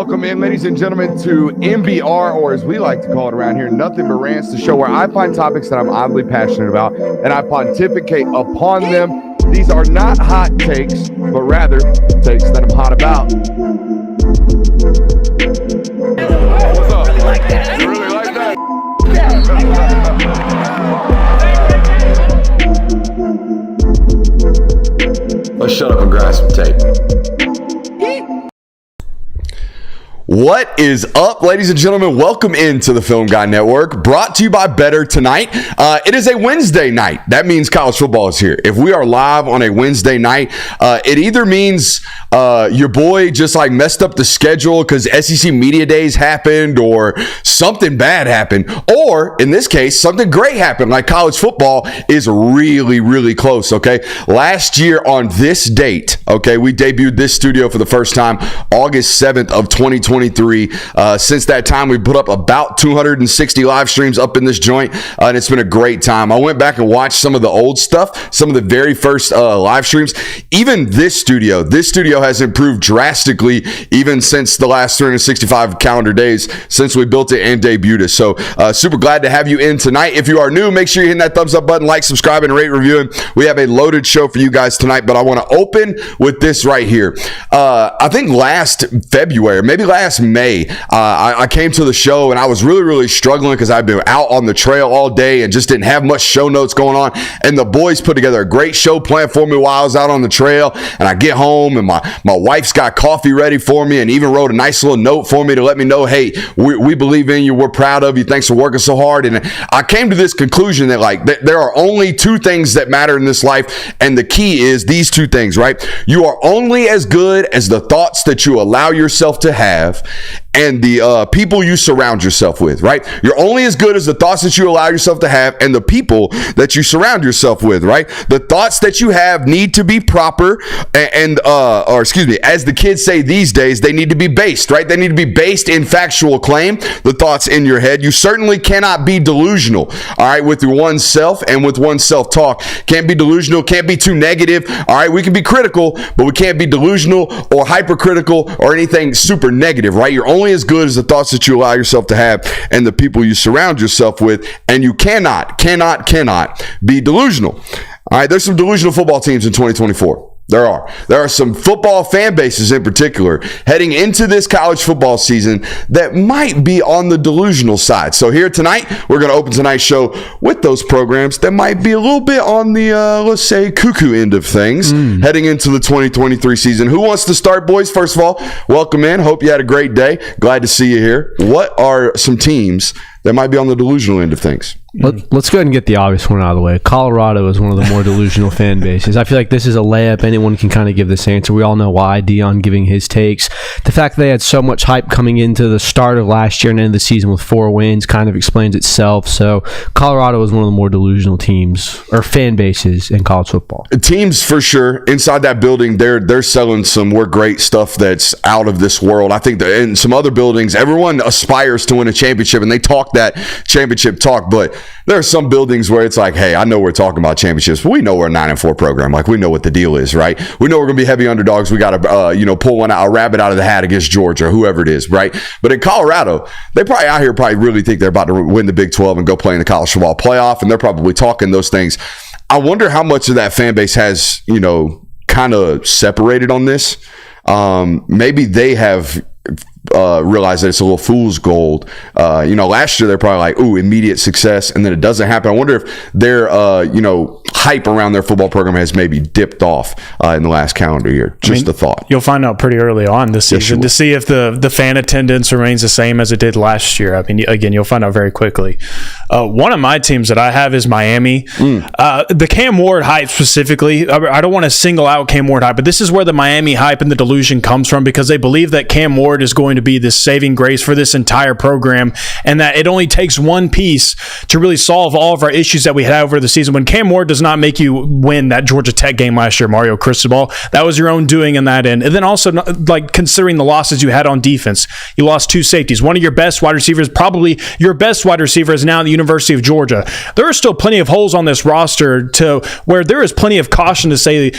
welcome in, ladies and gentlemen, to MBR, or as we like to call it around here, Nothing But Rants, the show where I find topics that I'm oddly passionate about and I pontificate upon them. These are not hot takes, but rather takes that I'm hot about. What's up? Really like that. You really like that? Let's shut up and grind some tape. What is up, ladies and gentlemen? Welcome into the Film Guy Network, brought to you by Better Tonight. It is a Wednesday night. That means college football is here. If we are live on a Wednesday night, it either means your boy just like messed up the schedule because SEC Media Days happened or something bad happened, or in this case, something great happened, like college football is really, really close, okay? Last year on this date, okay, we debuted this studio for the first time, August 7th of 2023. Since that time, we put up about 260 live streams up in this joint, and it's been a great time. I went back and watched some of the old stuff, some of the very first live streams. Even this studio has improved drastically even since the last 365 calendar days since we built it and debuted it. So super glad to have you in tonight. If you are new, make sure you hit that thumbs up button, like, subscribe, and rate, reviewing. We have a loaded show for you guys tonight, but I want to open with this right here. I think last February, maybe last May, I came to the show and I was really, really struggling because I've been out on the trail all day and just didn't have much show notes going on. And the boys put together a great show plan for me while I was out on the trail. And I get home and my wife's got coffee ready for me and even wrote a nice little note for me to let me know, hey, we believe in you. We're proud of you. Thanks for working so hard. And I came to this conclusion that like there are only two things that matter in this life. And the key is these two things, right? You are only as good as the thoughts that you allow yourself to have and the people you surround yourself with, right? You're only as good as the thoughts that you allow yourself to have and the people that you surround yourself with, right? The thoughts that you have need to be proper or excuse me, as the kids say these days, they need to be based, right? They need to be based in factual claim, the thoughts in your head. You certainly cannot be delusional, all right, with your oneself and with one's self-talk. Can't be delusional, can't be too negative, all right? We can be critical, but we can't be delusional or hypercritical or anything super negative, right? You're only as good as the thoughts that you allow yourself to have and the people you surround yourself with, and you cannot be delusional. All right, there's some delusional football teams in 2024. There are some football fan bases in particular heading into this college football season that might be on the delusional side. So here tonight, we're going to open tonight's show with those programs that might be a little bit on the, let's say, cuckoo end of things heading into the 2023 season. Who wants to start, boys? First of all, welcome in. Hope you had a great day. Glad to see you here. What are some teams that might be on the delusional end of things? Let's go ahead and get the obvious one out of the way. Colorado is one of the more delusional fan bases. I feel like this is a layup. Anyone can kind of give this answer. We all know why. Dion giving his takes. The fact that they had so much hype coming into the start of last year and end of the season with 4 wins kind of explains itself. So Colorado is one of the more delusional teams or fan bases in college football. Teams for sure. Inside that building, they're selling some great stuff that's out of this world. I think that in some other buildings, everyone aspires to win a championship and they talk that championship talk, but there are some buildings where it's like, hey, I know we're talking about championships, but we know we're a 9-4 program. Like, we know what the deal is, right? We know we're going to be heavy underdogs. We got to, pull a rabbit out of the hat against Georgia, whoever it is, right? But in Colorado, they probably out here really think they're about to win the Big 12 and go play in the college football playoff, and they're probably talking those things. I wonder how much of that fan base has, kind of separated on this. Maybe they have realize that it's a little fool's gold. Last year they're probably like, ooh, immediate success, and then it doesn't happen. I wonder if their hype around their football program has maybe dipped off in the last calendar year. Just a thought. You'll find out pretty early on this season to see if the fan attendance remains the same as it did last year. I mean, again, you'll find out very quickly. One of my teams that I have is Miami. The Cam Ward hype specifically, I don't want to single out Cam Ward hype, but this is where the Miami hype and the delusion comes from, because they believe that Cam Ward is going to be this saving grace for this entire program, and that it only takes one piece to really solve all of our issues that we had over the season. When Cam Ward does not make you win that Georgia Tech game last year, Mario Cristobal, that was your own doing in that end. And then also, like, considering the losses you had on defense, you lost 2 safeties. One of your best wide receivers, probably your best wide receiver, is now at the University of Georgia. There are still plenty of holes on this roster to where there is plenty of caution to say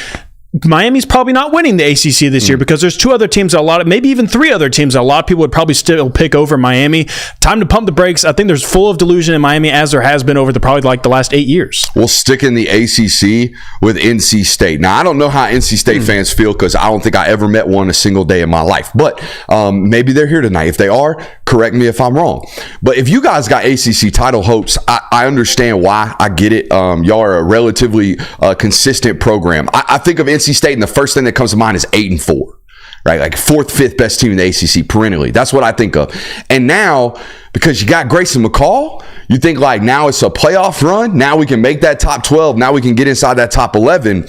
Miami's probably not winning the ACC this year because there's two other teams, maybe even three other teams that a lot of people would probably still pick over Miami. Time to pump the brakes. I think there's full of delusion in Miami, as there has been over the last 8 years. We'll stick in the ACC with NC State. Now, I don't know how NC State fans feel because I don't think I ever met one a single day in my life. But maybe they're here tonight. If they are, correct me if I'm wrong. But if you guys got ACC title hopes, I understand why. I get it. Y'all are a relatively consistent program. I think of NC State, and the first thing that comes to mind is 8-4, right? Like fourth, fifth best team in the ACC perennially. That's what I think of. And now, because you got Grayson McCall, you think like now it's a playoff run. Now we can make that top 12. Now we can get inside that top 11.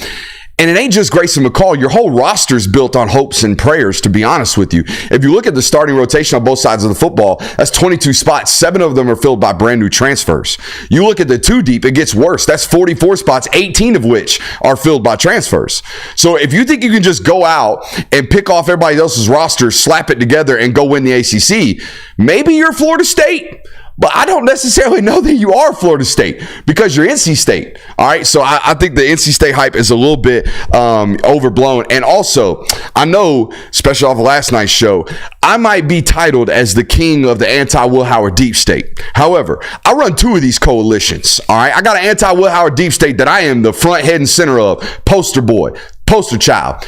And it ain't just Grayson McCall. Your whole roster's built on hopes and prayers, to be honest with you. If you look at the starting rotation on both sides of the football, that's 22 spots. 7 of them are filled by brand new transfers. You look at the 2 deep, it gets worse. That's 44 spots, 18 of which are filled by transfers. So if you think you can just go out and pick off everybody else's roster, slap it together, and go win the ACC, maybe you're Florida State. But I don't necessarily know that you are Florida State because you're NC State. All right. So I think the NC State hype is a little bit overblown. And also, I know, especially off of last night's show, I might be titled as the king of the anti-Will Howard deep state. However, I run 2 of these coalitions. All right. I got an anti-Will Howard deep state that I am the front, head, and center of. Poster boy, poster child.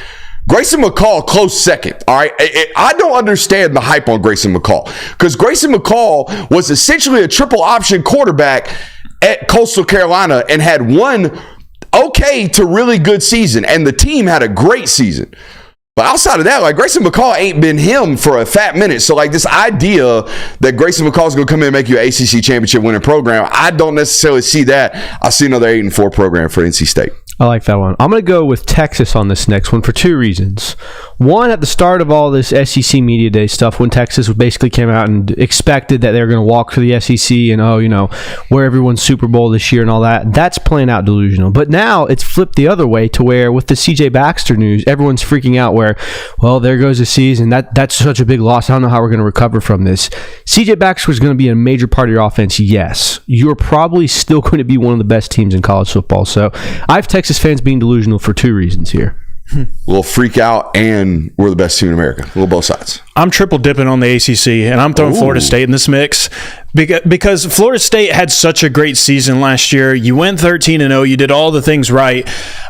Grayson McCall, close second, all right? I don't understand the hype on Grayson McCall because Grayson McCall was essentially a triple option quarterback at Coastal Carolina and had one okay to really good season, and the team had a great season. But outside of that, like Grayson McCall ain't been him for a fat minute. So like this idea that Grayson McCall is going to come in and make you an ACC championship winning program, I don't necessarily see that. I see another 8-4 program for NC State. I like that one. I'm going to go with Texas on this next one for 2 reasons. One, at the start of all this SEC Media Day stuff, when Texas basically came out and expected that they were going to walk through the SEC and, where everyone's Super Bowl this year and all that, that's playing out delusional. But now it's flipped the other way to where with the CJ Baxter news, everyone's freaking out where, well, there goes the season. That's such a big loss. I don't know how we're going to recover from this. CJ Baxter is going to be a major part of your offense, yes. You're probably still going to be one of the best teams in college football. So I have Texas fans being delusional for 2 reasons here. A little freak out, and we're the best team in America. A little both sides. I'm triple dipping on the ACC, and I'm throwing Florida State in this mix because Florida State had such a great season last year. You went 13-0. You did all the things right.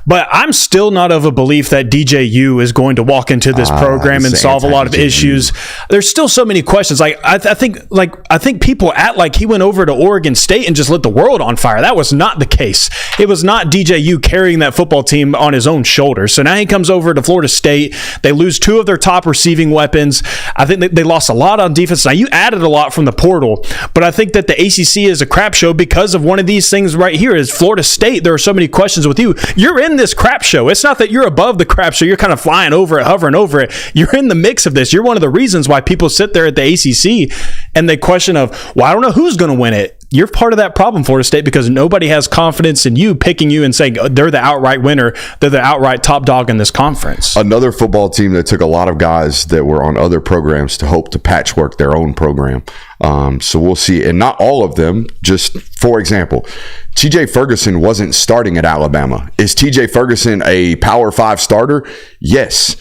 But I'm still not of a belief that DJU is going to walk into this program and solve a lot of issues. There's still so many questions. I think people act like he went over to Oregon State and just lit the world on fire. That was not the case. It was not DJU carrying that football team on his own shoulders. So now he comes over to Florida State. They lose 2 of their top receiving weapons. I think they lost a lot on defense. Now, you added a lot from the portal, but I think that the ACC is a crap show because of one of these things right here is Florida State. There are so many questions with you. You're in this crap show. It's not that you're above the crap show. You're kind of flying over it, hovering over it. You're in the mix of this. You're one of the reasons why people sit there at the ACC and they question of, well, I don't know who's going to win it. You're part of that problem, Florida State, because nobody has confidence in you picking you and saying they're the outright winner. They're the outright top dog in this conference. Another football team that took a lot of guys that were on other programs to hope to patchwork their own program. So we'll see. And not all of them. Just for example, TJ Ferguson wasn't starting at Alabama. Is TJ Ferguson a Power 5 starter? Yes.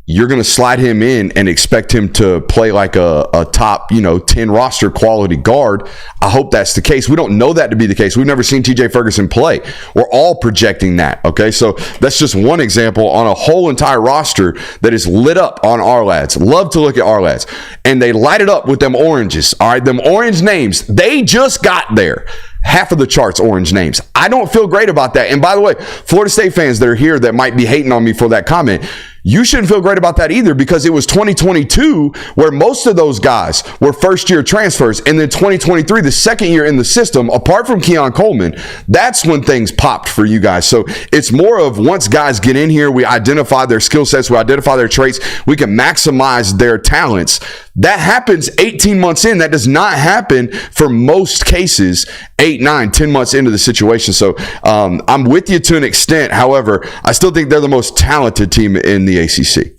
You're going to slide him in and expect him to play like a top, 10 roster quality guard. I hope that's the case. We don't know that to be the case. We've never seen TJ Ferguson play. We're all projecting that. Okay. So that's just one example on a whole entire roster that is lit up on our lads. Love to look at our lads. And they light it up with them oranges. All right. Them orange names. They just got there. Half of the charts, orange names. I don't feel great about that. And by the way, Florida State fans that are here that might be hating on me for that comment, you shouldn't feel great about that either because it was 2022 where most of those guys were first-year transfers. And then 2023, the second year in the system, apart from Keon Coleman, that's when things popped for you guys. So it's more of once guys get in here, we identify their skill sets, we identify their traits, we can maximize their talents. That happens 18 months in. That does not happen for most cases 8, 9, 10 months into the situation. So I'm with you to an extent. However, I still think they're the most talented team in the ACC.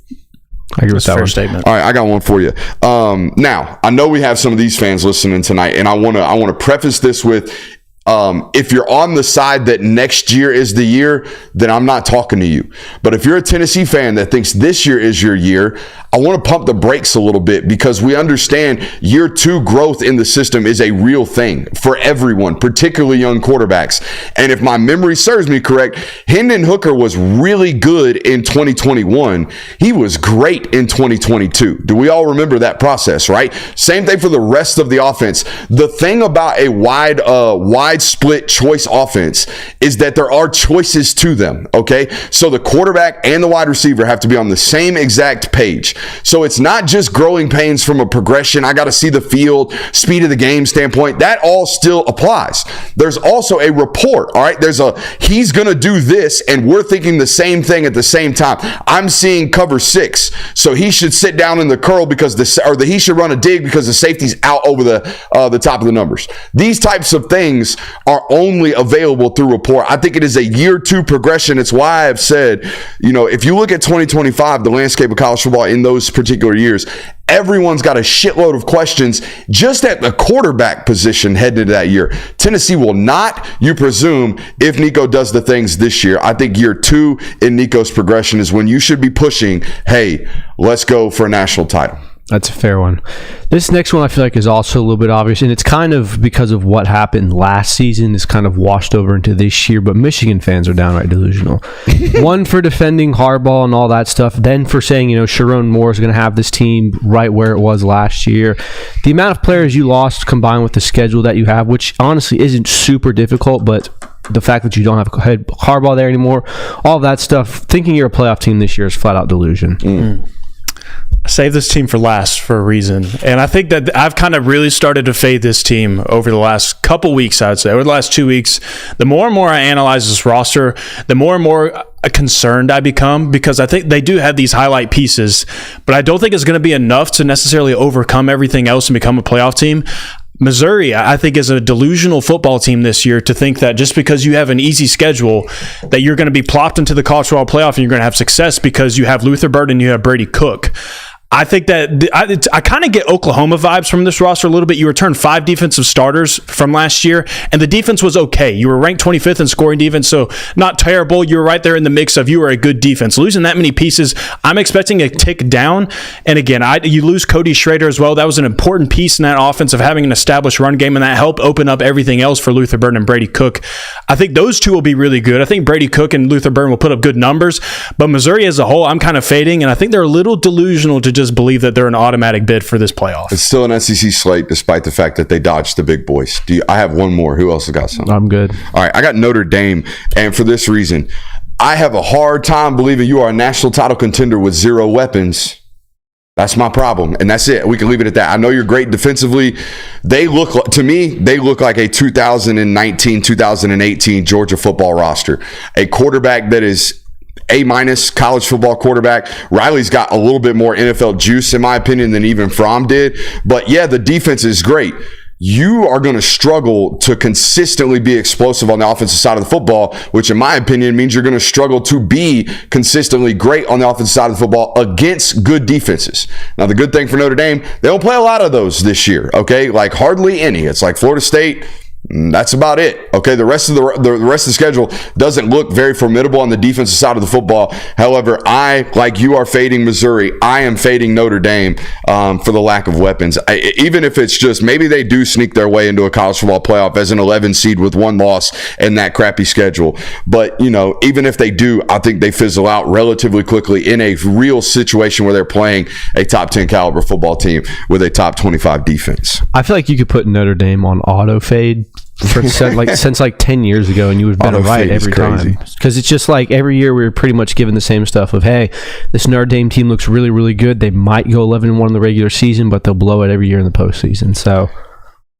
I agree with that one. Statement. All right, I got one for you. Now, I know we have some of these fans listening tonight, and I want to preface this with If you're on the side that next year is the year, then I'm not talking to you. But if you're a Tennessee fan that thinks this year is your year, I want to pump the brakes a little bit, because we understand year 2 growth in the system is a real thing for everyone, particularly young quarterbacks. And if my memory serves me correct, Hendon Hooker was really good in 2021. He was great in 2022. Do we all remember that process, right? Same thing for the rest of the offense. The thing about a wide split choice offense is that there are choices to them, okay? So the quarterback and the wide receiver have to be on the same exact page. So it's not just growing pains from a progression. I got to see the field, speed of the game standpoint. That all still applies. There's also a rapport, all right? He's going to do this, and we're thinking the same thing at the same time. I'm seeing cover 6, so he should sit down in the curl he should run a dig because the safety's out over the top of the numbers. These types of things are only available through rapport. I think it is a year 2 progression. It's why I've said, if you look at 2025, the landscape of college football in those particular years, everyone's got a shitload of questions just at the quarterback position heading into that year. Tennessee will not, you presume, if Nico does the things this year. I think year 2 in Nico's progression is when you should be pushing, hey, let's go for a national title. That's a fair one. This next one I feel like is also a little bit obvious, and it's kind of because of what happened last season. It's kind of washed over into this year, but Michigan fans are downright delusional. One, for defending Harbaugh and all that stuff, then for saying, Sharon Moore is going to have this team right where it was last year. The amount of players you lost combined with the schedule that you have, which honestly isn't super difficult, but the fact that you don't have Harbaugh there anymore, all of that stuff, thinking you're a playoff team this year is flat out delusion. Save this team for last for a reason. And I think that I've kind of really started to fade this team over the last couple weeks, I would say, over the last 2 weeks. The more and more I analyze this roster, the more and more concerned I become, because I think they do have these highlight pieces, but I don't think it's going to be enough to necessarily overcome everything else and become a playoff team. Missouri, I think, is a delusional football team this year to think that just because you have an easy schedule that you're going to be plopped into the college football playoff and you're going to have success because you have Luther Burden and you have Brady Cook. I think that I kind of get Oklahoma vibes from this roster a little bit. You returned 5 defensive starters from last year, and the defense was okay. You were ranked 25th in scoring defense, so not terrible. You were right there in the mix of you were a good defense. Losing that many pieces, I'm expecting a tick down. And again, you lose Cody Schrader as well. That was an important piece in that offense of having an established run game, and that helped open up everything else for Luther Burden and Brady Cook. I think those two will be really good. I think Brady Cook and Luther Burden will put up good numbers, but Missouri as a whole, I'm kind of fading, and I think they're a little delusional to just believe that they're an automatic bid for this playoff. It's still an SEC slate, despite the fact that they dodged the big boys. I have one more. Who else has got some? I'm good. All right, I got Notre Dame, and for this reason, I have a hard time believing you are a national title contender with 0 weapons. That's my problem, and that's it. We can leave it at that. I know you're great defensively. To me, they look like a 2019, 2018 Georgia football roster. A quarterback that is A- college football quarterback. Riley's got a little bit more NFL juice, in my opinion, than even Fromm did. But yeah, the defense is great. You are going to struggle to consistently be explosive on the offensive side of the football, which in my opinion means you're going to struggle to be consistently great on the offensive side of the football against good defenses. Now, the good thing for Notre Dame, they don't play a lot of those this year, okay? Like hardly any. It's like Florida State. That's about it. Okay, the rest of the schedule doesn't look very formidable on the defensive side of the football. However, like you are fading Missouri, I am fading Notre Dame for the lack of weapons. Even if it's just maybe they do sneak their way into a college football playoff as an 11 seed with 1 loss and that crappy schedule. But even if they do, I think they fizzle out relatively quickly in a real situation where they're playing a top 10 caliber football team with a top 25 defense. I feel like you could put Notre Dame on auto fade since 10 years ago, and you would have been right every time, because it's just like every year we were pretty much given the same stuff of, hey, this Notre Dame team looks really, really good. They might go 11-1 in the regular season, but they'll blow it every year in the postseason. So,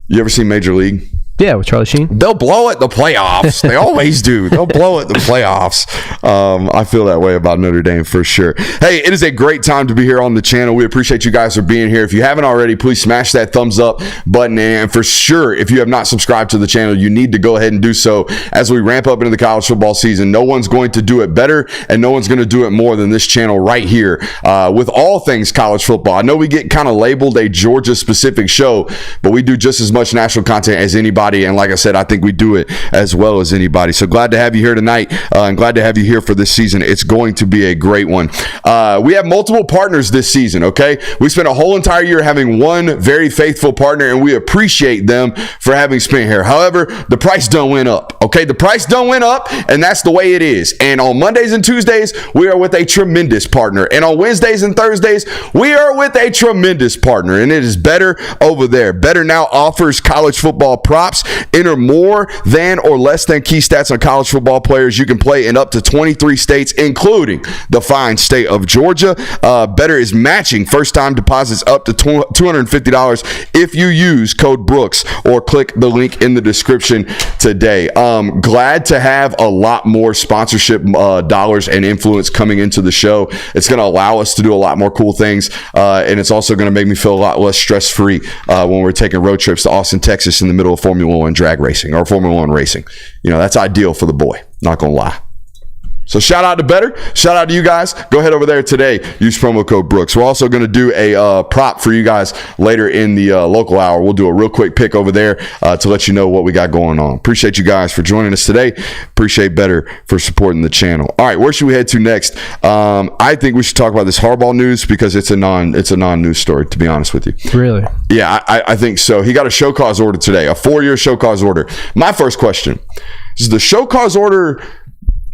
you ever seen Major League? Yeah, with Charlie Sheen. They'll blow it the playoffs. They always do. They'll blow it the playoffs. I feel that way about Notre Dame for sure. Hey, it is a great time to be here on the channel. We appreciate you guys for being here. If you haven't already, please smash that thumbs up button. And for sure, if you have not subscribed to the channel, you need to go ahead and do so as we ramp up into the college football season. No one's going to do it better, and no one's going to do it more than this channel right here with all things college football. I know we get kind of labeled a Georgia-specific show, but we do just as much national content as anybody anybody. And like I said, I think we do it as well as anybody. So glad to have you here tonight, and glad to have you here for this season. It's going to be a great one. We have multiple partners this season, okay? We spent a whole entire year having one very faithful partner, and we appreciate them for having spent here. However, the price done went up, okay? The price done went up, and that's the way it is. And on Mondays and Tuesdays, we are with a tremendous partner. And on Wednesdays and Thursdays, we are with a tremendous partner. And it is Better over there. Better now offers college football props. Enter more than or less than key stats on college football players. You can play in up to 23 states, including the fine state of Georgia. Better is matching first-time deposits up to $250 if you use code Brooks or click the link in the description today. Glad to have a lot more sponsorship dollars and influence coming into the show. It's going to allow us to do a lot more cool things, and it's also going to make me feel a lot less stress-free when we're taking road trips to Austin, Texas in the middle of Formula One drag racing or Formula One racing. You know, that's ideal for the boy, not going to lie. So shout out to Better. Shout out to you guys. Go ahead over there today. Use promo code Brooks. We're also going to do a prop for you guys later in the local hour. We'll do a real quick pick over there to let you know what we got going on. Appreciate you guys for joining us today. Appreciate Better for supporting the channel. All right, where should we head to next? I think we should talk about this Harbaugh news because it's a non-news story, to be honest with you. Really? Yeah, I think so. He got a show cause order today, a 4-year show cause order. My first question is the show cause order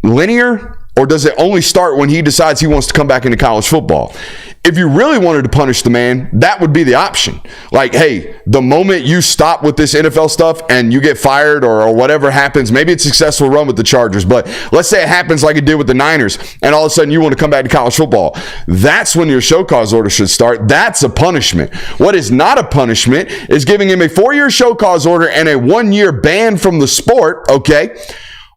linear, or does it only start when he decides he wants to come back into college football? If you really wanted to punish the man, that would be the option. Like, hey, the moment you stop with this NFL stuff and you get fired or whatever happens, maybe it's a successful run with the Chargers, but let's say it happens like it did with the Niners, and all of a sudden you want to come back to college football. That's when your show cause order should start. That's a punishment. What is not a punishment is giving him a 4-year show cause order and a 1-year ban from the sport, okay?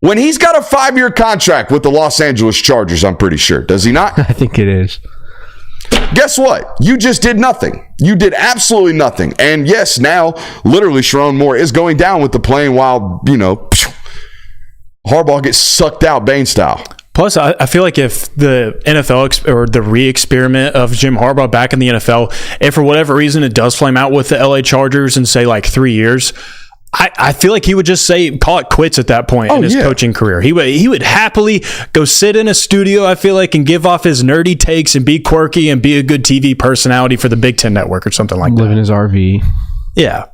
When he's got a 5-year contract with the Los Angeles Chargers, I'm pretty sure. Does he not? I think it is. Guess what? You just did nothing. You did absolutely nothing. And yes, now, literally, Sharon Moore is going down with the plane while, Harbaugh gets sucked out Bane style. Plus, I feel like if the NFL or the re-experiment of Jim Harbaugh back in the NFL, if for whatever reason it does flame out with the LA Chargers and say like 3 years, I feel like he would just call it quits at that point in his coaching career. He would happily go sit in a studio, I feel like, and give off his nerdy takes and be quirky and be a good TV personality for the Big Ten Network or something like that. Live in his RV. Yeah.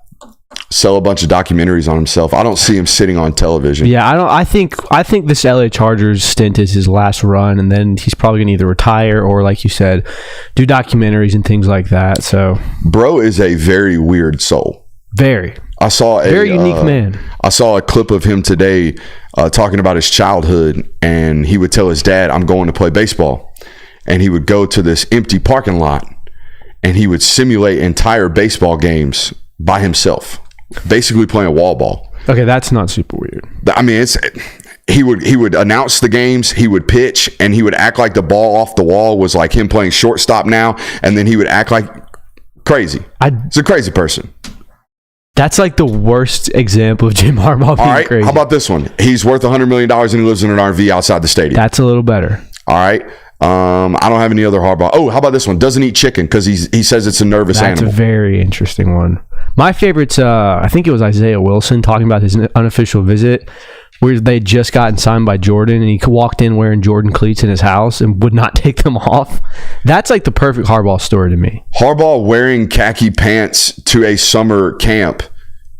Sell a bunch of documentaries on himself. I don't see him sitting on television. Yeah, I think this LA Chargers stint is his last run, and then he's probably going to either retire or, like you said, do documentaries and things like that. So, bro is a very weird soul. Very. I saw a very unique man. I saw a clip of him today talking about his childhood, and he would tell his dad, "I'm going to play baseball," and he would go to this empty parking lot, and he would simulate entire baseball games by himself, basically playing wall ball. Okay, that's not super weird. I mean, he would announce the games, he would pitch, and he would act like the ball off the wall was like him playing shortstop now, and then he would act like crazy. He's a crazy person. That's like the worst example of Jim Harbaugh being crazy. How about this one? He's worth $100 million and he lives in an RV outside the stadium. That's a little better. All right. I don't have any other Harbaugh. Oh, how about this one? Doesn't eat chicken because he says it's a nervous animal. That's a very interesting one. My favorite's, I think it was Isaiah Wilson talking about his unofficial visit where they just gotten signed by Jordan and he walked in wearing Jordan cleats in his house and would not take them off. That's like the perfect Harbaugh story to me. Harbaugh wearing khaki pants to a summer camp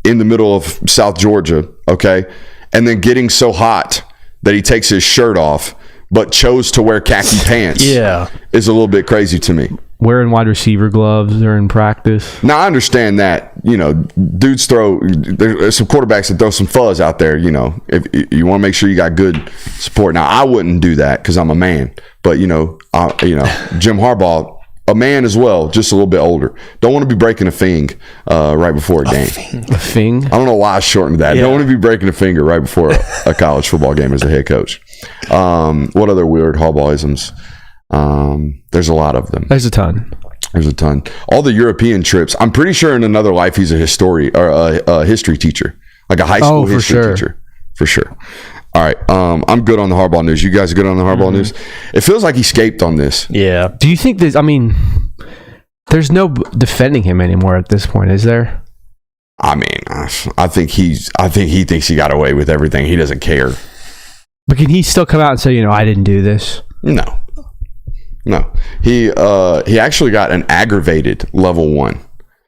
in the middle of South Georgia, okay? And then getting so hot that he takes his shirt off but chose to wear khaki pants is a little bit crazy to me. Wearing wide receiver gloves during practice. Now, I understand that, dudes there's some quarterbacks that throw some fuzz out there, if you want to make sure you got good support. Now, I wouldn't do that because I'm a man, but, Jim Harbaugh, a man as well, just a little bit older. Don't want to be breaking a finger right before a game. A finger? I don't know why I shortened that. Yeah. Don't want to be breaking a finger right before a college football game as a head coach. What other weird Harbaughisms? There's a lot of them. There's a ton. All the European trips. I'm pretty sure in another life he's a history teacher, like a high school history teacher, for sure. All right, I'm good on the Harbaugh news. You guys are good on the Harbaugh news? It feels like he escaped on this. Yeah. Do you think there's no defending him anymore at this point, is there? I mean, I think he thinks he got away with everything. He doesn't care. But can he still come out and say, I didn't do this? No. He actually got an aggravated level 1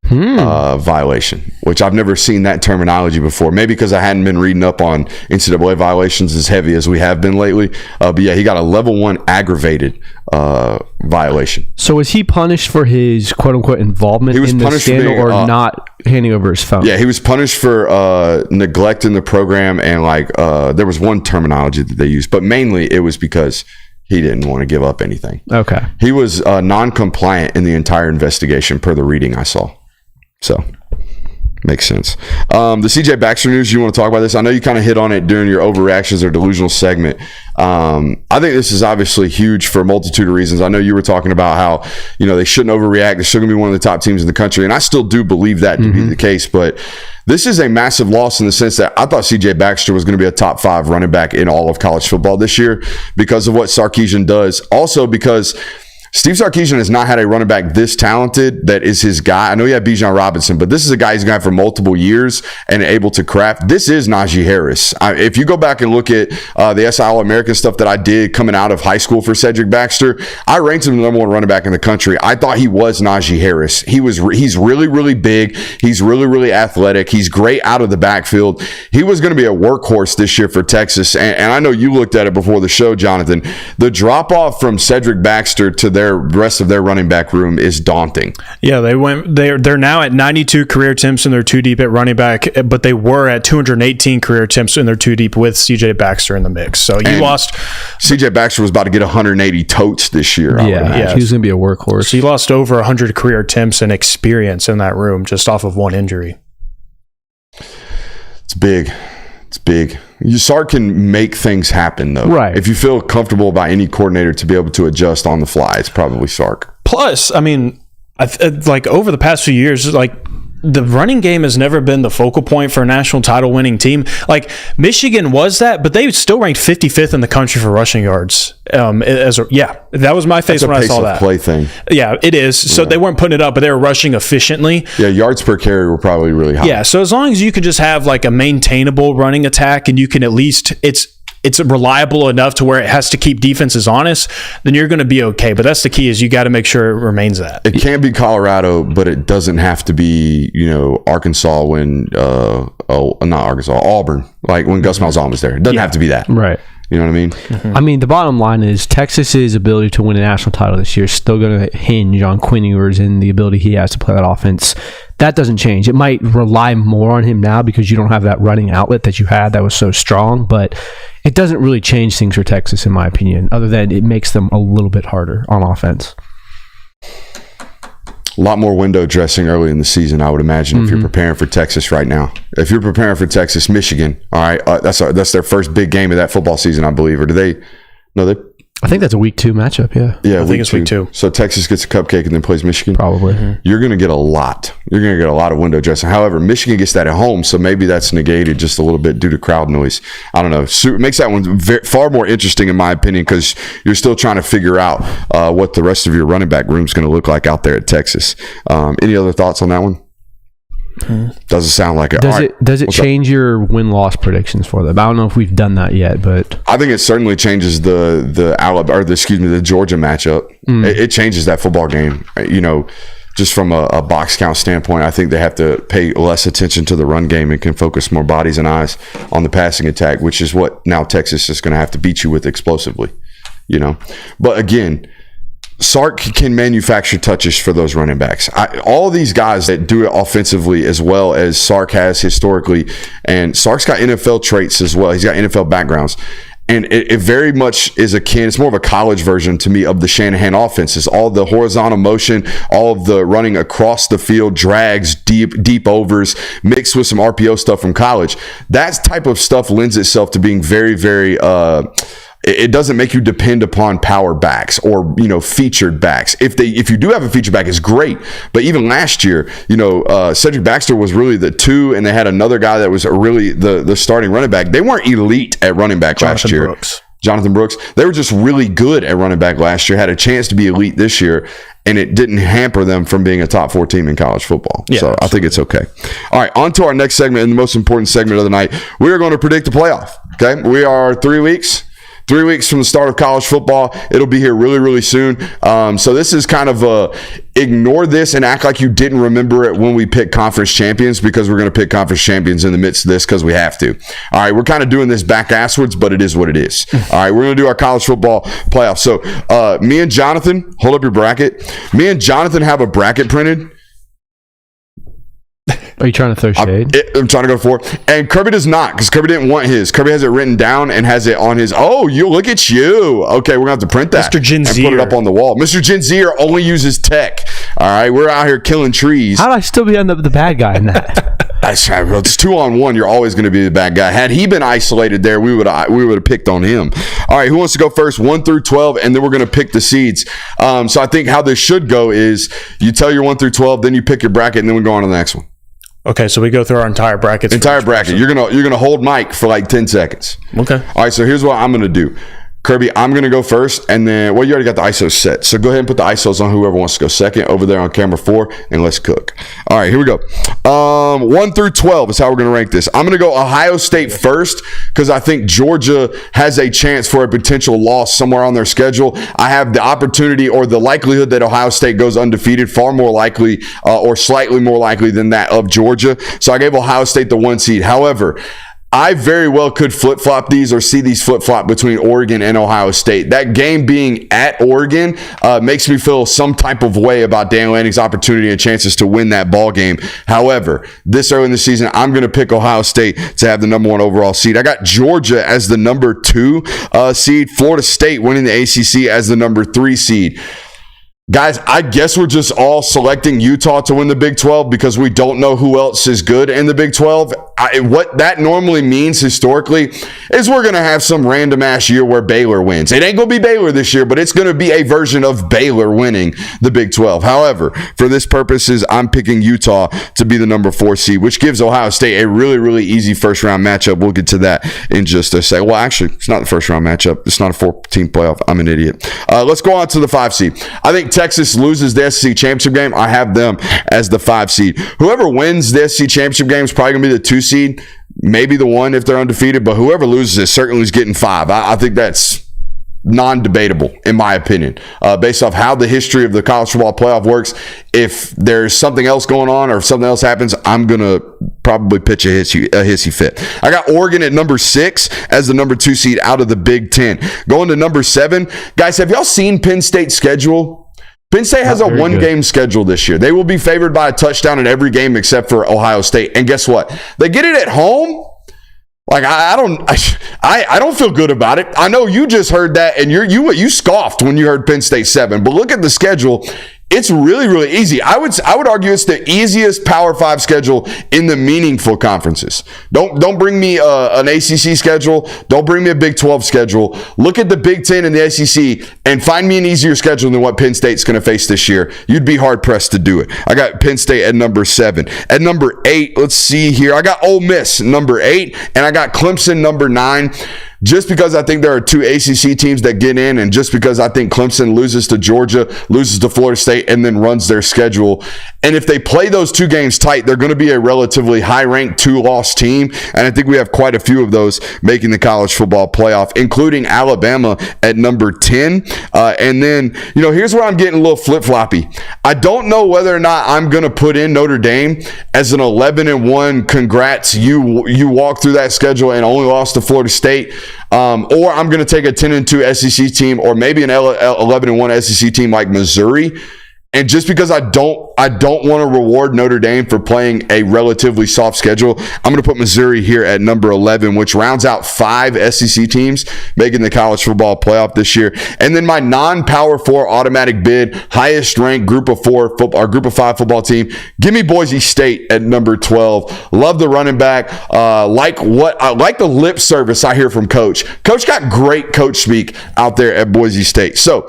violation, which I've never seen that terminology before. Maybe because I hadn't been reading up on NCAA violations as heavy as we have been lately. But yeah, he got a level 1 aggravated violation. So was he punished for his quote unquote involvement in the scandal or not handing over his phone? Yeah, he was punished for neglecting the program, and there was one terminology that they used, but mainly it was because he didn't want to give up anything. Okay. He was non-compliant in the entire investigation per the reading I saw. So, makes sense. The CJ Baxter news, you want to talk about this? I know you kind of hit on it during your overreactions or delusional segment. I think this is obviously huge for a multitude of reasons. I know you were talking about how, they shouldn't overreact. They're still going to be one of the top teams in the country. And I still do believe that to be the case. But this is a massive loss in the sense that I thought CJ Baxter was going to be a top 5 running back in all of college football this year because of what Sarkisian does. Also because Steve Sarkisian has not had a running back this talented that is his guy. I know you have Bijan Robinson, but this is a guy he's going to have for multiple years and able to craft. This is Najee Harris. If you go back and look at the SI All-American stuff that I did coming out of high school for Cedric Baxter, I ranked him the number 1 running back in the country. I thought he was Najee Harris. He's really, really big. He's really, really athletic. He's great out of the backfield. He was going to be a workhorse this year for Texas. And I know you looked at it before the show, Jonathan. The drop-off from Cedric Baxter to their rest of their running back room is daunting. Yeah, they're now at 92 career attempts in their 2 deep at running back, but they were at 218 career attempts in their 2 deep with CJ Baxter in the mix. So you lost. CJ Baxter was about to get 1180 totes this year. Yeah, he was going to be a workhorse. So you lost over 100 career attempts and experience in that room just off of one injury. It's big. Sark can make things happen, though. Right. If you feel comfortable by any coordinator to be able to adjust on the fly, it's probably Sark. Plus, I mean, over the past few years, the running game has never been the focal point for a national title winning team. Michigan was that, but they still ranked 55th in the country for rushing yards. That was my face when I saw that. Play thing. Yeah, it is. So they weren't putting it up, but they were rushing efficiently. Yeah, yards per carry were probably really high. Yeah, so as long as you can just have a maintainable running attack, and you can at least it's reliable enough to where it has to keep defenses honest, then you're going to be okay. But that's the key, is you got to make sure it remains that. It can be Colorado, but it doesn't have to be, Arkansas when, not Arkansas, Auburn, when Gus Malzahn was there. It doesn't have to be that. Right. You know what I mean? I mean, the bottom line is Texas's ability to win a national title this year is still going to hinge on Quinn Ewers and the ability he has to play that offense. That doesn't change. It might rely more on him now because you don't have that running outlet that you had that was so strong, but it doesn't really change things for Texas, in my opinion, other than it makes them a little bit harder on offense. A lot more window dressing early in the season, I would imagine, if you're preparing for Texas right now. If you're preparing for Texas, Michigan, all right, that's their first big game of that football season, I believe. Or do they? No, they. I think that's a week 2 matchup, yeah. Yeah, I think it's week 2. So Texas gets a cupcake and then plays Michigan? Probably. You're going to get a lot. You're going to get a lot of window dressing. However, Michigan gets that at home, so maybe that's negated just a little bit due to crowd noise. I don't know. So it makes that one far more interesting, in my opinion, because you're still trying to figure out what the rest of your running back room is going to look like out there at Texas. Any other thoughts on that one? Doesn't sound like it. Does it change your win-loss predictions for them? I don't know if we've done that yet, but I think it certainly changes the Georgia matchup. It changes that football game. Just from a box count standpoint, I think they have to pay less attention to the run game and can focus more bodies and eyes on the passing attack, which is what now Texas is going to have to beat you with explosively. But again, Sark can manufacture touches for those running backs. All these guys that do it offensively as well as Sark has historically, and Sark's got NFL traits as well. He's got NFL backgrounds. And it very much is akin, it's more of a college version to me of the Shanahan offenses. All the horizontal motion, all of the running across the field, drags, deep overs, mixed with some RPO stuff from college. That type of stuff lends itself to being very, very it doesn't make you depend upon power backs or, featured backs. If you do have a featured back, it's great. But even last year, Cedric Baxter was really the 2, and they had another guy that was really the starting running back. They weren't elite at running back last year. Jonathan Brooks. They were just really good at running back last year, had a chance to be elite this year, and it didn't hamper them from being a top 4 team in college football. Yeah, so absolutely. I think it's okay. All right, on to our next segment and the most important segment of the night. We are going to predict the playoff. Okay, we are 3 weeks. 3 weeks from the start of college football. It'll be here really, really soon. So this is kind of ignore this and act like you didn't remember it when we picked conference champions, because we're going to pick conference champions in the midst of this because we have to. All right, we're kind of doing this back asswards, but it is what it is. All right, we're going to do our college football playoff. So me and Jonathan, hold up your bracket. Me and Jonathan have a bracket printed. Are you trying to throw shade? I'm trying to go for it. And Kirby does not, because Kirby didn't want his. Kirby has it written down and has it on his. Oh, you look at you. Okay, we're going to have to print that. Mr. Gen Z. And put it up on the wall. Mr. Gen Z only uses tech. All right, we're out here killing trees. How do I still be the bad guy in that? That's right, bro. It's 2-on-1. You're always going to be the bad guy. Had he been isolated there, we would have picked on him. All right, who wants to go first? 1 through 12, and then we're going to pick the seeds. So I think how this should go is you tell your 1 through 12, then you pick your bracket, and then we go on to the next one. Okay, so we go through our entire brackets. Entire bracket. You're gonna hold Mike for like 10 seconds. Okay. All right, so here's what I'm gonna do. Kirby, I'm going to go first, and then, you already got the ISOs set. So go ahead and put the ISOs on whoever wants to go second over there on camera 4, and let's cook. All right, here we go. 1 through 12 is how we're going to rank this. I'm going to go Ohio State first because I think Georgia has a chance for a potential loss somewhere on their schedule. I have the opportunity or the likelihood that Ohio State goes undefeated far more likely or slightly more likely than that of Georgia. So I gave Ohio State the 1 seed. However, I very well could flip-flop these or see these flip-flop between Oregon and Ohio State. That game being at Oregon makes me feel some type of way about Dan Lanning's opportunity and chances to win that ball game. However, this early in the season, I'm going to pick Ohio State to have the number 1 overall seed. I got Georgia as the number 2 seed, Florida State winning the ACC as the number 3 seed. Guys, I guess we're just all selecting Utah to win the Big 12 because we don't know who else is good in the Big 12. What that normally means historically is we're going to have some random ass year where Baylor wins. It ain't going to be Baylor this year, but it's going to be a version of Baylor winning the Big 12. However, for this purposes, I'm picking Utah to be the number 4 seed, which gives Ohio State a really, really easy first round matchup. We'll get to that in just a second. Well, actually, it's not the first round matchup. It's not a 4-team playoff. I'm an idiot. Let's go on to the 5 seed. I think Texas loses the SEC championship game. I have them as the 5 seed. Whoever wins the SEC championship game is probably going to be the 2 seed, maybe the 1 if they're undefeated, but whoever loses it certainly is getting 5. I think that's non-debatable, in my opinion, based off how the history of the college football playoff works. If there's something else going on or if something else happens, I'm going to probably pitch a hissy fit. I got Oregon at number 6 as the number 2 seed out of the Big 10. Going to number 7. Guys, have y'all seen Penn State's schedule? Penn State has a 1-game schedule this year. They will be favored by a touchdown in every game except for Ohio State. And guess what? They get it at home. Like I don't feel good about it. I know you just heard that and you scoffed when you heard Penn State 7. But look at the schedule. It's really, really easy. I would argue it's the easiest Power 5 schedule in the meaningful conferences. Don't bring me an ACC schedule. Don't bring me a Big 12 schedule. Look at the Big 10 and the SEC and find me an easier schedule than what Penn State's going to face this year. You'd be hard-pressed to do it. I got Penn State at number 7. At number 8, let's see here. I got Ole Miss, number 8, and I got Clemson, number 9. Just because I think there are 2 ACC teams that get in, and just because I think Clemson loses to Georgia, loses to Florida State, and then runs their schedule. And if they play those 2 games tight, they're going to be a relatively high-ranked 2-loss team. And I think we have quite a few of those making the college football playoff, including Alabama at number 10. And then, here's where I'm getting a little flip-floppy. I don't know whether or not I'm going to put in Notre Dame as an 11-1. Congrats, you walked through that schedule and only lost to Florida State. Or I'm going to take a 10-2 SEC team or maybe an 11-1 SEC team like Missouri. And just because I don't want to reward Notre Dame for playing a relatively soft schedule, I'm going to put Missouri here at number 11, which rounds out 5 SEC teams making the college football playoff this year. And then my non-Power 4 automatic bid, highest ranked Group of 5 football team, give me Boise State at number 12. Love the running back. Like the lip service I hear from Coach. Coach got great coach speak out there at Boise State. So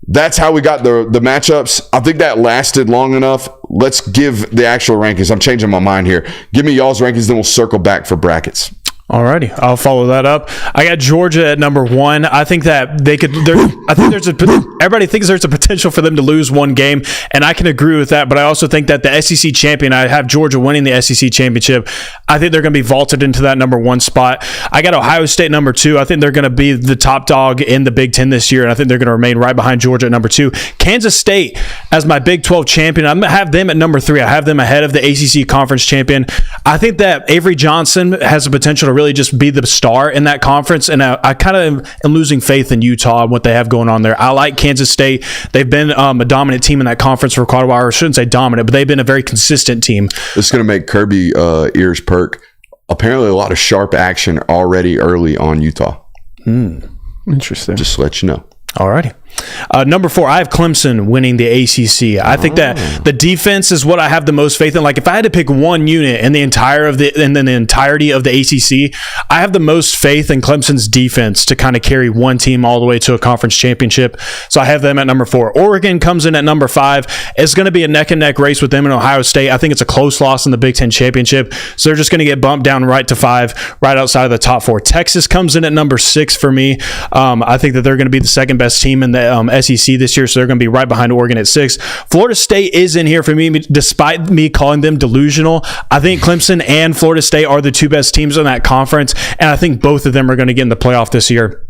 that's how we got the matchups. I think that lasted long enough. Let's give the actual rankings. I'm changing my mind here. Give me y'all's rankings, then we'll circle back for brackets. Alrighty, I'll follow that up. I got Georgia at number 1. I think that they could. I think everybody thinks there's a potential for them to lose one game, and I can agree with that. But I also think that the SEC champion, I have Georgia winning the SEC championship. I think they're going to be vaulted into that number 1 spot. I got Ohio State number 2. I think they're going to be the top dog in the Big Ten this year, and I think they're going to remain right behind Georgia at number 2. Kansas State as my Big 12 champion. I'm going to have them at number 3. I have them ahead of the ACC conference champion. I think that Avery Johnson has the potential to really just be the star in that conference, and I kind of am losing faith in Utah and what they have going on there. I like Kansas State. They've been a dominant team in that conference for quite a while. Or I shouldn't say dominant, but they've been a very consistent team. This is going to make Kirby ears perk. Apparently a lot of sharp action already early on Utah. Interesting. Just to let you know. Alrighty. Number 4, I have Clemson winning the ACC. I think that the defense is what I have the most faith in. Like, if I had to pick one unit in the entirety of the ACC, I have the most faith in Clemson's defense to kind of carry one team all the way to a conference championship. So I have them at number 4. Oregon comes in at number 5. It's going to be a neck and neck race with them and Ohio State. I think it's a close loss in the Big Ten championship. So they're just going to get bumped down right to 5, right outside of the top 4. Texas comes in at number 6 for me. I think that they're going to be the second best team in the SEC this year, so they're going to be right behind Oregon at 6. Florida State is in here for me, despite me calling them delusional. I think Clemson and Florida State are the 2 best teams in that conference, and I think both of them are going to get in the playoff this year.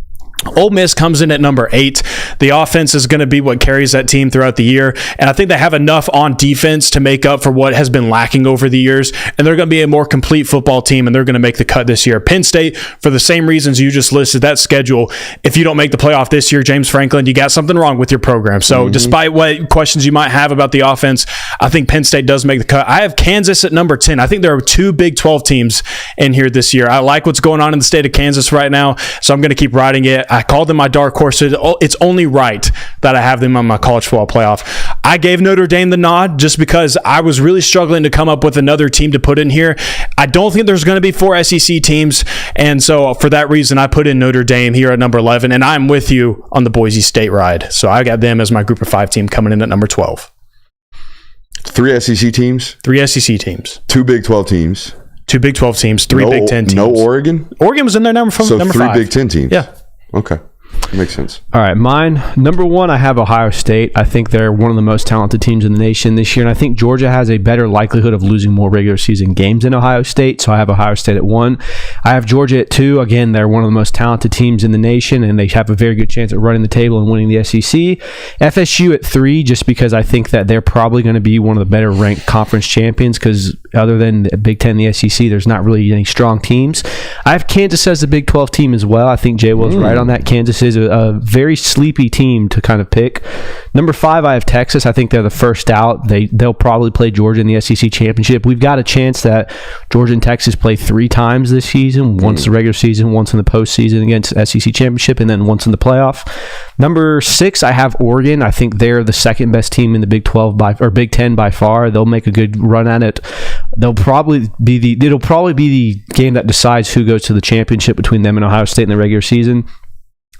Ole Miss comes in at number 8. The offense is going to be what carries that team throughout the year, and I think they have enough on defense to make up for what has been lacking over the years, and they're going to be a more complete football team, and they're going to make the cut this year. Penn State, for the same reasons you just listed, that schedule, if you don't make the playoff this year, James Franklin, you got something wrong with your program. So despite what questions you might have about the offense, I think Penn State does make the cut. I have Kansas at number 10. I think there are 2 Big 12 teams in here this year. I like what's going on in the state of Kansas right now, so I'm going to keep riding it. I called them my dark horse. It's only right that I have them on my college football playoff. I gave Notre Dame the nod just because I was really struggling to come up with another team to put in here. I don't think there's going to be 4 SEC teams, and so for that reason, I put in Notre Dame here at number 11, and I'm with you on the Boise State ride. So I got them as my group of 5 team coming in at number 12. 3 SEC teams? 3 SEC teams. 2 Big 12 teams. 2 Big 12 teams, 3 Big 10 teams. No Oregon? Oregon was in there number 5. So 3 Big 10 teams. Yeah. Okay. Makes sense. All right, mine, number 1, I have Ohio State. I think they're one of the most talented teams in the nation this year, and I think Georgia has a better likelihood of losing more regular season games than Ohio State, so I have Ohio State at 1. I have Georgia at 2. Again, they're one of the most talented teams in the nation, and they have a very good chance at running the table and winning the SEC. FSU at 3, just because I think that they're probably going to be one of the better ranked conference champions, because other than the Big Ten and the SEC, there's not really any strong teams. I have Kansas as the Big 12 team as well. I think Jay Will's right on that. Kansas is a very sleepy team to kind of pick. Number 5, I have Texas. I think they're the first out. They'll probably play Georgia in the SEC championship. We've got a chance that Georgia and Texas play 3 times this season, once the regular season, once in the postseason against SEC championship, and then once in the playoff. Number 6, I have Oregon. I think they're the second best team in the Big 12 or Big 10 by far. They'll make a good run at it. It'll probably be the game that decides who goes to the championship between them and Ohio State in the regular season.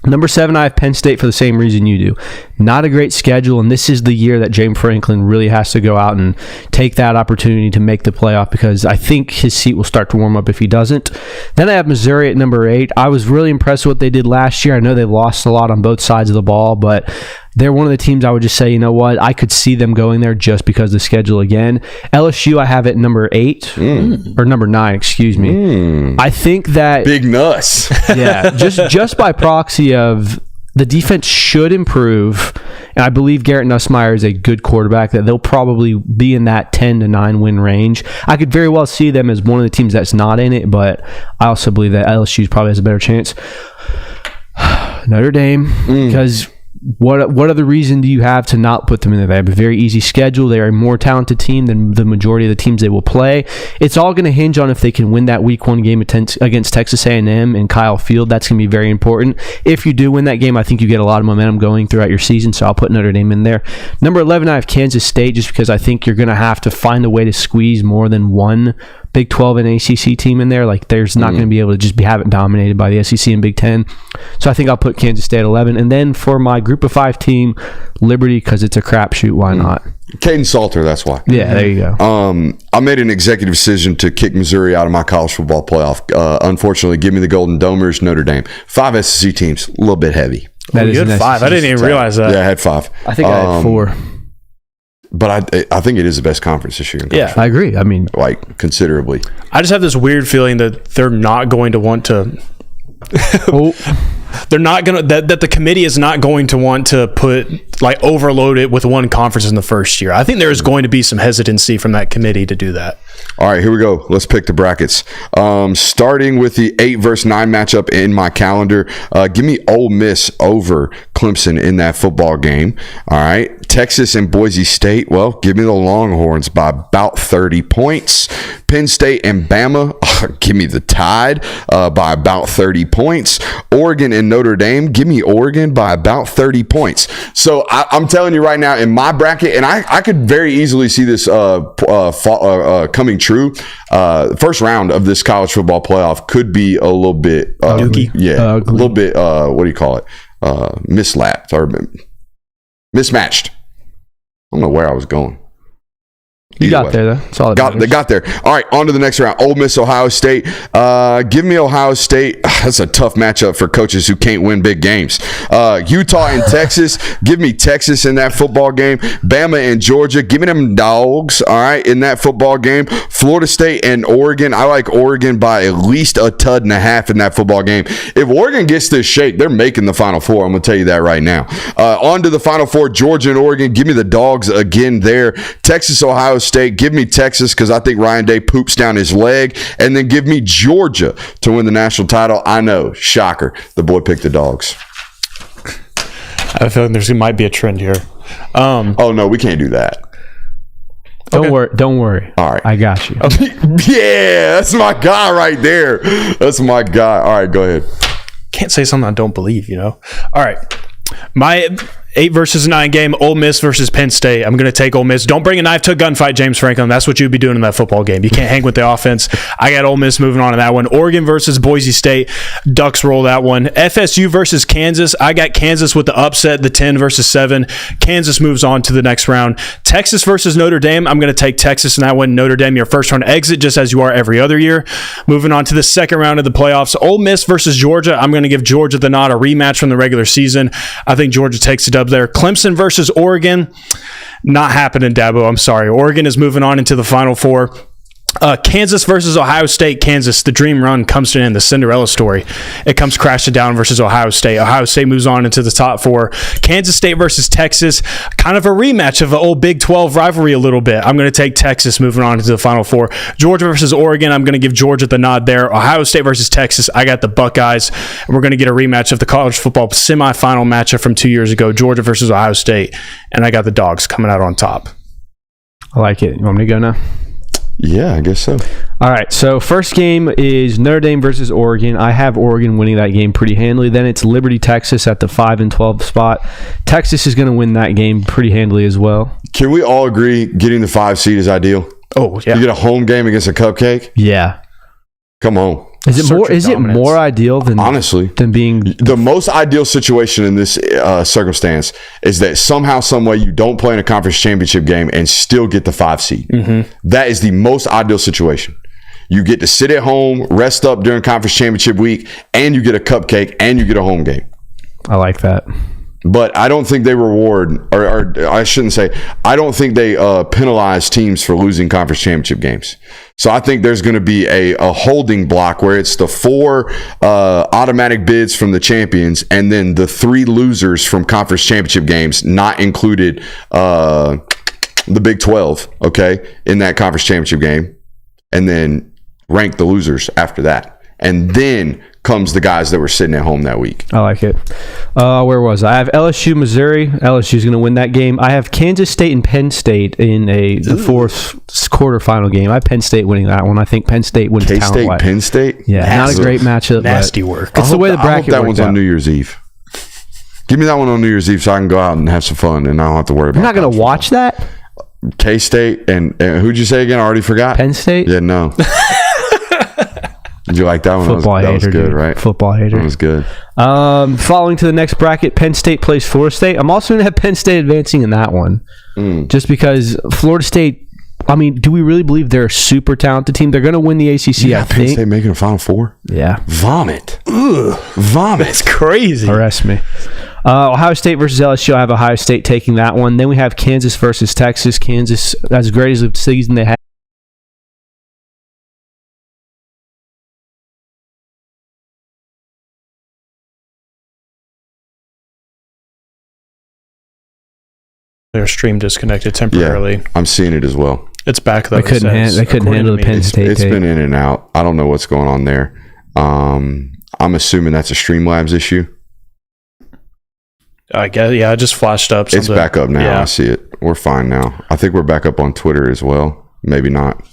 Number 7, I have Penn State for the same reason you do. Not a great schedule, and this is the year that James Franklin really has to go out and take that opportunity to make the playoff, because I think his seat will start to warm up if he doesn't. Then I have Missouri at number 8. I was really impressed with what they did last year. I know they lost a lot on both sides of the ball, but they're one of the teams I would just say, you know what, I could see them going there just because of the schedule again. LSU, I have it number 8, or number 9, excuse me. I think that... Big nuts. Yeah, just by proxy of the defense should improve, and I believe Garrett Nussmeier is a good quarterback, that they'll probably be in that 10-9 win range. I could very well see them as one of the teams that's not in it, but I also believe that LSU probably has a better chance. Notre Dame, because... What other reason do you have to not put them in there? They have a very easy schedule. They are a more talented team than the majority of the teams they will play. It's all going to hinge on if they can win that Week 1 game against Texas A&M and Kyle Field. That's going to be very important. If you do win that game, I think you get a lot of momentum going throughout your season, so I'll put Notre Dame in there. Number 11, I have Kansas State, just because I think you're going to have to find a way to squeeze more than one Big 12 and ACC team in there. Like, there's not going to be able to just have it dominated by the SEC and Big 10. So I think I'll put Kansas State at 11. And then for my Group of 5 team, Liberty, because it's a crapshoot. Why not? Caden Salter, that's why. Yeah, there you go. I made an executive decision to kick Missouri out of my college football playoff. Unfortunately, give me the Golden Domers, Notre Dame. 5 SEC teams, a little bit heavy. That is you had 5. I didn't even realize that. Yeah, I had 5. I think I had 4. But I think it is the best conference this year. Yeah, I agree. I mean, like considerably. I just have this weird feeling that they're not going to want to. They're not going to that the committee is not going to want to overload it with one conference in the first year. I think there is going to be some hesitancy from that committee to do that. All right, here we go. Let's pick the brackets. Starting with the 8 versus 9 matchup in my calendar. Give me Ole Miss over Clemson in that football game. All right. Texas and Boise State. Well, give me the Longhorns by about 30 points. Penn State and Bama. Give me the Tide by about 30 points. Oregon and Notre Dame. Give me Oregon by about 30 points. So I'm telling you right now, in my bracket, and I could very easily see this coming true. First round of this college football playoff could be a little bit dookie. Yeah, a little bit. What do you call it? Mislapped or mismatched. I don't know where I was going. You got there, though. That's all They got there. All right, on to the next round. Ole Miss, Ohio State. Give me Ohio State. That's a tough matchup for coaches who can't win big games. Utah and Texas. Give me Texas in that football game. Bama and Georgia. Give me them Dogs, all right, in that football game. Florida State and Oregon. I like Oregon by at least a tud and a half in that football game. If Oregon gets this shake, they're making the Final Four. I'm going to tell you that right now. On to the Final Four. Georgia and Oregon. Give me the Dogs again there. Texas, Ohio State. Give me Texas because I think Ryan Day poops down his leg. And then give me Georgia to win the national title. I know. Shocker. The boy picked the Dogs. I have a feeling there might be a trend here. Oh, no. We can't do that. Don't worry. All right. I got you. Yeah. That's my guy right there. That's my guy. All right. Go ahead. Can't say something I don't believe, All right. My 8 versus 9 game, Ole Miss versus Penn State. I'm going to take Ole Miss. Don't bring a knife to a gunfight, James Franklin. That's what you'd be doing in that football game. You can't hang with the offense. I got Ole Miss moving on to that one. Oregon versus Boise State. Ducks roll that one. FSU versus Kansas. I got Kansas with the upset, the 10 versus 7. Kansas moves on to the next round. Texas versus Notre Dame. I'm going to take Texas in that one. Notre Dame, your first round exit, just as you are every other year. Moving on to the second round of the playoffs. Ole Miss versus Georgia. I'm going to give Georgia the nod, a rematch from the regular season. I think Georgia takes the dub there. Clemson versus Oregon, not happening, Dabo. I'm sorry. Oregon is moving on into the Final Four. Kansas versus Ohio State. Kansas, the dream run comes to an end, the Cinderella story. It comes crashing down versus Ohio State. Ohio State moves on into the top 4. Kansas State versus Texas, kind of a rematch of the old Big 12 rivalry a little bit. I'm going to take Texas moving on into the Final 4. Georgia versus Oregon, I'm going to give Georgia the nod there. Ohio State versus Texas, I got the Buckeyes. And we're going to get a rematch of the college football semifinal matchup from 2 years ago, Georgia versus Ohio State. And I got the Dogs coming out on top. I like it. You want me to go now? Yeah, I guess so. All right, so first game is Notre Dame versus Oregon. I have Oregon winning that game pretty handily. Then it's Liberty, Texas at the 5 and 12 spot. Texas is going to win that game pretty handily as well. Can we all agree getting the 5 seed is ideal? Oh, yeah. You get a home game against a cupcake? Yeah. Come on. Is it more ideal than honestly than being the most ideal situation in this circumstance is that somehow, some way, you don't play in a conference championship game and still get the 5 seed. Mm-hmm. That is the most ideal situation. You get to sit at home, rest up during conference championship week, and you get a cupcake and you get a home game. I like that. But I don't think they reward, or I shouldn't say, I don't think they penalize teams for losing conference championship games. So I think there's going to be a holding block where it's the 4 automatic bids from the champions and then the 3 losers from conference championship games, not included the Big 12, okay, in that conference championship game, and then rank the losers after that. And then comes the guys that were sitting at home that week. I like it. Where was I? I have LSU, Missouri. LSU's going to win that game. I have Kansas State and Penn State in the 4th quarterfinal game. I have Penn State winning that one. I think Penn State wins talent-wise. Penn State? Yeah, not a great matchup. Nasty work. It's the way the bracket I hope that one's out. on New Year's Eve. Give me that one on New Year's Eve so I can go out and have some fun and I don't have to worry about it. You're not going to watch that? K-State and who'd you say again? I already forgot. Penn State? Yeah, no. Did you like that one? Football hater, that was good, dude. right? Football hater. That was good. Following to the next bracket, Penn State plays Florida State. I'm also going to have Penn State advancing in that one. Just because Florida State, I mean, do we really believe they're a super talented team? They're going to win the ACC, I Penn think. State making a Final Four? Yeah. Vomit. Ugh. Vomit. It's crazy. Arrest me. Ohio State versus LSU. I have Ohio State taking that one. Then we have Kansas versus Texas. Kansas, as great as the season they had. Their stream disconnected temporarily. Yeah, I'm seeing it as well. It's back though. They couldn't handle the Penn State. It's been in and out. I don't know what's going on there. I'm assuming that's a Streamlabs issue. I guess, yeah, it just flashed up. It's back up now. Yeah. I see it. We're fine now. I think we're back up on Twitter as well. Maybe not.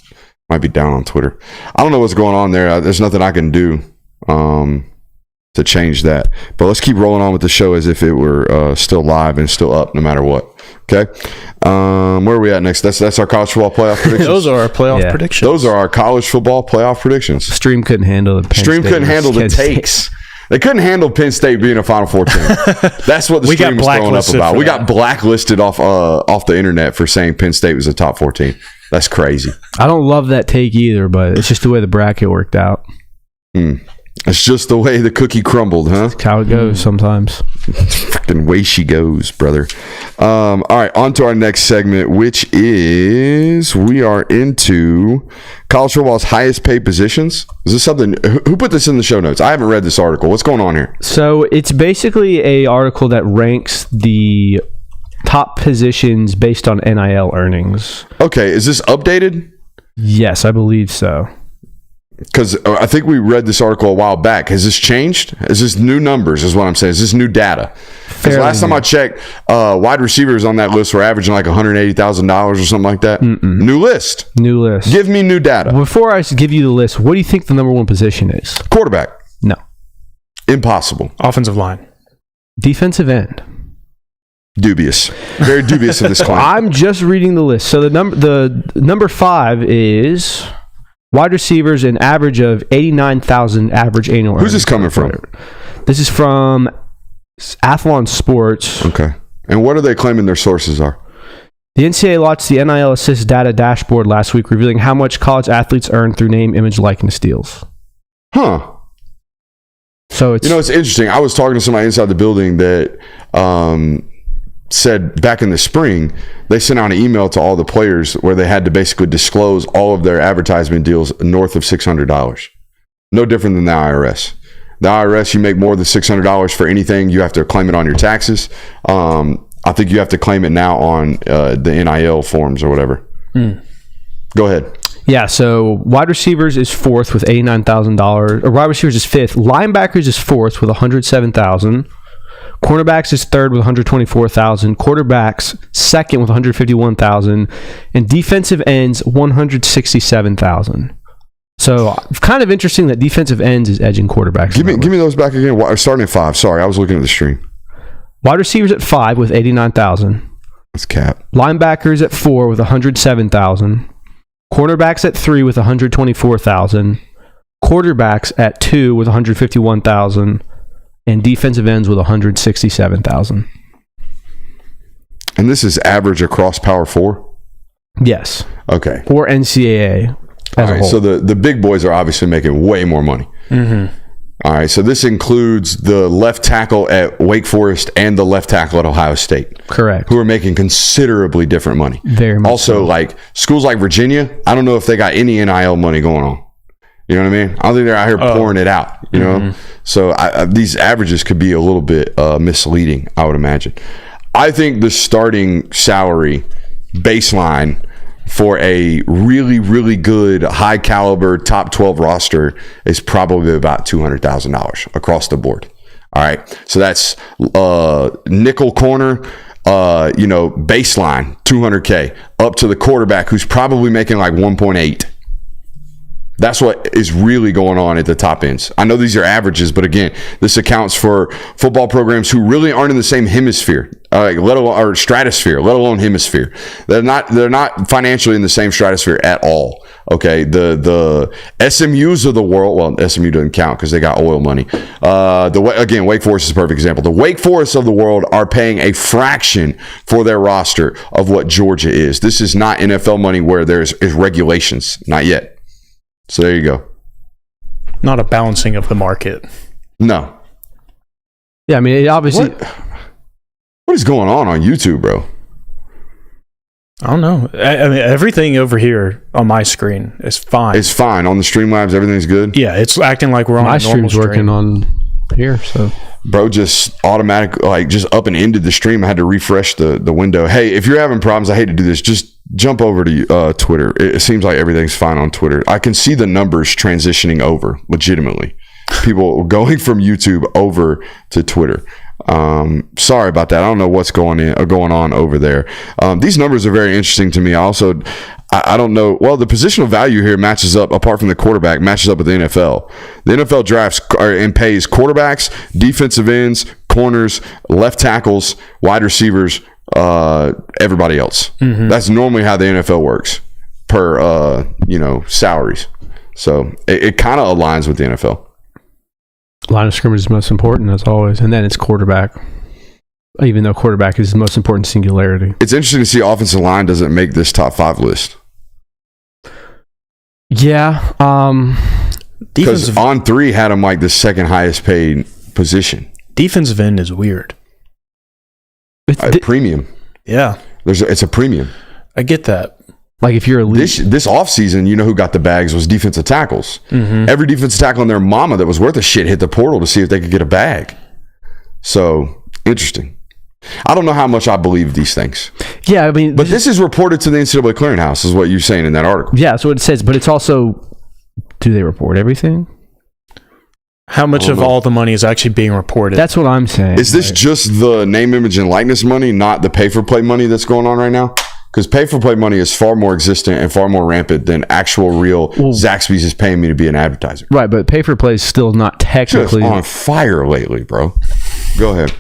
Might be down on Twitter. I don't know what's going on there. There's nothing I can do to change that. But let's keep rolling on with the show as if it were still live and still up no matter what. Okay. Where are we at next? That's our college football playoff predictions. Those are our playoff predictions. Those are our college football playoff predictions. Stream couldn't handle the Penn Stream State couldn't handle the takes. They couldn't handle Penn State being a Final Four team. That's what the stream was throwing up about. We got blacklisted off the internet for saying Penn State was a top 4 team. That's crazy. I don't love that take either, but it's just the way the bracket worked out. It's just the way the cookie crumbled, huh? That's how it goes sometimes. Fucking way she goes, brother. All right, on to our next segment, which is we are into college football's highest paid positions. Is this something? Who put this in the show notes? I haven't read this article. What's going on here? So it's basically a article that ranks the top positions based on NIL earnings. Okay, is this updated? Yes, I believe so. Because I think we read this article a while back. Has this changed? Is this new numbers is what I'm saying? Is this new data? Because last time I checked, wide receivers on that list were averaging like $180,000 or something like that. New list. New list. Give me new data. Before I give you the list, what do you think the number one position is? Quarterback. No. Impossible. Offensive line. Defensive end. Dubious. Very dubious of this claim. I'm just reading the list. So the number 5 is wide receivers, an average of 89,000 average annual. Who's this coming from? This is from Athlon Sports. Okay. And what are they claiming their sources are? The NCAA launched the NIL Assist Data Dashboard last week, revealing how much college athletes earn through name, image, likeness deals. Huh. So it's it's interesting. I was talking to somebody inside the building that said back in the spring they sent out an email to all the players where they had to basically disclose all of their advertisement deals north of $600. No different than the IRS. The IRS, you make more than $600 for anything, you have to claim it on your taxes. I think you have to claim it now on the NIL forms or whatever. Go ahead. Yeah, so wide receivers is 4th with $89,000. Or wide receivers is 5th. Linebackers is 4th with $107,000. Cornerbacks is 3rd with $124,000. Quarterbacks 2nd with $151,000, and defensive ends $167,000. So kind of interesting that defensive ends is edging quarterbacks. Give me those back again. Starting at 5. Sorry, I was looking at the stream. Wide receivers at 5 with $89,000. That's cap. Linebackers at 4 with $107,000. Cornerbacks at 3 with $124,000. Quarterbacks at 2 with $151,000. And defensive ends with $167,000. And this is average across Power 4? Yes. Okay. Or NCAA as a whole. So the big boys are obviously making way more money. All right, so this includes the left tackle at Wake Forest and the left tackle at Ohio State. Correct. Who are making considerably different money. Very much also, so. like schools like Virginia, I don't know if they got any NIL money going on. You know what I mean? I don't think they're out here pouring it out, you know? So these averages could be a little bit misleading, I would imagine. I think the starting salary baseline for a really, really good, high caliber, top 12 roster is probably about $200,000 across the board. All right. So that's nickel corner, baseline, $200K, up to the quarterback who's probably making like 1.8. That's what is really going on at the top ends. I know these are averages, but again, this accounts for football programs who really aren't in the same hemisphere let alone or stratosphere, let alone hemisphere. They're not financially in the same stratosphere at all. Okay, the SMUs of the world. Well, SMU doesn't count because they got oil money. Again, Wake Forest is a perfect example. The Wake Forests of the world are paying a fraction for their roster of what Georgia is. This is not NFL money where there's regulations. Not yet. So there you go. Not a balancing of the market. No. Yeah, I mean, it obviously. What is going on YouTube, bro? I don't know. I mean, everything over here on my screen is fine. It's fine. On the Streamlabs, everything's good? Yeah, it's acting like we're on my a normal stream's working on here, so. Bro just just up and ended the stream. I had to refresh the window. Hey, if you're having problems, I hate to do this. Just jump over to Twitter. It seems like everything's fine on Twitter. I can see the numbers transitioning over, legitimately. People going from YouTube over to Twitter. Sorry about that. I don't know what's going on over there. These numbers are very interesting to me. I don't know. Well, the positional value here matches up, apart from the quarterback, matches up with the NFL. The NFL drafts and pays quarterbacks, defensive ends, corners, left tackles, wide receivers, everybody else. Mm-hmm. That's normally how the NFL works per salaries. So it kind of aligns with the NFL. Line of scrimmage is most important, as always, and then it's quarterback. Even though quarterback is the most important singularity. It's interesting to see offensive line doesn't make this top 5 list. Yeah, because On 3 had him like the second highest paid position. Defensive end is weird. Premium. Yeah, it's a premium. I get that. Like if you're elite. This offseason, you know who got the bags was defensive tackles. Mm-hmm. Every defensive tackle and their mama that was worth a shit hit the portal to see if they could get a bag. So, interesting. I don't know how much I believe these things. Yeah, I mean... But this is reported to the NCAA Clearinghouse, is what you're saying in that article. Yeah, so it says, but it's also... Do they report everything? How much of all the money is actually being reported? That's what I'm saying. Is this just the name, image, and likeness money, not the pay-for-play money that's going on right now? Because pay-for-play money is far more existent and far more rampant than actual real Zaxby's is paying me to be an advertiser. Right, but pay-for-play is still not technically... Just on fire lately, bro. Go ahead.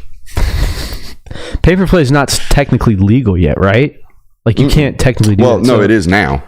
Pay-for-play is not technically legal yet, right? Like, you can't technically do that. Well, no, it is now.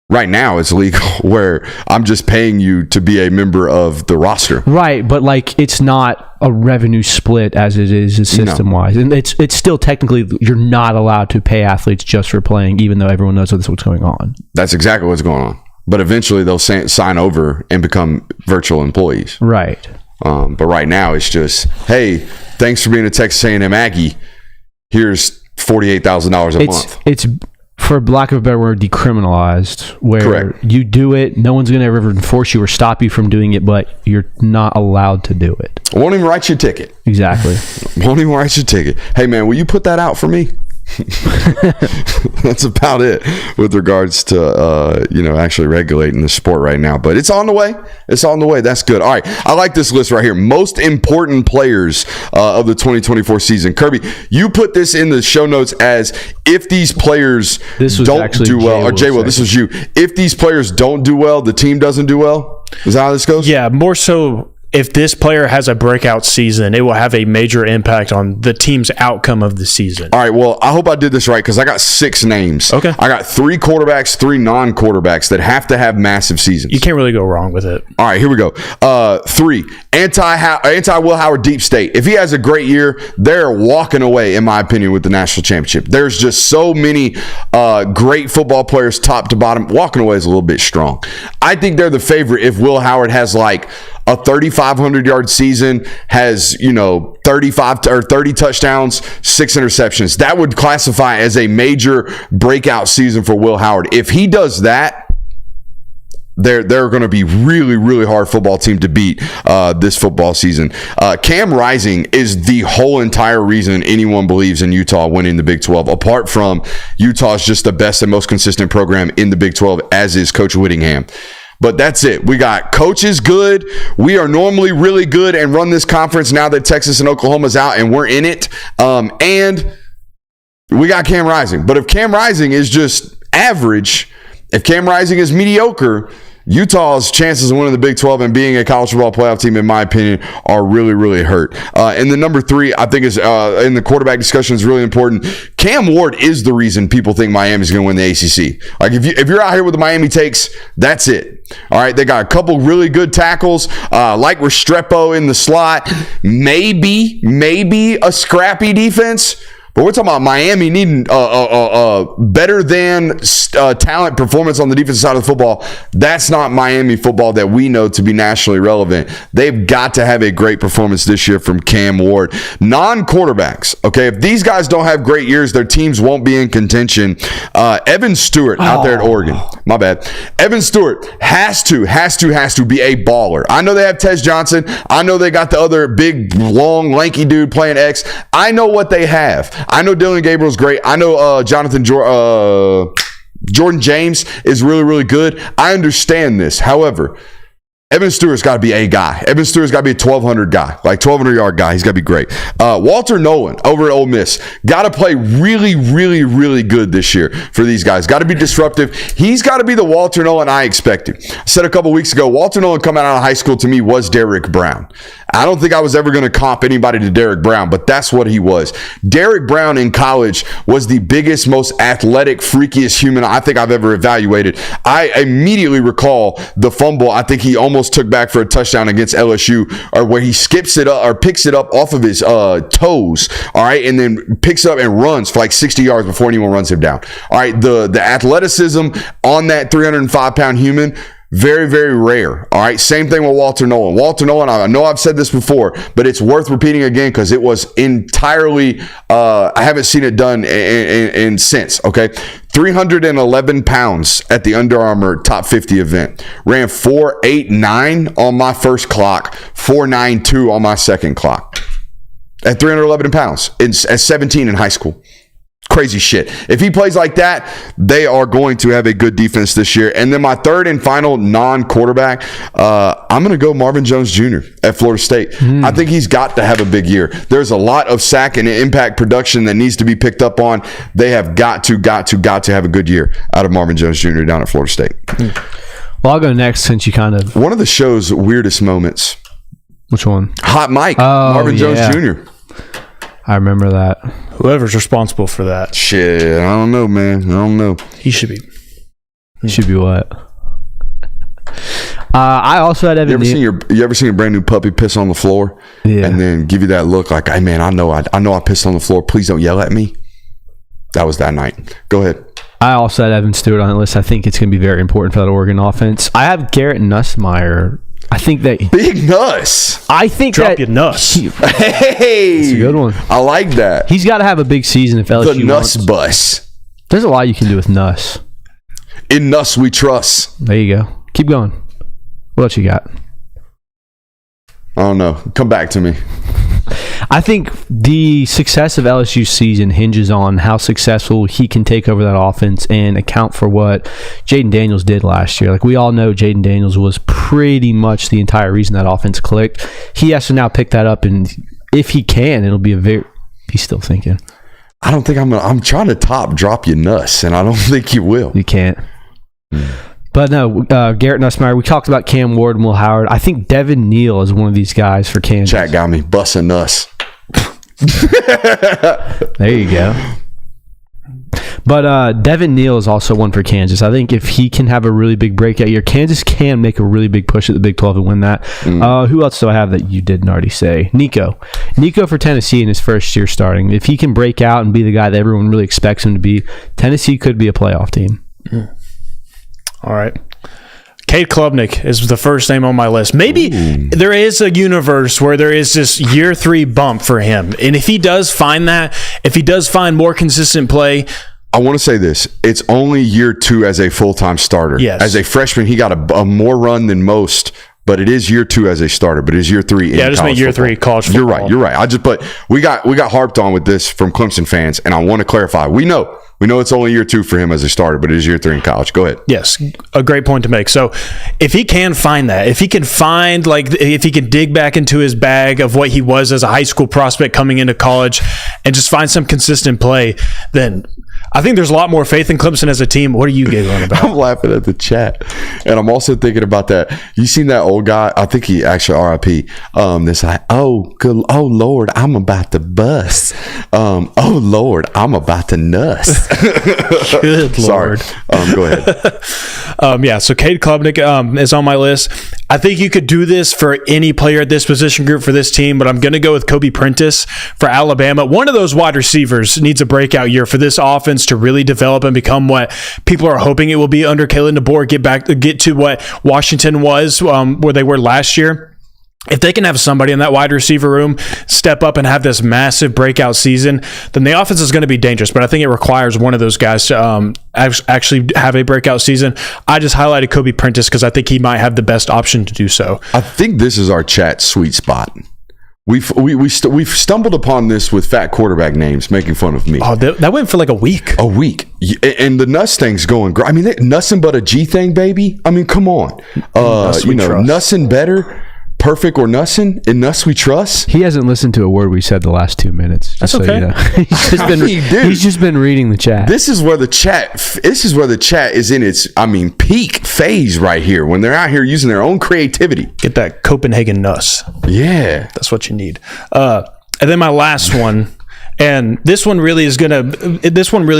Right now, it's legal where I'm just paying you to be a member of the roster. Right, but like it's not a revenue split as it is system-wise. And it's still technically, you're not allowed to pay athletes just for playing, even though everyone knows what's going on. That's exactly what's going on. But eventually, they'll sign over and become virtual employees. Right. But right now, it's just, hey, thanks for being a Texas A&M Aggie. Here's $48,000 a month. It's for lack of a better word, decriminalized, where Correct. You do it, no one's going to ever enforce you or stop you from doing it, but you're not allowed to do it. Won't even write you a ticket. Exactly. Won't even write you a ticket. Hey, man, will you put that out for me? That's about it with regards to actually regulating the sport right now, but it's on the way. That's good. All right, I like this list right here. Most important players of the 2024 season. Kirby, you put this in the show notes as if these players don't do well, or Jay Will, this was you. If these players don't do well, the team doesn't do well. Is that how this goes? Yeah, more so. If this player has a breakout season, it will have a major impact on the team's outcome of the season. All right, well, I hope I did this right because I got 6 names. Okay. I got 3 quarterbacks, 3 non-quarterbacks that have to have massive seasons. You can't really go wrong with it. All right, here we go. 3, anti-Will Howard deep state. If he has a great year, they're walking away, in my opinion, with the national championship. There's just so many great football players top to bottom. Walking away is a little bit strong. I think they're the favorite if Will Howard has like a 3,500-yard season, has 35 or 30 touchdowns, 6 interceptions. That would classify as a major breakout season for Will Howard. If he does that, they're going to be really, really hard football team to beat this football season. Cam Rising is the whole entire reason anyone believes in Utah winning the Big 12. Apart from Utah's just the best and most consistent program in the Big 12, as is Coach Whittingham. But that's it. We got coaches good. We are normally really good and run this conference now that Texas and Oklahoma's out and we're in it. And we got Cam Rising. But if Cam Rising is just average, if Cam Rising is mediocre, Utah's chances of winning the Big 12 and being a college football playoff team, in my opinion, are really, really hurt. And the number 3, I think, is in the quarterback discussion is really important. Cam Ward is the reason people think Miami's going to win the ACC. Like, if you're out here with the Miami takes, that's it. All right, they got a couple really good tackles, like Restrepo in the slot. Maybe a scrappy defense. But we're talking about Miami needing better than talent performance on the defensive side of the football. That's not Miami football that we know to be nationally relevant. They've got to have a great performance this year from Cam Ward. Non-quarterbacks, okay? If these guys don't have great years, their teams won't be in contention. Evan Stewart out there at Oregon. My bad. Evan Stewart has to be a baller. I know they have Tez Johnson. I know they got the other big, long, lanky dude playing X. I know what they have. I know Dylan Gabriel's great. I know Jordan James is really, really good. I understand this. However, Evan Stewart's got to be a guy. Evan Stewart's got to be a 1,200 guy, like 1,200-yard guy. He's got to be great. Walter Nolan over at Ole Miss, got to play really, really, really good this year for these guys. Got to be disruptive. He's got to be the Walter Nolan I expected. I said a couple weeks ago, Walter Nolan coming out of high school to me was Derrick Brown. I don't think I was ever going to comp anybody to Derrick Brown, but that's what he was. Derrick Brown in college was the biggest, most athletic, freakiest human I think I've ever evaluated. I immediately recall the fumble I think he almost took back for a touchdown against LSU, or where he skips it up or picks it up off of his toes, all right, and then picks it up and runs for like 60 yards before anyone runs him down. All right, the athleticism on that 305-pound human, very, very rare. All right. Same thing with Walter Nolan. Walter Nolan, I know I've said this before, but it's worth repeating again because it was entirely, I haven't seen it done in since. Okay. 311 pounds at the Under Armour Top 50 event. Ran 4.89 on my first clock, 4.92 on my second clock. At 311 pounds at 17 in high school. Crazy shit. If he plays like that, they are going to have a good defense this year. And then my third and final non-quarterback, I'm going to go Marvin Jones Jr. at Florida State. I think he's got to have a big year. There's a lot of sack and impact production that needs to be picked up on. They have got to have a good year out of Marvin Jones Jr. down at Florida State. Well, I'll go next since you kind of... One of the show's weirdest moments. Which one? Hot Mike. Marvin Jones Jr. I remember that. Whoever's responsible for that. Shit, I don't know, man. I don't know. He should be. He should be what? I also had Evan. You ever seen a brand new puppy piss on the floor? Yeah. And then give you that look like, hey man, I know I pissed on the floor. Please don't yell at me. That was that night. Go ahead. I also had Evan Stewart on the list. I think it's going to be very important for that Oregon offense. I have Garrett Nussmeier. I think that Big Nuss. I think Drop that your Nuss. Hey, it's a good one. I like that. He's got to have a big season if LSU The Nuss bus. There's a lot you can do with Nuss. In Nuss we trust. There you go. Keep going. What else you got? I don't know. Come back to me. I think the success of LSU's season hinges on how successful he can take over that offense and account for what Jaden Daniels did last year. Like, we all know Jaden Daniels was pretty much the entire reason that offense clicked. He has to now pick that up, and if he can, it'll be he's still thinking. I don't think I'm trying to drop you Nuss, and I don't think you will. You can't. But no, Garrett Nussmeier, we talked about Cam Ward and Will Howard. I think Devin Neal is one of these guys for Kansas. Chat got me busting Nuss. There you go. But Devin Neal is also one for Kansas. I think if he can have a really big breakout year, Kansas can make a really big push at the Big 12 and win that. Who else do I have that you didn't already say? Nico for Tennessee in his first year starting. If he can break out and be the guy that everyone really expects him to be, Tennessee could be a playoff team. All right. Cade Klubnik is the first name on my list. Maybe there is a universe where there is this year 3 bump for him. And if he does find that, if he does find more consistent play. I want to say this. It's only year 2 as a full-time starter. Yes. As a freshman, he got a more run than most, but it is year 2 as a starter, but it is year 3 in college football. Yeah, just make year 3 college football. You're right. We got harped on with this from Clemson fans, and I want to clarify. We know it's only year 2 for him as a starter, but it is year 3 in college. Go ahead. Yes, a great point to make. So if he can find that, if he can find, if he can dig back into his bag of what he was as a high school prospect coming into college and just find some consistent play, then I think there's a lot more faith in Clemson as a team. What are you giggling about? I'm laughing at the chat. And I'm also thinking about that. You seen that old guy? I think he actually RIP. That's like, oh Lord, I'm about to bust. Oh Lord, I'm about to nuss. Good Lord. Go ahead. So Cade Klubnik is on my list. I think you could do this for any player at this position group for this team, but I'm going to go with Kobe Prentice for Alabama. One of those wide receivers needs a breakout year for this offense to really develop and become what people are hoping it will be under Kalen DeBoer, get to what Washington was, where they were last year. If they can have somebody in that wide receiver room step up and have this massive breakout season, then the offense is going to be dangerous. But I think it requires one of those guys to actually have a breakout season. I just highlighted Kobe Prentice because I think he might have the best option to do so. I think this is our chat sweet spot. We've stumbled upon this with fat quarterback names making fun of me. Oh, that went for like a week. And the Nuss thing's going. I mean, nothing but a G thing, baby. I mean, come on. Nussin' better. Perfect or nussin'? In Nuss we trust. He hasn't listened to a word we said the last 2 minutes. That's okay. So you know. He's just been reading the chat. This is where the chat is in its peak phase right here when they're out here using their own creativity. Get that Copenhagen Nuss. Yeah, that's what you need. And then my last one. And this one really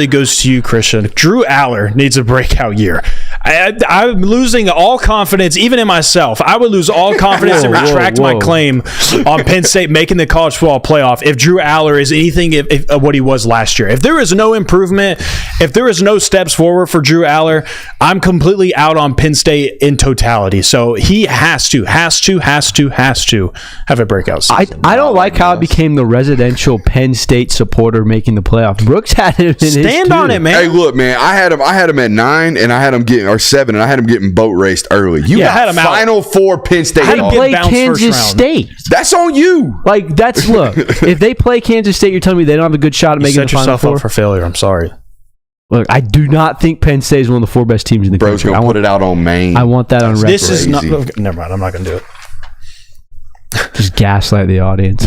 goes to you, Christian. Drew Aller needs a breakout year. I'm losing all confidence, even in myself. I would lose all confidence and retract my claim on Penn State making the college football playoff if Drew Aller is anything of what he was last year. If there is no improvement, if there is no steps forward for Drew Aller, I'm completely out on Penn State in totality. So he has to have a breakout season. I don't like how it became the residential Penn State supporter making the playoffs. Brooks had him in Stand on it, man. Hey, look, man, I had him at 9 and I had him getting 7 and I had him getting boat raced early. You got him Final Four Penn State. They play Kansas State. That's on you. Look, if they play Kansas State, you're telling me they don't have a good shot at making the Final Four? Set yourself up for failure. I'm sorry. Look, I do not think Penn State is one of the 4 best teams in the country. Bro's going to put it out on Maine. I want that on record. This is not... Never mind. I'm not going to do it. Just gaslight the audience.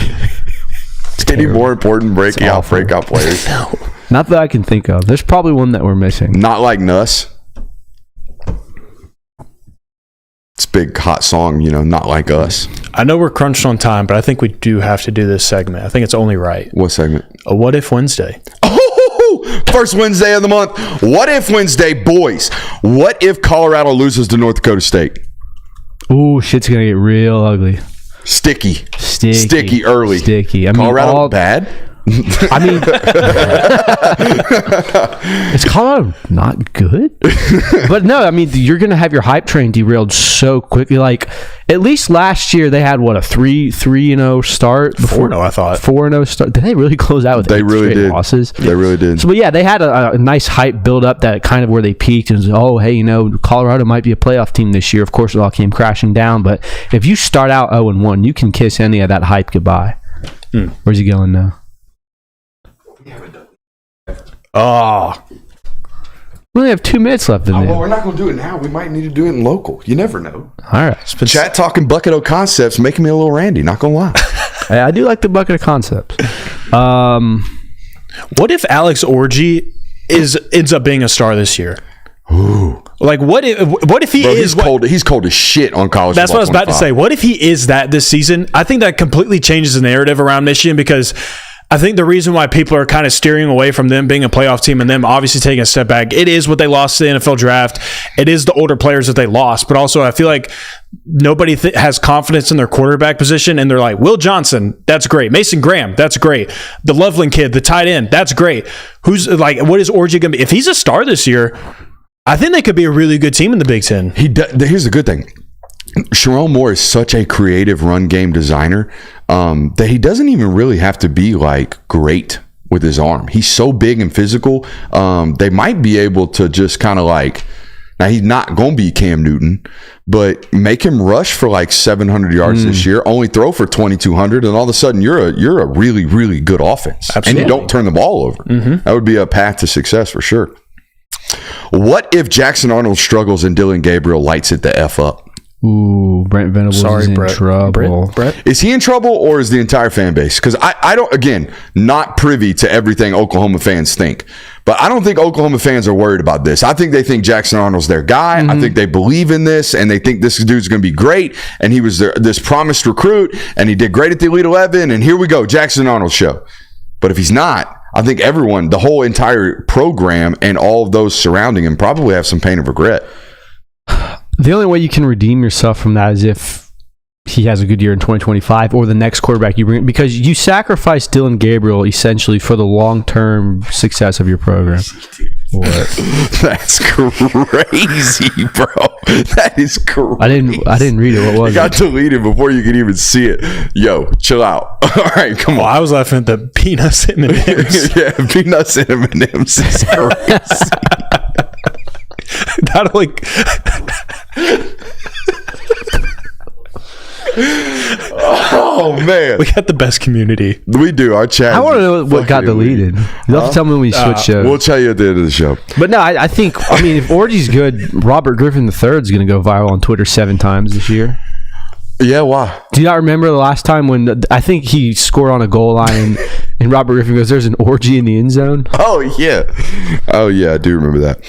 Any more important breakout players? No. Not that I can think of. There's probably one that we're missing. Not like Nuss. It's a big hot song, not like us. I know we're crunched on time, but I think we do have to do this segment. I think it's only right. What segment? A What If Wednesday. Oh, first Wednesday of the month. What If Wednesday, boys. What if Colorado loses to North Dakota State? Ooh, shit's going to get real ugly. Sticky early. Sticky. Colorado bad? Is Colorado not good? But no, you're going to have your hype train derailed so quickly. Like, at least last year they had a 3-0 start. 4-0, I thought. 4-0 start. Did they really close out with losses? They really did. So, but yeah, they had a nice hype build up that kind of where they peaked and was, Colorado might be a playoff team this year. Of course, it all came crashing down. But if you start out 0-1, you can kiss any of that hype goodbye. Where's he going now? Oh, we only have 2 minutes left in there. Well, we're not going to do it now. We might need to do it in local. You never know. All right. Chat talking Bucket of Concepts making me a little randy. Not going to lie. Hey, I do like the Bucket of Concepts. What if Alex Orji ends up being a star this year? Ooh. Like, what if he is cold? He's cold as shit on college. That's what I was about to say. What if he is that this season? I think that completely changes the narrative around Michigan because I think the reason why people are kind of steering away from them being a playoff team and them obviously taking a step back, it is what they lost to the NFL draft. It is the older players that they lost. But also I feel like nobody has confidence in their quarterback position, and they're like, Will Johnson, that's great. Mason Graham, that's great. The Loveland kid, the tight end, that's great. What is Orji going to be? If he's a star this year, I think they could be a really good team in the Big Ten. Here's the good thing. Sherrone Moore is such a creative run game designer that he doesn't even really have to be great with his arm. He's so big and physical. They might be able to just kind of now he's not going to be Cam Newton, but make him rush for 700 yards this year, only throw for 2,200, and all of a sudden you're a really, really good offense. Absolutely. And you don't turn the ball over. That would be a path to success for sure. What if Jackson Arnold struggles and Dylan Gabriel lights it the F up? Ooh, Brent Venables is in trouble. Brett? Is he in trouble or is the entire fan base? Because I don't, again, not privy to everything Oklahoma fans think. But I don't think Oklahoma fans are worried about this. I think they think Jackson Arnold's their guy. I think they believe in this, and they think this dude's going to be great. And he was this promised recruit, and he did great at the Elite 11. And here we go, Jackson Arnold show. But if he's not, I think everyone, the whole entire program, and all of those surrounding him probably have some pain of regret. The only way you can redeem yourself from that is if he has a good year in 2025 or the next quarterback you bring, because you sacrifice Dylan Gabriel essentially for the long-term success of your program. What? That's crazy, bro. That is crazy. I didn't read it. What was it? Got deleted before you could even see it. Yo, chill out. All right, come on. I was laughing at the peanuts M&Ms. Yeah, peanuts and M&Ms is crazy. Not like... Oh man, we got the best community. We do. Our chat. I want to know what got deleted. You'll have to tell me when we switch shows. We'll tell you at the end of the show. But no, I think if Orgy's good, Robert Griffin III is going to go viral on Twitter 7 times this year. Yeah, why? Do you not remember the last time when I think he scored on a goal line and Robert Griffin goes, "There's an orgy in the end zone"? Oh yeah, I do remember that.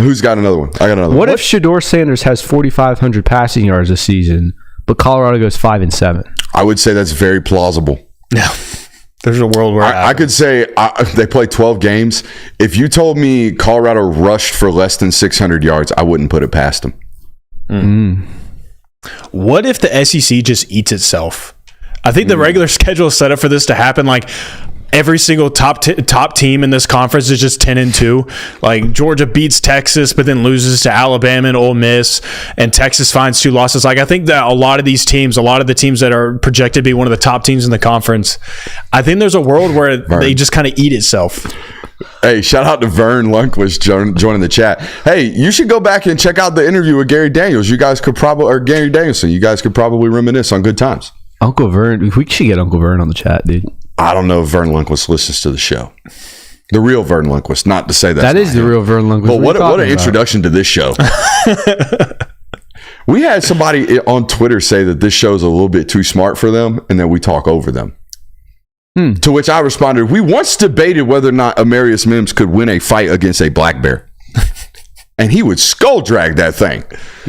Who's got another one? I got another one. What if Shedeur Sanders has 4,500 passing yards this season, but Colorado goes 5-7? I would say that's very plausible. Yeah. There's a world where I could say they play 12 games. If you told me Colorado rushed for less than 600 yards, I wouldn't put it past them. What if the SEC just eats itself? I think the regular schedule is set up for this to happen. Like every single top team in this conference is just 10-2. Like Georgia beats Texas, but then loses to Alabama and Ole Miss, and Texas finds 2 losses. Like I think that a lot of the teams that are projected to be one of the top teams in the conference, I think there's a world where they just kind of eat itself. Hey, shout out to Vern Lundquist joining the chat. Hey, you should go back and check out the interview with Gary Daniels. You guys could Gary Danielson. You guys could probably reminisce on good times. Uncle Vern, we should get Uncle Vern on the chat, dude. I don't know if Vern Lundquist listens to the show. The real Vern Lundquist, not to say that is the real Vern Lundquist. But what an introduction to this show. We had somebody on Twitter say that this show is a little bit too smart for them, and that we talk over them. To which I responded, we once debated whether or not Amarius Mims could win a fight against a black bear. And he would skull drag that thing.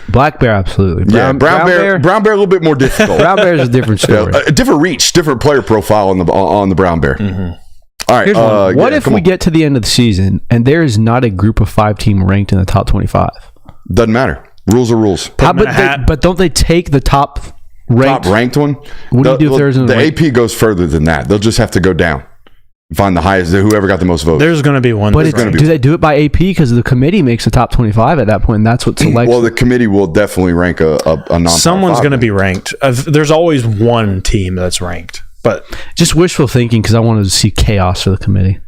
Black bear, absolutely. Brown bear a little bit more difficult. Brown bear is a different story. A different reach, different player profile on the brown bear. All right. What if we get to the end of the season and there is not a group of 5 team ranked in the top 25? Doesn't matter. Rules are rules. But don't they take the top ranked one? What do you do if there's the AP goes further than that? They'll just have to go down. Find the highest, whoever got the most votes. There's going to be one. But do they do it by AP? Because the committee makes the top 25 at that point, and that's what selects. Well, the committee will definitely rank a non-top. Someone's going to be ranked. There's always one team that's ranked. But just wishful thinking, because I wanted to see chaos for the committee.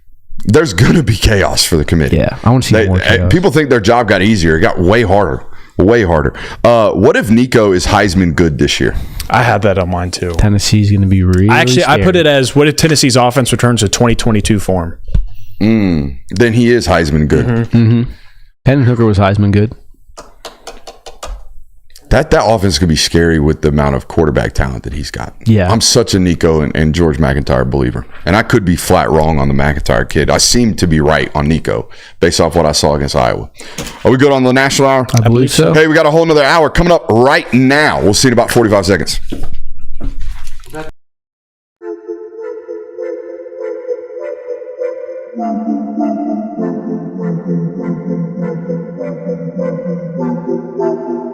There's going to be chaos for the committee. Yeah, I want to see more chaos. People think their job got easier. It got way harder. Way harder. What if Nico is Heisman good this year? I had that on mine too. Tennessee's going to be really Actually, I put it as, what if Tennessee's offense returns to 2022 form? Then he is Heisman good. Hendon Hooker was Heisman good. That offense could be scary with the amount of quarterback talent that he's got. Yeah. I'm such a Nico and George McIntyre believer. And I could be flat wrong on the McIntyre kid. I seem to be right on Nico based off what I saw against Iowa. Are we good on the national hour? I believe so. Hey, we got a whole nother hour coming up right now. We'll see you in about 45 seconds.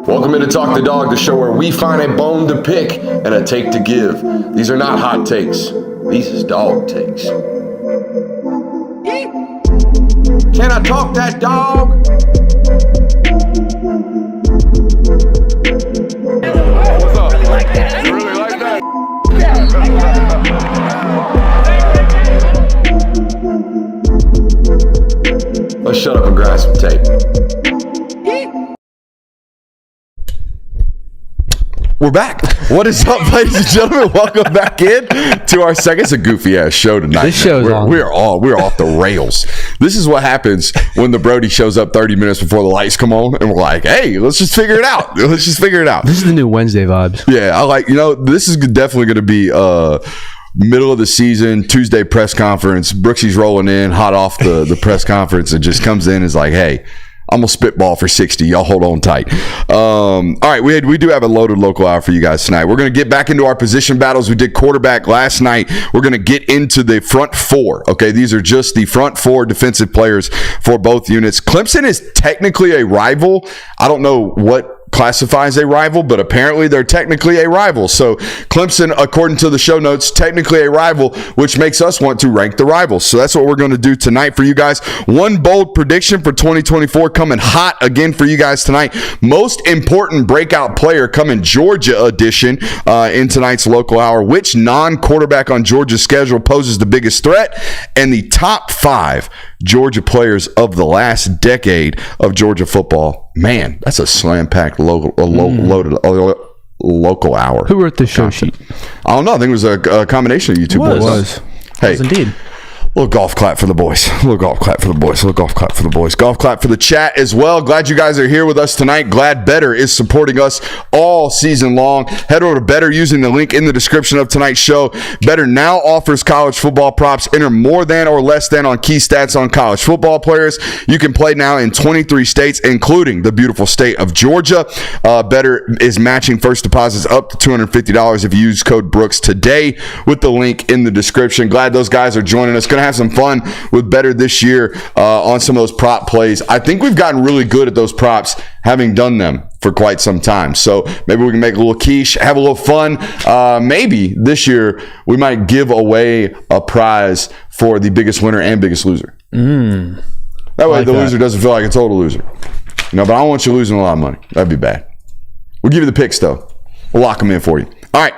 Welcome into Talk the Dog, the show where we find a bone to pick and a take to give. These are not hot takes. These is dog takes. Can I talk that dog? What's up? You like that? You really like that? Let's shut up and grab some tape. We're back. What is up, ladies and gentlemen? Welcome back in to our second. It's a goofy ass show tonight. This show's on. We're off the rails. This is what happens when the Brody shows up 30 minutes before the lights come on, and we're like, "Hey, let's just figure it out. Let's just figure it out." This is the new Wednesday vibes. Yeah, this is definitely going to be middle of the season, Tuesday press conference. Brooksy's rolling in, hot off the press conference, and just comes in and is like, hey, I'm going to spitball for 60. Y'all hold on tight. All right, we do have a loaded local hour for you guys tonight. We're going to get back into our position battles. We did quarterback last night. We're going to get into the front four. Okay, these are just the front four defensive players for both units. Clemson is technically a rival. I don't know what classifies a rival, but apparently they're technically a rival. So Clemson, according to the show notes, technically a rival, which makes us want to rank the rivals. So that's what we're going to do tonight for you guys. One bold prediction for 2024 coming hot again for you guys tonight. Most important breakout player coming Georgia edition in tonight's local hour. Which non-quarterback on Georgia's schedule poses the biggest threat? And the top 5 Georgia players of the last decade of Georgia football. Man, that's a slam-packed loaded local hour. Who wrote the show sheet? I don't know. I think it was a combination of you two boys. It was. Hey, Yes, indeed. little golf clap for the boys. Little golf clap for the boys. Little golf clap for the boys. Golf clap for the chat as well. Glad you guys are here with us tonight. Glad Better is supporting us all season long. Head over to Better using the link in the description of tonight's show. Better now offers college football props. Enter more than or less than on key stats on college football players. You can play now in 23 states, including the beautiful state of Georgia. Better is matching first deposits up to $250 if you use code Brooks today with the link in the description. Glad those guys are joining us. Going to have some fun with Better this year on some of those prop plays. I think we've gotten really good at those props, having done them for quite some time. So maybe we can make a little quiche, have a little fun. Maybe this year we might give away a prize for the biggest winner and biggest loser. That way the loser doesn't feel like a total loser. No, but I don't want you losing a lot of money. That'd be bad. We'll give you the picks, though. We'll lock them in for you. All right.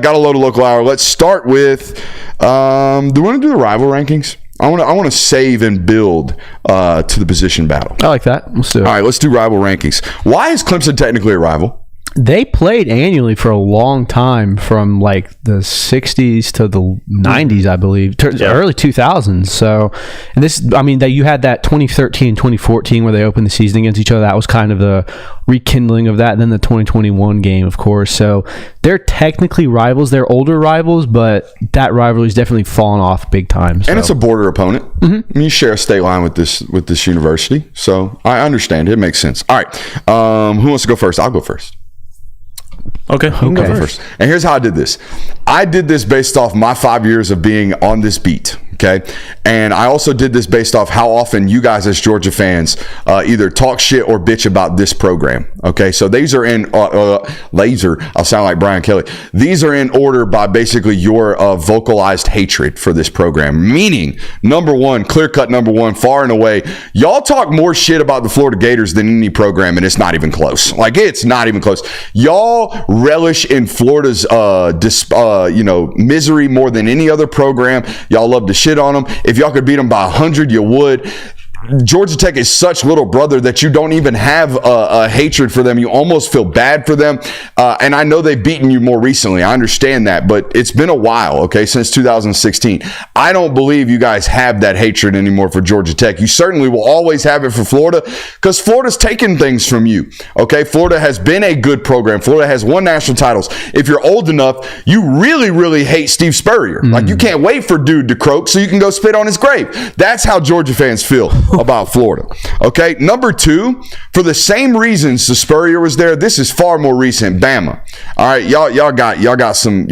Got a load of local hour. Let's start with, do we want to do the rival rankings? I want to save and build to the position battle. I like that. Let's do it. All right, let's do rival rankings. Why is Clemson technically a rival? They played annually for a long time, from like the 60s to the 90s, I believe, early 2000s. So, and this, I mean, that you had that 2013, 2014 where they opened the season against each other. That was kind of the rekindling of that. And then the 2021 game, of course. So they're technically rivals. They're older rivals, but that rivalry's definitely fallen off big time. So. And it's a border opponent. Mm-hmm. You share a state line with this university, so I understand it. It makes sense. All right, who wants to go first? I'll go first. Okay, you can go first. And here's how I did this. I did this based off my 5 years of being on this beat. Okay. And I also did this based off how often you guys as Georgia fans either talk shit or bitch about this program. Okay. So these are in I'll sound like Brian Kelly. These are in order by basically your vocalized hatred for this program. Meaning, number one, clear cut number one, far and away, y'all talk more shit about the Florida Gators than any program, and it's not even close. Like, it's not even close. Y'all relish in Florida's misery more than any other program. Y'all love to shit on them. If y'all could beat them by 100, you would. Georgia Tech is such little brother that you don't even have a hatred for them. You almost feel bad for them. And I know they've beaten you more recently. I understand that, but it's been a while, okay, since 2016. I don't believe you guys have that hatred anymore for Georgia Tech. You certainly will always have it for Florida, because Florida's taken things from you, okay? Florida has been a good program. Florida has won national titles. If you're old enough, you really, really hate Steve Spurrier. Like, you can't wait for dude to croak so you can go spit on his grave. That's how Georgia fans feel about Florida. Okay, number two, for the same reasons the Spurrier was there, this is far more recent. Bama. All right, y'all got some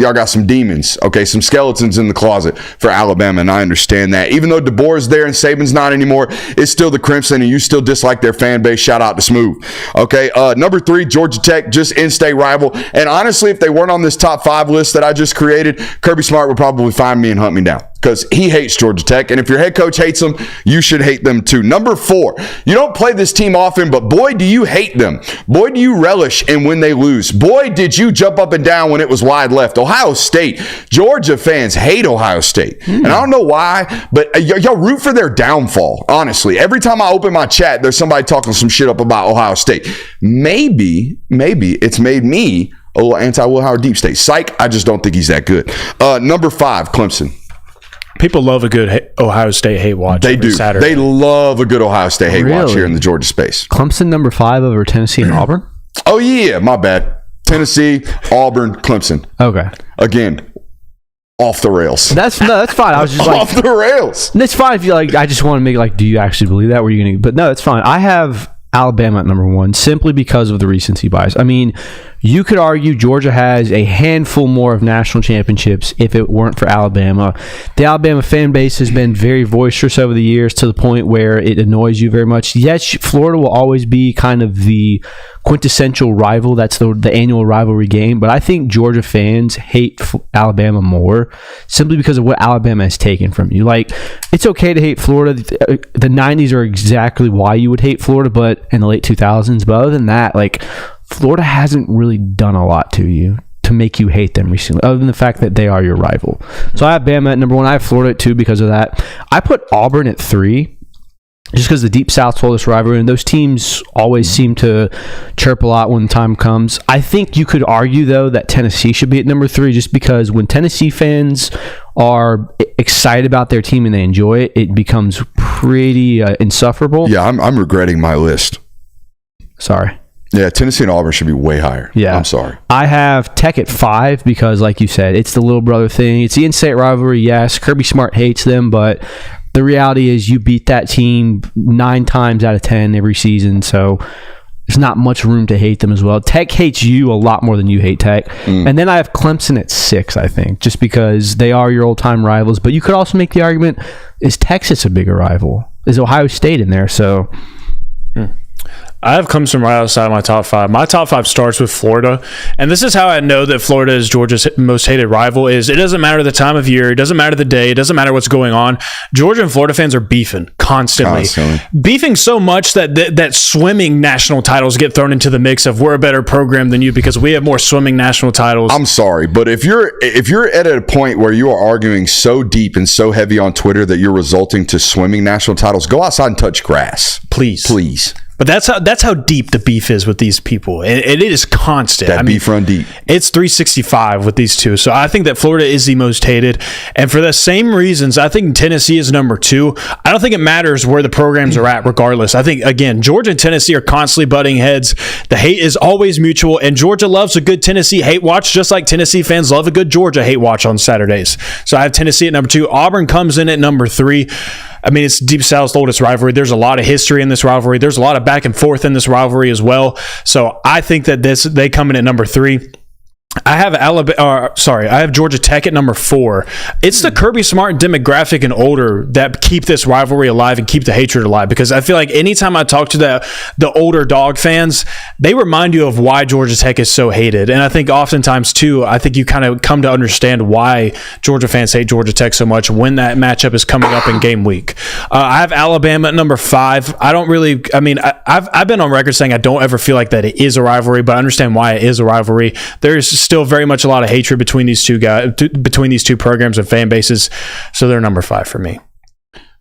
demons. Okay, some skeletons in the closet for Alabama, and I understand that. Even though DeBoer is there and Saban's not anymore, it's still the Crimson, and you still dislike their fan base. Shout out to Smooth. Okay, number three, Georgia Tech, just in-state rival. And honestly, if they weren't on this top 5 list that I just created, Kirby Smart would probably find me and hunt me down, because he hates Georgia Tech. And if your head coach hates them, you should hate them too. Number 4, you don't play this team often, but boy, do you hate them. Boy, do you relish in when they lose. Boy, did you jump up and down when it was wide left. Ohio State. Georgia fans hate Ohio State. And I don't know why, but y'all root for their downfall, honestly. Every time I open my chat, there's somebody talking some shit up about Ohio State. Maybe it's made me a little anti-Will Howard deep state. Psych, I just don't think he's that good. Number 5, Clemson. People love a good Ohio State hate watch. They do. Saturday. They love a good Ohio State hate watch here in the Georgia space. Clemson number 5 over Tennessee and Auburn? Oh, yeah. My bad. Tennessee, Auburn, Clemson. Okay. Again, off the rails. That's fine. I was just like, off the rails. and it's fine if you like. I just want to make like, do you actually believe that? Were you gonna? But no, it's fine. I have Alabama at number 1 simply because of the recency bias. I mean, you could argue Georgia has a handful more of national championships if it weren't for Alabama. The Alabama fan base has been very boisterous over the years to the point where it annoys you very much. Yes, Florida will always be kind of the quintessential rival. That's the annual rivalry game. But I think Georgia fans hate Alabama more simply because of what Alabama has taken from you. Like, it's okay to hate Florida. The 90s are exactly why you would hate Florida, but in the late 2000s. But other than that, like, Florida hasn't really done a lot to you to make you hate them recently, other than the fact that they are your rival. So I have Bama at number 1. I have Florida at 2 because of that. I put Auburn at 3 just because the Deep South told us rivalry, and those teams always seem to chirp a lot when the time comes. I think you could argue, though, that Tennessee should be at number 3 just because when Tennessee fans are excited about their team and they enjoy it, it becomes pretty insufferable. Yeah, I'm regretting my list. Sorry. Yeah, Tennessee and Auburn should be way higher. Yeah. I'm sorry. I have Tech at 5 because, like you said, it's the little brother thing. It's the in-state rivalry, yes. Kirby Smart hates them, but the reality is you beat that team 9 times out of 10 every season, so there's not much room to hate them as well. Tech hates you a lot more than you hate Tech. And then I have Clemson at 6, I think, just because they are your old-time rivals. But you could also make the argument, is Texas a bigger rival? Is Ohio State in there? So... I have Clemson right outside my top 5. My top 5 starts with Florida, and this is how I know that Florida is Georgia's most hated rival. Is it doesn't matter the time of year, it doesn't matter the day, it doesn't matter what's going on. Georgia and Florida fans are beefing constantly. Beefing so much that swimming national titles get thrown into the mix of we're a better program than you because we have more swimming national titles. I'm sorry, but if you're at a point where you are arguing so deep and so heavy on Twitter that you're resulting to swimming national titles, go outside and touch grass, please. But that's how deep the beef is with these people. It is constant. That beef run deep. It's 365 with these two. So I think that Florida is the most hated. And for the same reasons, I think Tennessee is number 2. I don't think it matters where the programs are at regardless. I think, again, Georgia and Tennessee are constantly butting heads. The hate is always mutual. And Georgia loves a good Tennessee hate watch, just like Tennessee fans love a good Georgia hate watch on Saturdays. So I have Tennessee at number 2. Auburn comes in at number 3. I mean, it's Deep South's oldest rivalry. There's a lot of history in this rivalry. There's a lot of back and forth in this rivalry as well. So I think that they come in at number 3. I have Georgia Tech at number 4. It's the Kirby Smart demographic and older that keep this rivalry alive and keep the hatred alive, because I feel like anytime I talk to the older Dog fans, they remind you of why Georgia Tech is so hated. And I think oftentimes too, I think you kind of come to understand why Georgia fans hate Georgia Tech so much when that matchup is coming up in game week. I have Alabama at number 5. I've been on record saying I don't ever feel like that it is a rivalry, but I understand why it is a rivalry. There's still very much a lot of hatred between these two programs and fan bases, so they're number 5 for me.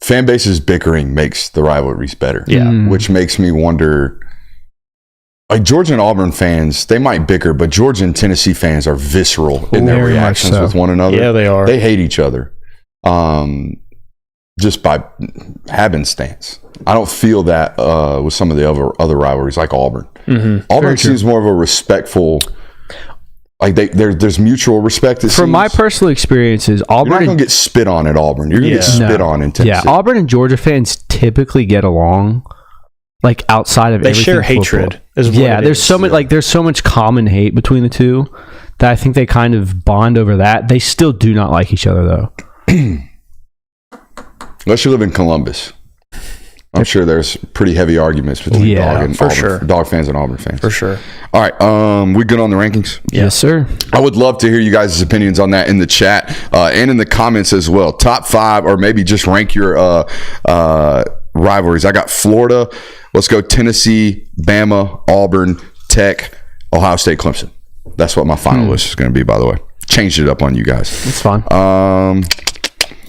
Fan bases bickering makes the rivalries better. Which makes me wonder, like, Georgia and Auburn fans, they might bicker, but Georgia and Tennessee fans are visceral in their reactions with one another. Yeah, they are. They hate each other just by happenstance. I don't feel that with some of the other rivalries like Auburn. Auburn seems more of a respectful... Like there's mutual respect. From my personal experiences, Auburn, you're not going to get spit on at Auburn. You're going to get spit on in Tennessee. Yeah, Auburn and Georgia fans typically get along. Like outside of everything, they share hatred. There's so much common hate between the two that I think they kind of bond over that. They still do not like each other though. Unless you live in Columbus. I'm sure there's pretty heavy arguments between Dog fans and Auburn fans. For sure. All right. We good on the rankings? Yes, sir. I would love to hear you guys' opinions on that in the chat and in the comments as well. Top 5, or maybe just rank your rivalries. I got Florida. Let's go Tennessee, Bama, Auburn, Tech, Ohio State, Clemson. That's what my final list is going to be, by the way. Changed it up on you guys. It's fine.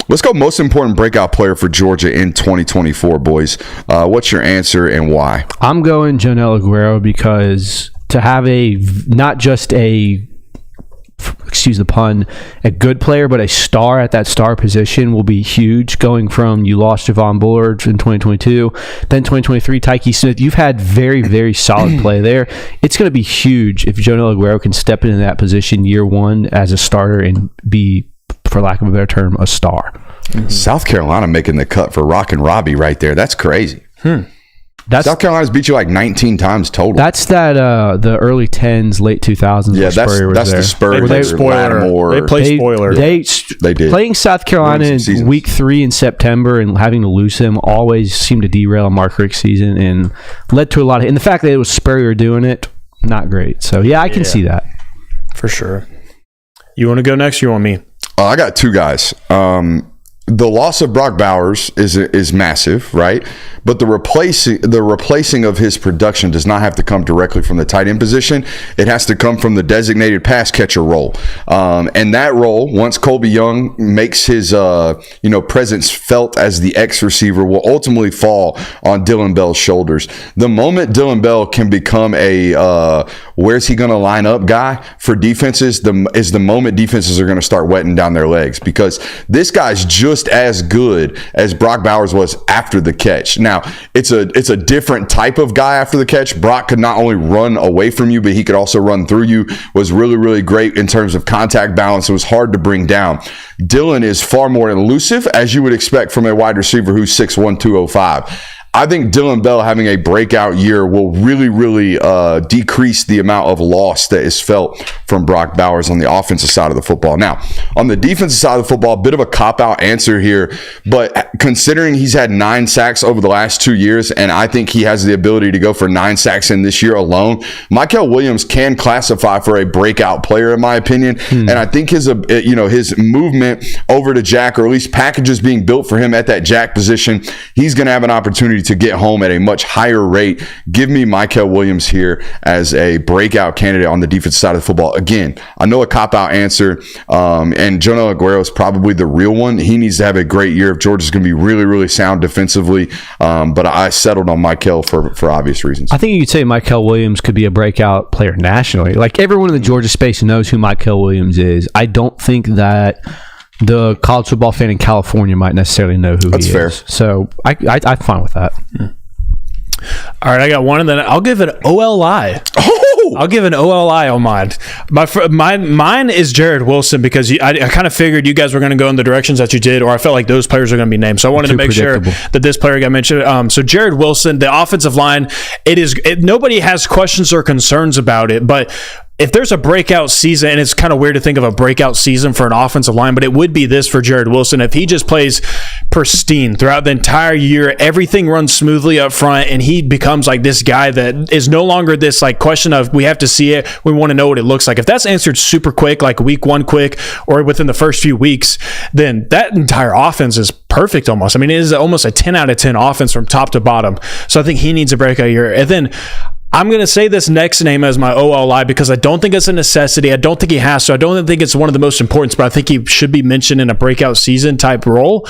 Let's go most important breakout player for Georgia in 2024, boys. What's your answer and why? I'm going Jonel Aguero because to have not just a, excuse the pun, a good player, but a star at that star position will be huge. Going from you lost Javon Bullard in 2022, then 2023, Tyke Smith. You've had very, very solid play there. It's going to be huge if Jonel Aguero can step into that position year 1 as a starter and be for lack of a better term, a star. South Carolina making the cut for Rock and Robbie right there. That's crazy. South Carolina's beat you like 19 times total. That's that the early 10s, late 2000s. Yeah, that's the Spurs. They play spoiler. They did. Playing South Carolina in week 3 in September and having to lose them always seemed to derail a Mark Richt season and led to a lot of. And the fact that it was Spurrier doing it, not great. So yeah, I can see that for sure. You want to go next? Or you want me? I got two guys. The loss of Brock Bowers is massive, right? But the replacing of his production does not have to come directly from the tight end position. It has to come from the designated pass catcher role. And that role, once Colby Young makes his presence felt as the X receiver, will ultimately fall on Dylan Bell's shoulders. The moment Dylan Bell can become a where's he going to line up guy for defenses, is the moment defenses are going to start wetting down their legs, because this guy's just as good as Brock Bowers was after the catch. Now, it's a different type of guy after the catch. Brock could not only run away from you, but he could also run through you. Was really, really great in terms of contact balance. It was hard to bring down. Dylan is far more elusive, as you would expect from a wide receiver who's 6'1", 205. I think Dylan Bell having a breakout year will really, really decrease the amount of loss that is felt from Brock Bowers on the offensive side of the football. Now, on the defensive side of the football, a bit of a cop-out answer here, but considering he's had 9 sacks over the last 2 years, and I think he has the ability to go for 9 sacks in this year alone, Mykel Williams can classify for a breakout player, in my opinion. And I think his movement over to Jack, or at least packages being built for him at that Jack position, he's going to have an opportunity to get home at a much higher rate. Give me Mykel Williams here as a breakout candidate on the defensive side of the football. Again, I know a cop-out answer, and Jonah Aguero is probably the real one. He needs to have a great year if Georgia's going to be really, really sound defensively, but I settled on Mykel for obvious reasons. I think you could say Mykel Williams could be a breakout player nationally. Like, everyone in the Georgia space knows who Mykel Williams is. I don't think that the college football fan in California might necessarily know who That's he fair. is. So I'm fine with that. All right, I got one, and then I'll give an OLI. I'll give an OLI on mine. Mine is Jared Wilson, because I kind of figured you guys were going to go in the directions that you did, or I felt like those players are going to be named. So I wanted to make sure that this player got mentioned. So Jared Wilson, the offensive line, nobody has questions or concerns about it, but if there's a breakout season, and it's kind of weird to think of a breakout season for an offensive line, but it would be this for Jared Wilson. If he just plays pristine throughout the entire year, everything runs smoothly up front, and he becomes like this guy that is no longer this like question of we have to see it, we want to know what it looks like. If that's answered super quick, like week 1 quick, or within the first few weeks, then that entire offense is perfect almost. I mean, it is almost a 10 out of 10 offense from top to bottom. So I think he needs a breakout year. And then I'm going to say this next name as my OLI, because I don't think it's a necessity. I don't think he has to. I don't think it's one of the most important, but I think he should be mentioned in a breakout season type role.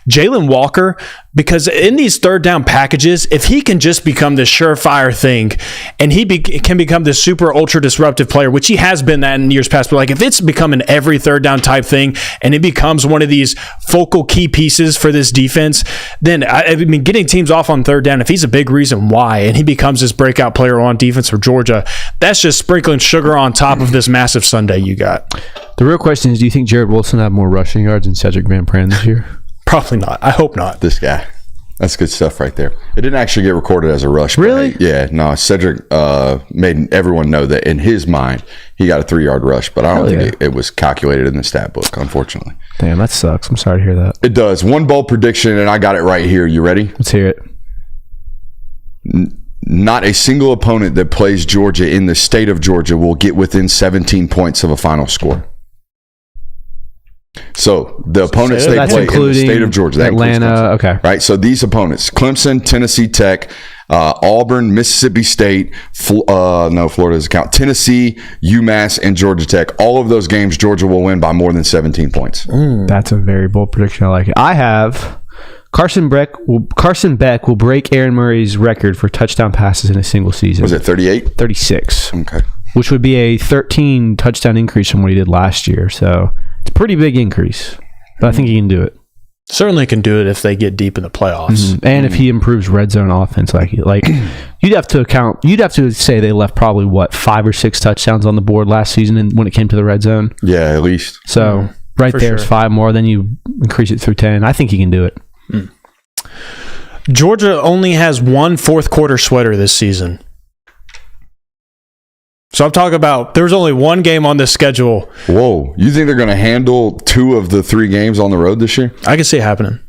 Jalen Walker, because in these third down packages, if he can just become this surefire thing, and he can become this super ultra disruptive player, which he has been that in years past, but like if it's becoming every third down type thing, and it becomes one of these focal key pieces for this defense, then I mean, getting teams off on third down, if he's a big reason why, and he becomes this breakout player on defense for Georgia, that's just sprinkling sugar on top of this massive sundae you got. The real question is, do you think Jared Wilson had more rushing yards than Cedric Van Pran this year? Probably not. I hope not. This guy. That's good stuff right there. It didn't actually get recorded as a rush. Really? Yeah. No, Cedric made everyone know that in his mind, he got a 3-yard rush, but I don't think it was calculated in the stat book, unfortunately. Damn, that sucks. I'm sorry to hear that. It does. One bold prediction, and I got it right here. You ready? Let's hear it. Not a single opponent that plays Georgia in the state of Georgia will get within 17 points of a final score. So the opponents they play in the state of Georgia, that Atlanta, okay, right? So these opponents: Clemson, Tennessee Tech, Auburn, Mississippi State, Florida doesn't count, Tennessee, UMass, and Georgia Tech. All of those games, Georgia will win by more than 17 points. That's a very bold prediction. I like it. I have Carson Beck will break Aaron Murray's record for touchdown passes in a single season. Was it 38? 36. Okay. Which would be a 13 touchdown increase from what he did last year. So it's a pretty big increase, but I think he can do it. Certainly can do it if they get deep in the playoffs. Mm-hmm. And if he improves red zone offense, like you'd have to say they left probably 5 or 6 touchdowns on the board last season when it came to the red zone. Yeah, at least. So Right For there's sure. 5 more. Then you increase it through 10. I think he can do it. Georgia only has one fourth quarter sweater this season. So I'm talking about there's only one game on this schedule. Whoa. You think they're going to handle 2 of the 3 games on the road this year? I can see it happening.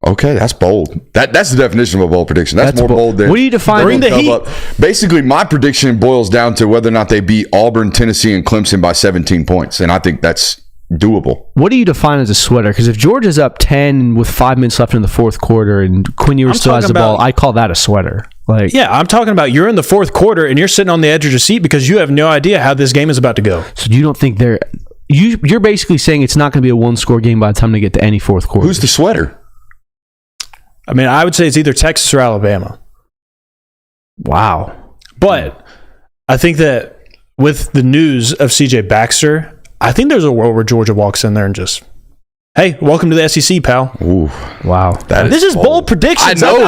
Okay, that's bold. That's the definition of a bold prediction. That's more bold than... What do you define? Bring the heat. Up. Basically, my prediction boils down to whether or not they beat Auburn, Tennessee, and Clemson by 17 points, and I think that's doable. What do you define as a sweater? Because if Georgia's up 10 with 5 minutes left in the fourth quarter and Quinn Ewers still has the ball, I call that a sweater. Like, Yeah, I'm talking about you're in the fourth quarter and you're sitting on the edge of your seat because you have no idea how this game is about to go. so you don't think they're... You're basically saying it's not going to be a one-score game by the time they get to any fourth quarter. Who's the sweater? I mean, I would say it's either Texas or Alabama. Wow. But I think that with the news of CJ Baxter, I think there's a world where Georgia walks in there and just, hey, welcome to the SEC, pal. Ooh, Wow. This is bold predictions. I know.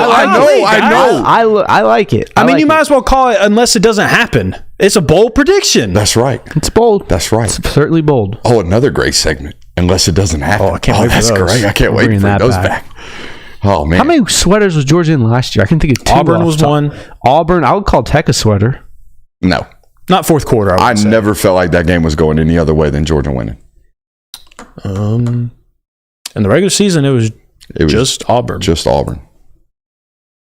I like it. I mean, like you it. might as well call it unless it doesn't happen. It's a bold prediction. That's right. It's bold. That's right. It's certainly bold. Oh, another great segment. Unless it doesn't happen. Oh, I can't wait for that's those. great. I can't We're wait bringing for that those back. back. Oh, man. How many sweaters was Georgia in last year? I can think of 2. Auburn off was the top. one. Auburn, I would call Tech a sweater. No. Not fourth quarter, I I would say. never felt like that game was going any other way than Georgia winning. In the regular season, it was just Auburn. Just Auburn.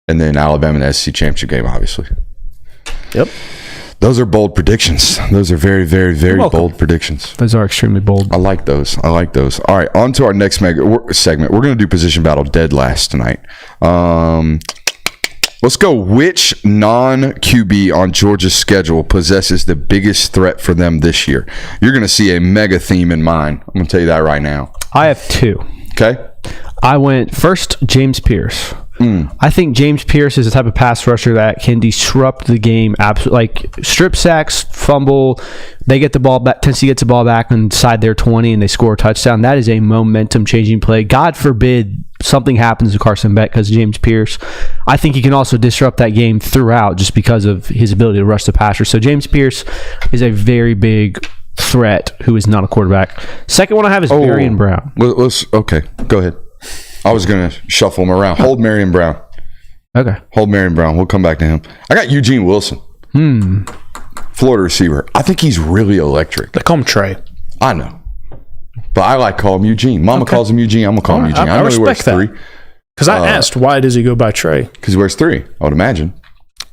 And then Alabama in the SEC championship game, obviously. Yep. Those are bold predictions. Those are very, very, very welcome. bold predictions. Those are extremely bold. I like those. All right, on to our next segment. We're going to do position battle dead last tonight. Let's go. Which non-QB on Georgia's schedule possesses the biggest threat for them this year? You're going to see a mega theme in mine. I'm going to tell you that right now. I have 2. Okay? I went first, James Pierce. I think James Pierce is the type of pass rusher that can disrupt the game. Absolutely, like strip sacks, fumble. They get the ball back. Tennessee gets the ball back inside their 20, and they score a touchdown. That is a momentum-changing play. God forbid something happens to Carson Beck because of James Pierce. I think he can also disrupt that game throughout just because of his ability to rush the passer. So James Pierce is a very big threat who is not a quarterback. Second one I have is Marion Brown. Okay, go ahead. I was going to shuffle him around. Hold Marion Brown. Okay. Hold Marion Brown. We'll come back to him. I got Eugene Wilson. Florida receiver. I think he's really electric. They call him Trey. I know. But I like calling him Eugene. Mama calls him Eugene. I'm going to call him Eugene. I know he wears respect that. 3. Because I asked, why does he go by Trey? Because he wears 3, I would imagine.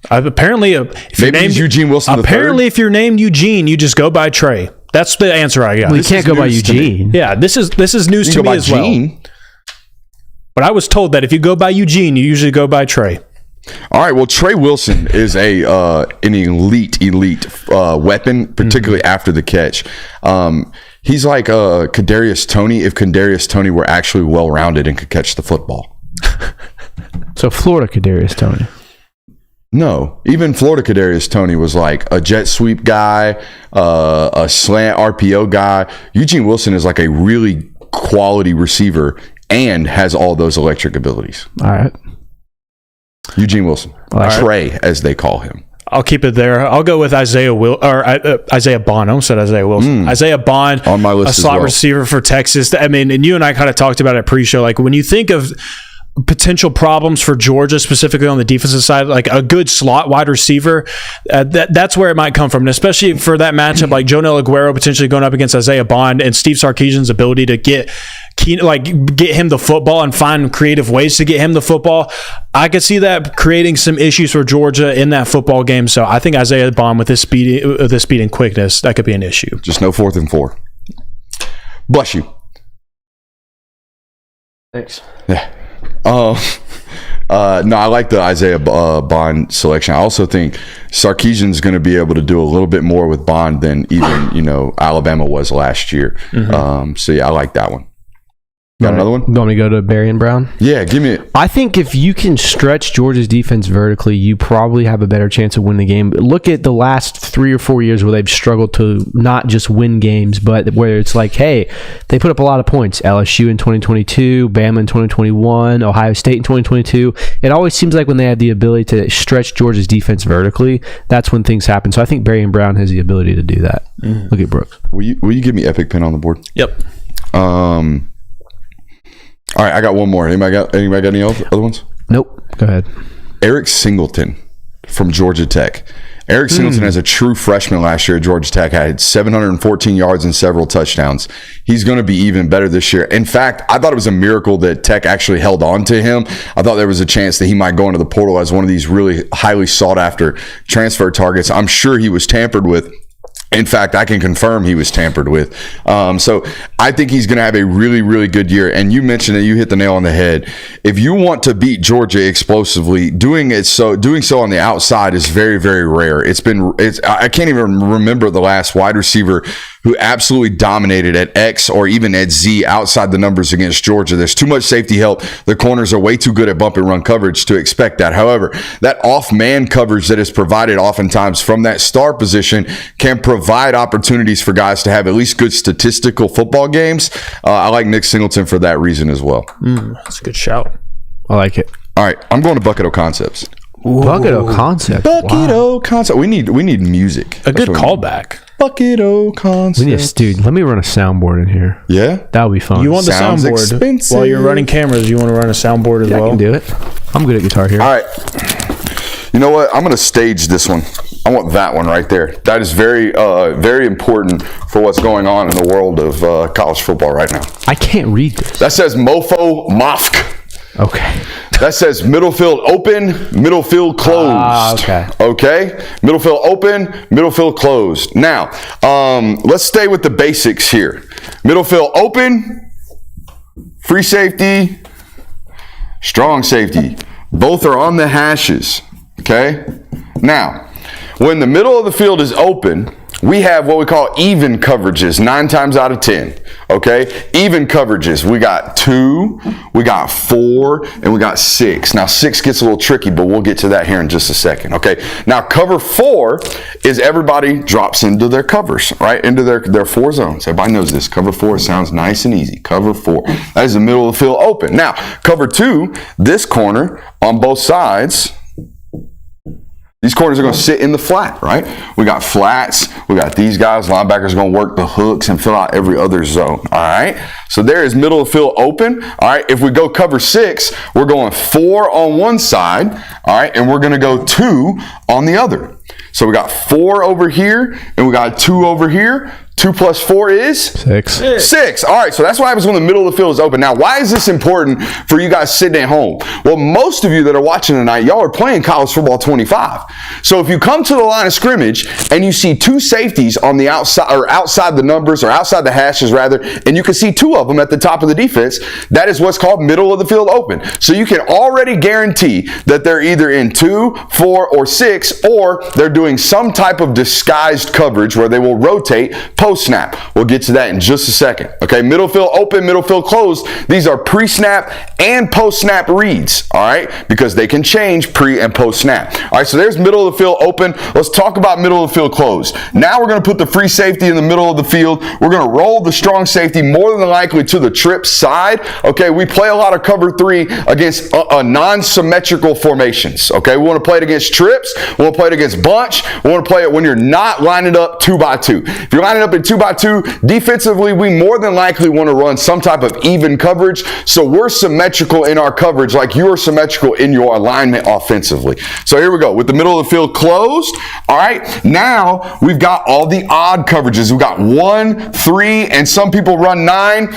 Apparently, if Maybe he's Eugene Wilson the apparently, if you're named Eugene, you just go by Trey. That's the answer I got. Well, you can't go by news to me. Eugene. Yeah, this is news You to go me by as well. Gene. But I was told that if you go by Eugene, you usually go by Trey. All right. Well, Trey Wilson is an elite weapon, particularly after the catch. He's like Kadarius Toney if Kadarius Toney were actually well-rounded and could catch the football. So Florida Kadarius Toney. No, even Florida Kadarius Toney was like a jet sweep guy, a slant RPO guy. Eugene Wilson is like a really quality receiver and has all those electric abilities. All right. Eugene Wilson, Trey, as they call him. I'll keep it there. I'll go with Isaiah Bond. I almost said Isaiah Wilson. Isaiah Bond On my list a as slot well. receiver for Texas. I mean, and you and I kind of talked about it pre-show. Like when you think of potential problems for Georgia, specifically on the defensive side, like a good slot wide receiver, that's where it might come from. And especially for that matchup, like Jonel Aguero potentially going up against Isaiah Bond and Steve Sarkisian's ability to get him the football and find creative ways to get him the football. I could see that creating some issues for Georgia in that football game. So I think Isaiah Bond with his speed and quickness, that could be an issue. Just no 4th and 4. Bless you. Thanks. Yeah. No, I like the Isaiah Bond selection. I also think Sarkisian's going to be able to do a little bit more with Bond than even Alabama was last year. So yeah, I like that one. Got another one? You want me to go to Marion Brown? Yeah, give me it. I think if you can stretch Georgia's defense vertically, you probably have a better chance of winning the game. Look at the last 3 or 4 years where they've struggled to not just win games, but where it's like, hey, they put up a lot of points. LSU in 2022, Bama in 2021, Ohio State in 2022. It always seems like when they have the ability to stretch Georgia's defense vertically, that's when things happen. So I think Marion Brown has the ability to do that. Look at Brooks. Will you give me Epic Pen on the board? Yep. All right, I got one more. Anybody got any other ones? Nope. Go ahead. Eric Singleton from Georgia Tech. Eric Singleton, as a true freshman last year at Georgia Tech, had 714 yards and several touchdowns. He's going to be even better this year. In fact, I thought it was a miracle that Tech actually held on to him. I thought there was a chance that he might go into the portal as one of these really highly sought-after transfer targets. I'm sure he was tampered with. In fact, I can confirm he was tampered with. So I think he's going to have a really, really good year. And you mentioned it, you hit the nail on the head. If you want to beat Georgia explosively, doing so on the outside is very, very rare. I can't even remember the last wide receiver who absolutely dominated at X or even at Z outside the numbers against Georgia. There's too much safety help. The corners are way too good at bump and run coverage to expect that. However, that off-man coverage that is provided oftentimes from that star position can provide opportunities for guys to have at least good statistical football games. I like Nick Singleton for that reason as well. That's a good shout. I like it. All right, I'm going to Bucket O Concepts. Bucket O Concept. Bucket O Concept. We need music. A good callback. Bucket O Concept. Dude, let me run a soundboard in here. Yeah? That would be fun. You want the Sounds soundboard expensive. while you're running cameras? You want to run a soundboard as I well? can do it. I'm good at guitar here. All right. You know what? I'm going to stage this one. I want that one right there. That is very, very important for what's going on in the world of college football right now. I can't read this. That says Mofo Mofk. Okay. That says middle field open, middle field closed. Okay. Middle field open, middle field closed. Now, let's stay with the basics here. Middle field open, free safety, strong safety. Both are on the hashes. Okay. Now, when the middle of the field is open, we have what we call even coverages 9 times out of 10. Okay, even coverages. We got 2, we got 4, and we got 6. Now 6 gets a little tricky, but we'll get to that here in just a second. Okay, now cover 4 is everybody drops into their covers, right? Into their 4 zones. Everybody knows this. Cover 4 sounds nice and easy. Cover 4. That is the middle of the field open. Now cover 2, this corner on both sides. These corners are going to sit in the flat, right? We got flats. We got these guys. Linebackers are going to work the hooks and fill out every other zone, all right? So there is middle of the field open, all right? If we go cover 6, we're going 4 on one side, all right? And we're going to go 2 on the other. So we got 4 over here, and we got 2 over here. 2 plus 4 is? 6. 6. All right, so that's what happens when the middle of the field is open. Now, why is this important for you guys sitting at home? Well, most of you that are watching tonight, y'all are playing college football 25. So if you come to the line of scrimmage and you see 2 safeties on the outside, or outside the numbers, or outside the hashes rather, and you can see 2 of them at the top of the defense, that is what's called middle of the field open. So you can already guarantee that they're either in 2, 4, or 6, or they're doing some type of disguised coverage where they will rotate post-snap. We'll get to that in just a second. Okay, middle field open, middle field closed. These are pre-snap and post-snap reads, all right, because they can change pre and post-snap. All right, so there's middle of the field open. Let's talk about middle of the field closed. Now we're going to put the free safety in the middle of the field. We're going to roll the strong safety more than likely to the trip side. Okay, we play a lot of cover 3 against non-symmetrical formations. Okay, we want to play it against trips. We want to play it against bunch. We want to play it when you're not lining up 2 by 2. If you're lining up in 2 by 2, defensively, we more than likely want to run some type of even coverage. So we're symmetrical in our coverage like you are symmetrical in your alignment offensively. So here we go with the middle of the field closed. All right, now we've got all the odd coverages. We've got 1, 3, and some people run 9.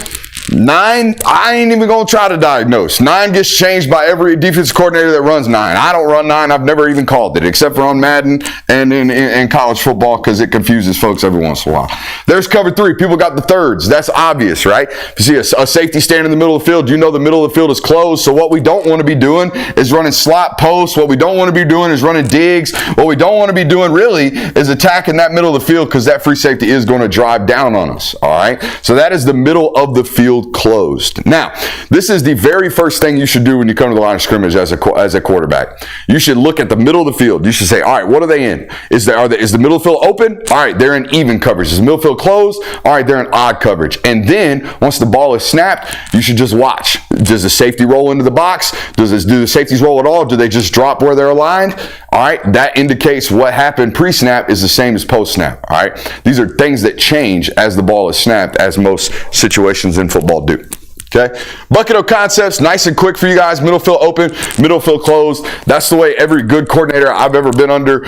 9, I ain't even going to try to diagnose. 9 gets changed by every defensive coordinator that runs 9. I don't run 9. I've never even called it, except for on Madden and in college football because it confuses folks every once in a while. There's cover 3. People got the thirds. That's obvious, right? If you see a safety standing in the middle of the field, you know the middle of the field is closed. So what we don't want to be doing is running slot posts. What we don't want to be doing is running digs. What we don't want to be doing really is attacking that middle of the field because that free safety is going to drive down on us, all right? So that is the middle of the field closed. Now, this is the very first thing you should do when you come to the line of scrimmage as a quarterback. You should look at the middle of the field. You should say, all right, what are they in? Is the middle field open? All right, they're in even coverage. Is the middle field closed? All right, they're in odd coverage. And then once the ball is snapped, you should just watch. Does the safety roll into the box? Do the safeties roll at all? Do they just drop where they're aligned? All right, that indicates what happened pre-snap is the same as post-snap. All right, these are things that change as the ball is snapped, as most situations in football do. Okay, bucket of concepts, nice and quick for you guys. Middle field open, middle field closed. That's the way every good coordinator I've ever been under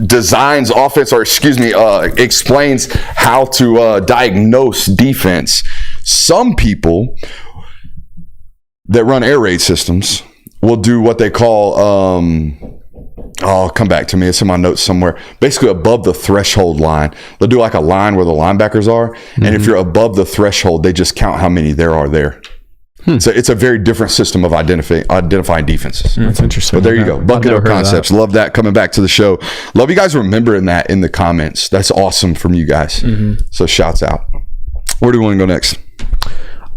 designs offense, or explains how to diagnose defense. Some people that run air raid systems will do what they call come back to me. It's in my notes somewhere. Basically above the threshold line. They'll do like a line where the linebackers are. Mm-hmm. And if you're above the threshold, they just count how many there are there. So it's a very different system of identifying defenses. That's interesting. But there you go. Bucket of concepts. Love that. Coming back to the show. Love you guys remembering that in the comments. That's awesome from you guys. Mm-hmm. So shouts out. Where do we want to go next?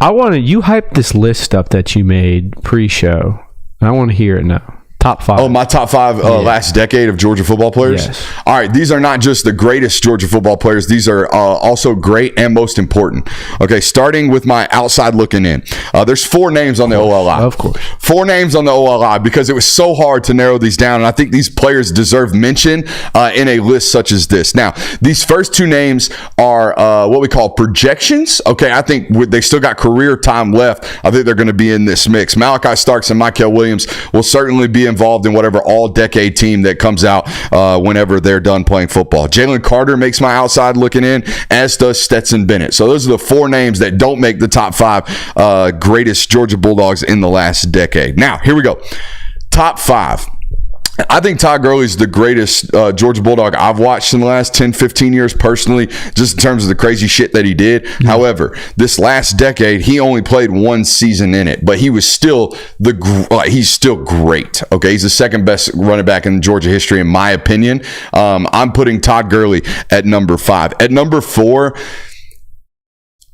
You hyped this list up that you made pre-show. I want to hear it now. Top 5. Oh, my top 5 last decade of Georgia football players? Yes. All right, these are not just the greatest Georgia football players. These are also great and most important. Okay, starting with my outside looking in. There's 4 names on the OLI. Of course. 4 names on the OLI because it was so hard to narrow these down, and I think these players deserve mention in a list such as this. Now, these first 2 names are what we call projections. Okay, I think they still got career time left. I think they're going to be in this mix. Malachi Starks and Mykel Williams will certainly be involved in whatever all-decade team that comes out whenever they're done playing football. Jalen Carter makes my outside looking in, as does Stetson Bennett. So those are the 4 names that don't make the top 5 greatest Georgia Bulldogs in the last decade. Now, here we go. Top 5. I think Todd Gurley's the greatest Georgia Bulldog I've watched in the last 10, 15 years personally, just in terms of the crazy shit that he did. Mm-hmm. However, this last decade, he only played 1 season in it, but he was still he's still great. Okay, he's the second best running back in Georgia history, in my opinion. I'm putting Todd Gurley at number 5. At number 4,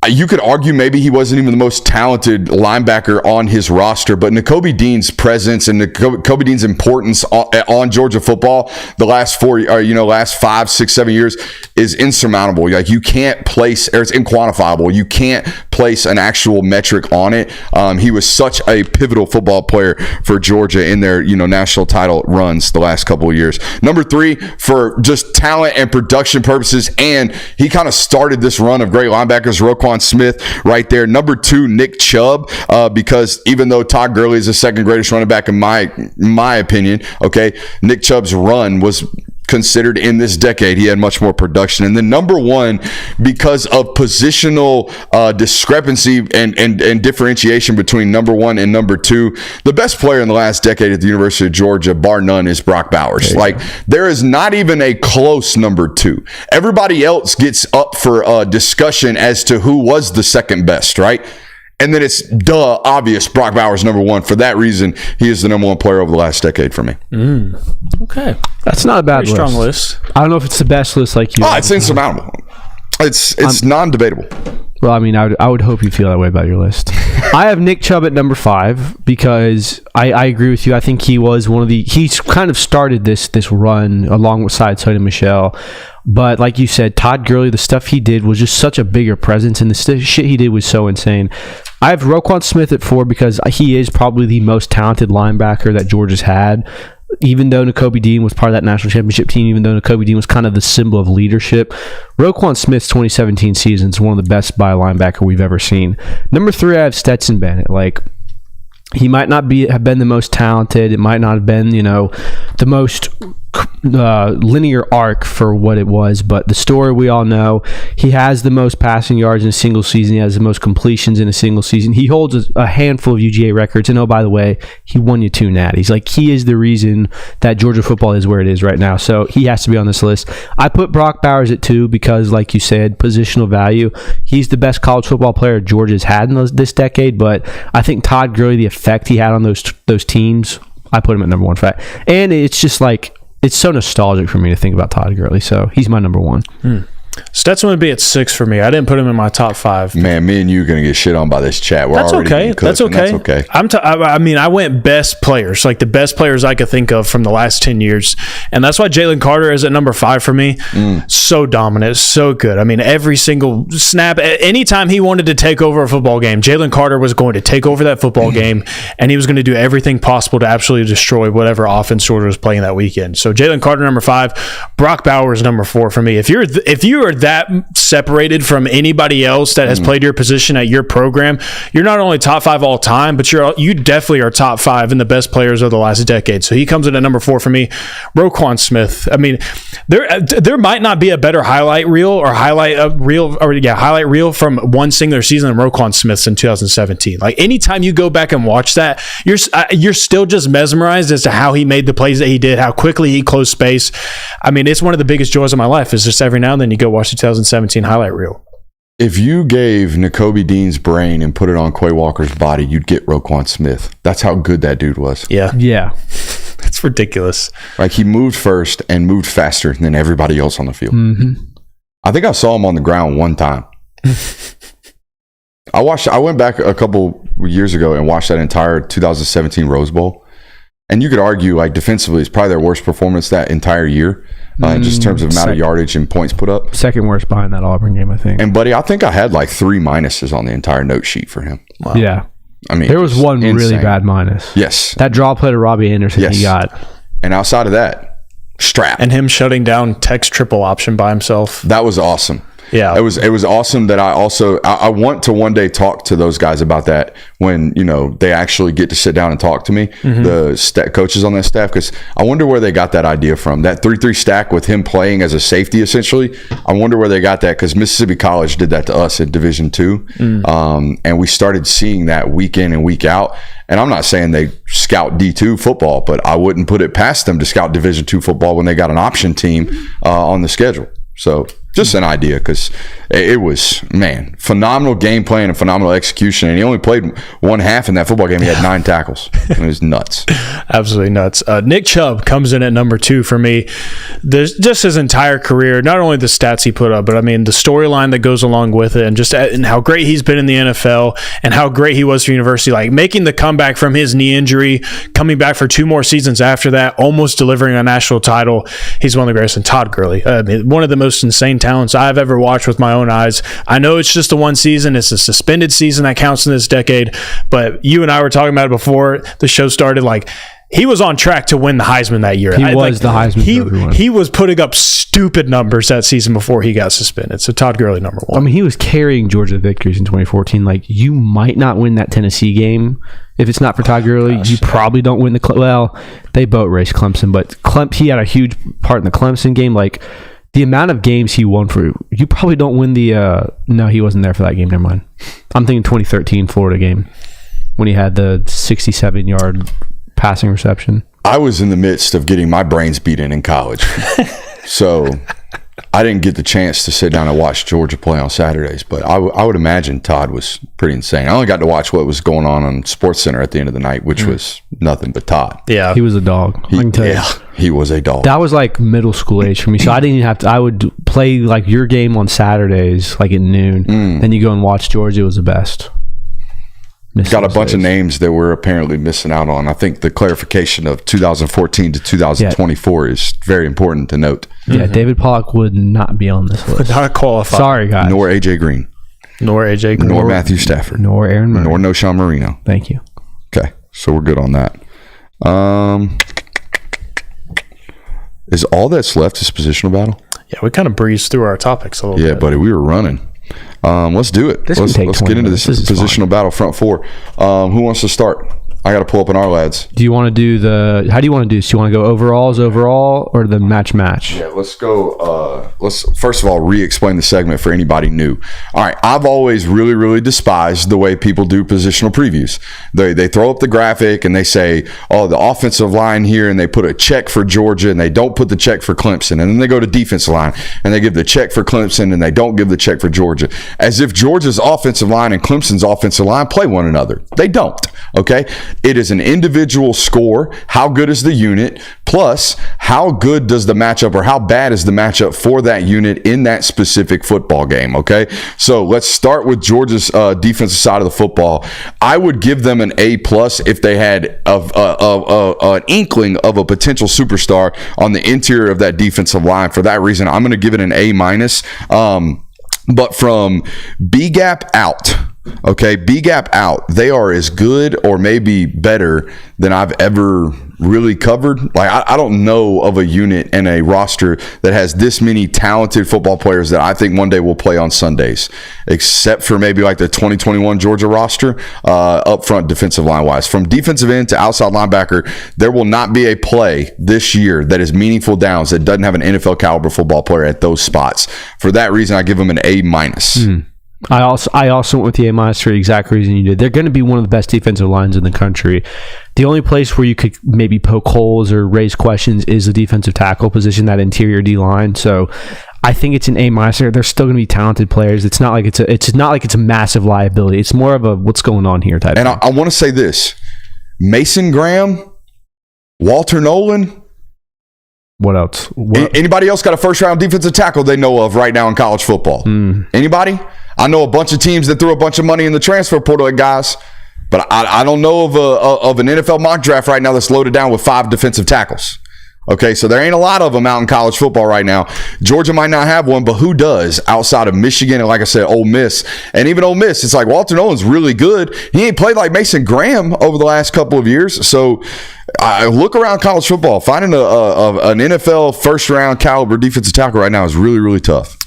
you could argue maybe he wasn't even the most talented linebacker on his roster, but Nakobe Dean's presence and Nakobe Dean's importance on Georgia football the last 5, 6, 7 years is insurmountable. Like, you can't place, or it's inquantifiable. You can't place an actual metric on it. He was such a pivotal football player for Georgia in their national title runs the last couple of years. Number 3, for just talent and production purposes, and he kind of started this run of great linebackers, Roquan Smith right there. Number 2, Nick Chubb, because even though Todd Gurley is the second greatest running back in my opinion, okay, Nick Chubb's run was considered in this decade. He had much more production. And then number 1, because of positional discrepancy and differentiation between number 1 and number 2, the best player in the last decade at the University of Georgia, bar none, is Brock Bowers. There is not even a close number 2. Everybody else gets up for discussion as to who was the second best, right? And then it's obvious Brock Bowers number 1. For that reason, he is the number 1 player over the last decade for me. Okay, that's not a bad list. Strong list. I don't know if it's the best list like you. Oh, it's insurmountable. It's non-debatable. Well, I mean, I would hope you feel that way about your list. I have Nick Chubb at number 5 because I agree with you. I think he was he's kind of started this run alongside Sony Michel. But like you said, Todd Gurley, the stuff he did was just such a bigger presence, and the shit he did was so insane. I have Roquan Smith at 4 because he is probably the most talented linebacker that Georgia's had. Even though Nakobe Dean was part of that national championship team, even though Nakobe Dean was kind of the symbol of leadership, Roquan Smith's 2017 season is one of the best by linebacker we've ever seen. Number 3, I have Stetson Bennett. He might not have been the most talented. It might not have been, the most linear arc for what it was, but the story we all know, he has the most passing yards in a single season. He has the most completions in a single season. He holds a handful of UGA records, and oh, by the way, he won you 2 natties. He is the reason that Georgia football is where it is right now, so he has to be on this list. I put Brock Bowers at 2 because, like you said, positional value. He's the best college football player Georgia's had in this decade, but I think Todd Gurley, the effect he had on those teams, I put him at number 1 fact. And it's just it's so nostalgic for me to think about Todd Gurley, so he's my number 1. Stetson would be at 6 for me. I didn't put him in my top 5. Man, me and you are going to get shit on by this chat. We're That's already okay. being cooked, That's okay. and that's okay. I mean, I went best players, like the best players I could think of from the last 10 years. And that's why Jalen Carter is at number 5 for me. So dominant, so good. I mean, every single snap, anytime he wanted to take over a football game, Jalen Carter was going to take over that football game, and he was going to do everything possible to absolutely destroy whatever offense Georgia was playing that weekend. So Jalen Carter, number 5. Brock Bowers, number 4 for me. If you are that separated from anybody else that has played your position at your program, you're not only top 5 all time, but you definitely are top 5 in the best players of the last decade. So he comes in at number 4 for me. Roquan Smith. I mean, there might not be a better highlight reel from one singular season than Roquan Smith's in 2017. Like anytime you go back and watch that, you're still just mesmerized as to how he made the plays that he did, how quickly he closed space. I mean, it's one of the biggest joys of my life is just every now and then you go watch the 2017 highlight reel. If you gave N'Kobe Dean's brain and put it on Quay Walker's body, you'd get Roquan Smith. That's how good that dude was. Yeah. It's ridiculous. Like he moved first and moved faster than everybody else on the field. I think I saw him on the ground one time. I went back a couple years ago and watched that entire 2017 Rose Bowl. And you could argue, like, defensively, it's probably their worst performance that entire year, just in terms of amount of yardage and points put up. Second worst behind that Auburn game, I think. And, buddy, I think I had like 3 minuses on the entire note sheet for him. Wow. Yeah. I mean, there was one insane. really bad minus. Yes. That draw play to Robbie Anderson he got. And outside of that, strap. And him shutting down Tech's triple option by himself. That was awesome. Yeah. It was awesome that I want to one day talk to those guys about that when, they actually get to sit down and talk to me, the coaches on that staff, because I wonder where they got that idea from. That 3-3 stack with him playing as a safety, essentially. I wonder where they got that, because Mississippi College did that to us in Division II. And we started seeing that week in and week out. And I'm not saying they scout D2 football, but I wouldn't put it past them to scout Division II football when they got an option team on the schedule. So just an idea, because it was, phenomenal game plan and phenomenal execution. And he only played one half in that football game. He had 9 tackles. It was nuts. Absolutely nuts. Nick Chubb comes in at number 2 for me. There's just his entire career, not only the stats he put up, but I mean the storyline that goes along with it, and how great he's been in the NFL and how great he was for university. Like making the comeback from his knee injury, coming back for 2 more seasons after that, almost delivering a national title. He's one of the greatest. And Todd Gurley, one of the most insane talents I've ever watched with my own eyes. I know it's just the one season. It's a suspended season that counts in this decade. But you and I were talking about it before the show started. Like, he was on track to win the Heisman that year. He was the Heisman. He was putting up stupid numbers that season before he got suspended. So Todd Gurley, number 1. I mean, he was carrying Georgia victories in 2014. Like, you might not win that Tennessee game if it's not for Todd Gurley. You probably don't win they boat raced Clemson, but he had a huge part in the Clemson game. Like, the amount of games he won for, you probably don't win the no, he wasn't there for that game. Never mind. I'm thinking 2013 Florida game when he had the 67-yard passing reception. I was in the midst of getting my brains beaten in college. So I didn't get the chance to sit down and watch Georgia play on Saturdays, but I would imagine Todd was pretty insane. I only got to watch what was going on SportsCenter at the end of the night, which was nothing but Todd. Yeah. He was a dog. I can tell you. He was a dog. That was like middle school age for me. So I didn't even have to, I would play like your game on Saturdays, like at noon. Then you go and watch Georgia. It was the best. Got a bunch of names that we're apparently missing out on. I think the clarification of 2014 to 2024 is very important to note. Yeah, David Pollock would not be on this list. Would not qualify. Sorry, guys. Nor AJ Green. Nor Matthew Stafford. Nor Aaron Murray. Nor Noshawn Marino. Thank you. Okay, so we're good on that. Is all that's left is positional battle? Yeah, we kind of breezed through our topics a little bit. Yeah, buddy, we were running. Let's do it. Let's get into this positional battle front 4. Who wants to start? I got to pull up in our lads. Do you want to do how do you want to do this? Do you want to go overall or the match? Yeah, let's go. Let's first of all re-explain the segment for anybody new. All right, I've always really, really despised the way people do positional previews. They throw up the graphic and they say, oh, the offensive line here, and they put a check for Georgia and they don't put the check for Clemson. And then they go to defensive line and they give the check for Clemson and they don't give the check for Georgia. As if Georgia's offensive line and Clemson's offensive line play one another. They don't, okay? It is an individual score. How good is the unit? Plus, how good does the matchup, or how bad is the matchup for that unit in that specific football game? Okay, so let's start with Georgia's defensive side of the football. I would give them an A+ if they had an inkling of a potential superstar on the interior of that defensive line. For that reason, I'm going to give it an A-. But from B gap out, okay, B gap out, they are as good or maybe better than I've ever really covered. Like, I don't know of a unit and a roster that has this many talented football players that I think one day will play on Sundays, except for maybe like the 2021 Georgia roster, up front defensive line wise. From defensive end to outside linebacker, there will not be a play this year that is meaningful downs that doesn't have an NFL caliber football player at those spots. For that reason, I give them an A-. I also went with the A- for the exact reason you did. They're going to be one of the best defensive lines in the country. The only place where you could maybe poke holes or raise questions is the defensive tackle position, that interior D line. So I think it's an A-. They're still going to be talented players. It's not like it's a massive liability. It's more of a what's going on here type. And I want to say this: Mason Graham, Walter Nolan. What else? Anybody else got a first-round defensive tackle they know of right now in college football? Anybody? I know a bunch of teams that threw a bunch of money in the transfer portal at guys, but I don't know of an NFL mock draft right now that's loaded down with 5 defensive tackles. Okay, so there ain't a lot of them out in college football right now. Georgia might not have one, but who does outside of Michigan and, like I said, Ole Miss? And even Ole Miss, it's like Walter Nolan's really good. He ain't played like Mason Graham over the last couple of years. So I look around college football. Finding an NFL first-round caliber defensive tackle right now is really, really tough.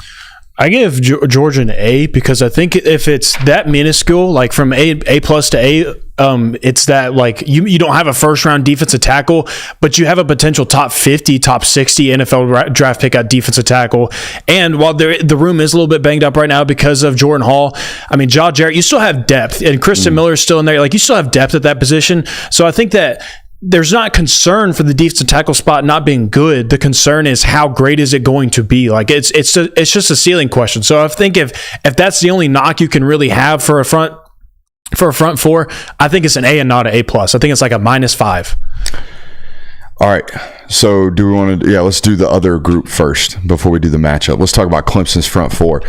I give Georgia an A because I think if it's that minuscule, like from A+ to A, it's that like you don't have a first round defensive tackle, but you have a potential top 50, top 60 NFL draft pick at defensive tackle. And while the room is a little bit banged up right now because of Jordan Hall, I mean, Jaw Jarrett, you still have depth, and Christian Miller is still in there. Like, you still have depth at that position. So I think that there's not concern for the defensive tackle spot not being good. The concern is how great is it going to be? Like, it's just a ceiling question. So I think if that's the only knock you can really have for a front four, I think it's an A and not an A+. I think it's like a -5. All right. So do we want to? Yeah, let's do the other group first before we do the matchup. Let's talk about Clemson's front four.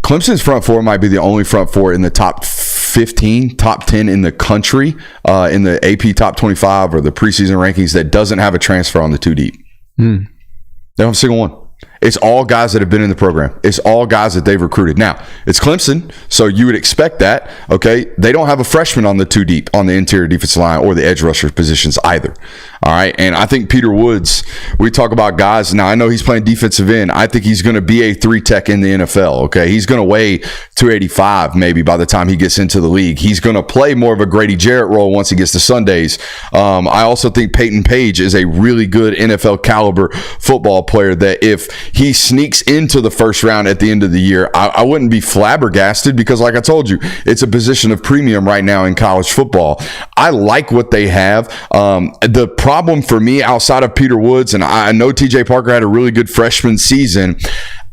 Clemson's front four might be the only front four in the top 15, top 10 in the country, in the AP top 25 or the preseason rankings that doesn't have a transfer on the 2 deep. They don't have a single one. It's all guys that have been in the program. It's all guys that they've recruited. Now, it's Clemson, so you would expect that, okay? They don't have a freshman on the 2 deep on the interior defensive line or the edge rusher positions either, all right? And I think Peter Woods, we talk about guys. Now, I know he's playing defensive end. I think he's going to be a 3-tech in the NFL, okay? He's going to weigh 285 maybe by the time he gets into the league. He's going to play more of a Grady Jarrett role once he gets to Sundays. I also think Peyton Page is a really good NFL caliber football player that if he sneaks into the first round at the end of the year, I wouldn't be flabbergasted because, like I told you, it's a position of premium right now in college football. I like what they have. The problem for me outside of Peter Woods, and I know TJ Parker had a really good freshman season,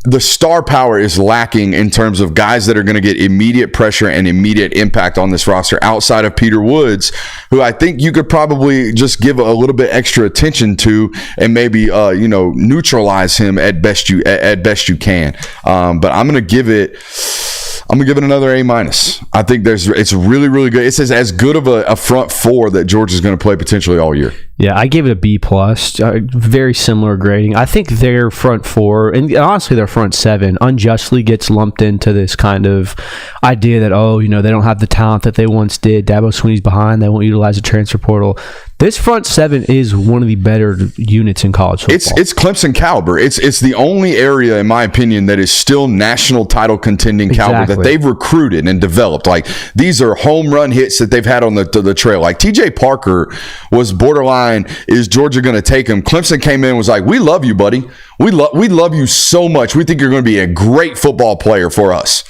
the star power is lacking in terms of guys that are going to get immediate pressure and immediate impact on this roster outside of Peter Woods, who I think you could probably just give a little bit extra attention to and maybe neutralize him at best you can. But I'm going to give it another A-. I think it's really, really good. It's as good of a front four that Georgia's going to play potentially all year. Yeah, I gave it a B+. Very similar grading. I think their front four, and honestly their front 7, unjustly gets lumped into this kind of idea that, they don't have the talent that they once did. Dabo Swinney's behind. They won't utilize the transfer portal. This front 7 is one of the better units in college football. It's Clemson caliber. It's the only area, in my opinion, that is still national title contending caliber that they've recruited and developed. Like, these are home run hits that they've had on the trail. Like, TJ Parker was borderline, is Georgia going to take him? Clemson came in and was like, we love you, buddy. We love you so much. We think you're going to be a great football player for us.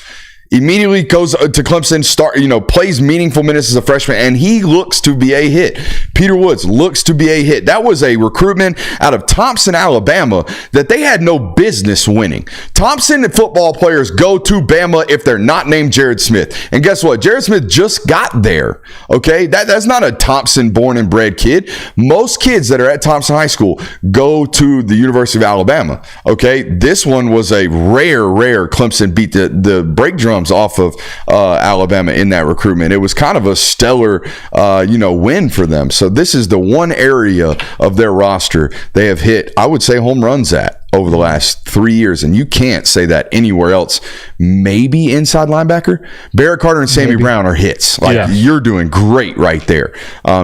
Immediately goes to Clemson, plays meaningful minutes as a freshman, and he looks to be a hit. Peter Woods looks to be a hit. That was a recruitment out of Thompson, Alabama, that they had no business winning. Thompson football players go to Bama if they're not named Jared Smith. And guess what? Jared Smith just got there. Okay? That's not a Thompson born and bred kid. Most kids that are at Thompson High School go to the University of Alabama. Okay? This one was a rare Clemson beat the brake drums off of Alabama in that recruitment. It was kind of a stellar win for them. So this is the one area of their roster they have hit, I would say, home runs at over the last 3 years, and you can't say that anywhere else. Maybe inside linebacker, Barrett Carter and Sammy Brown are hits. You're doing great right there.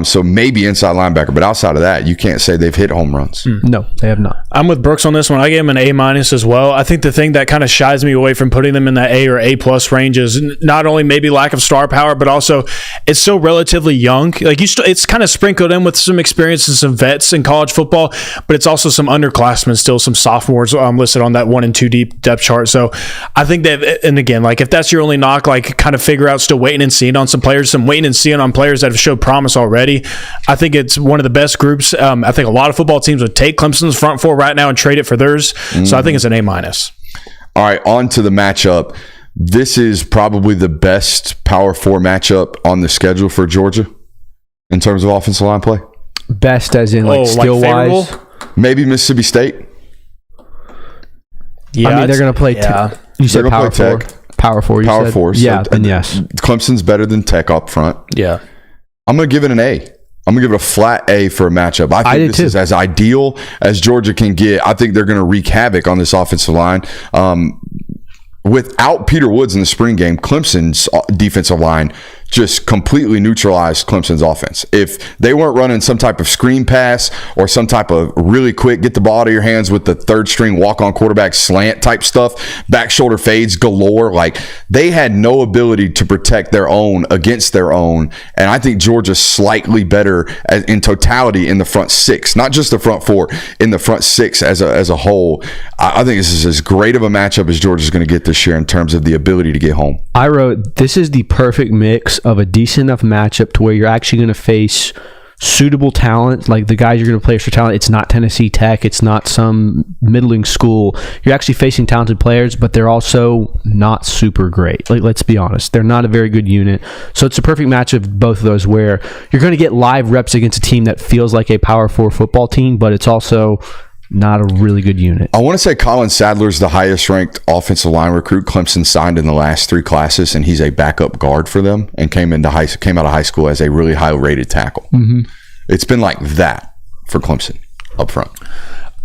So maybe inside linebacker, but outside of that, you can't say they've hit home runs. No, they have not. I'm with Brooks on this one. I gave him an A- as well. I think the thing that kind of shies me away from putting them in that A or A+ range is not only maybe lack of star power, but also it's so relatively young. It's kind of sprinkled in with some experience and some vets in college football, but it's also some underclassmen, still some sophomores listed on that 1 and 2 deep depth chart. So I think that, and again, if that's your only knock, kind of figure out still waiting and seeing on some players, some waiting and seeing on players that have showed promise already. I think it's one of the best groups. I think a lot of football teams would take Clemson's front four right now and trade it for theirs. So I think it's an A-. All right, on to the matchup. This is probably the best Power 4 matchup on the schedule for Georgia in terms of offensive line play. Best as in skill-wise? Maybe Mississippi State. Yeah, I mean, they're going to play you said Power 4. Power 4, you said? Power 4. Yeah, then yes. Clemson's better than Tech up front. Yeah. I'm going to give it an A. I'm going to give it a flat A for a matchup. I think this is as ideal as Georgia can get. I think they're going to wreak havoc on this offensive line. Without Peter Woods in the spring game, Clemson's defensive line just completely neutralized Clemson's offense. If they weren't running some type of screen pass or some type of really quick get the ball out of your hands with the third string walk-on quarterback slant type stuff, back shoulder fades galore, they had no ability to protect their own against their own. And I think Georgia's slightly better in totality in the front six, not just the front four, in the front six as a whole. I think this is as great of a matchup as Georgia's going to get this year in terms of the ability to get home. I wrote, this is the perfect mix of a decent enough matchup to where you're actually going to face suitable talent, like the guys you're going to play for talent. It's not Tennessee Tech. It's not some middling school. You're actually facing talented players, but they're also not super great. Let's be honest. They're not a very good unit. So it's a perfect match of both of those where you're going to get live reps against a team that feels like a Power 4 football team, but it's also not a really good unit. I want to say Colin Sadler's the highest ranked offensive line recruit Clemson signed in the last 3 classes, and he's a backup guard for them and came out of high school as a really high rated tackle. Mm-hmm. It's been like that for Clemson up front.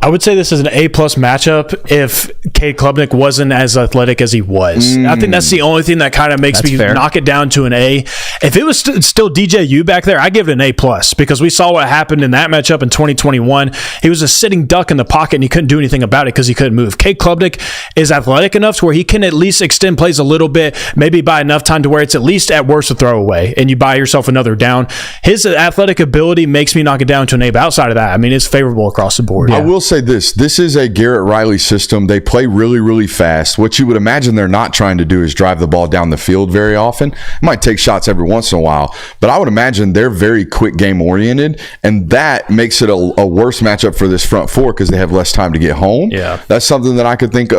I would say this is an A+ matchup if Cade Klubnik wasn't as athletic as he was. I think that's the only thing that kind of makes me knock it down to an A. If it was still DJU back there, I give it an A+, because we saw what happened in that matchup in 2021. He was a sitting duck in the pocket and he couldn't do anything about it because he couldn't move. Cade Klubnik is athletic enough to where he can at least extend plays a little bit, maybe by enough time to where it's at least at worst a throwaway and you buy yourself another down. His athletic ability makes me knock it down to an A, but outside of that, I mean, it's favorable across the board. I will say this is a Garrett Riley system. They play really, really fast. What you would imagine they're not trying to do is drive the ball down the field very often. Might take shots every once in a while, but I would imagine they're very quick game oriented, and that makes it a worse matchup for this front four because they have less time to get home. Yeah, that's something that I could think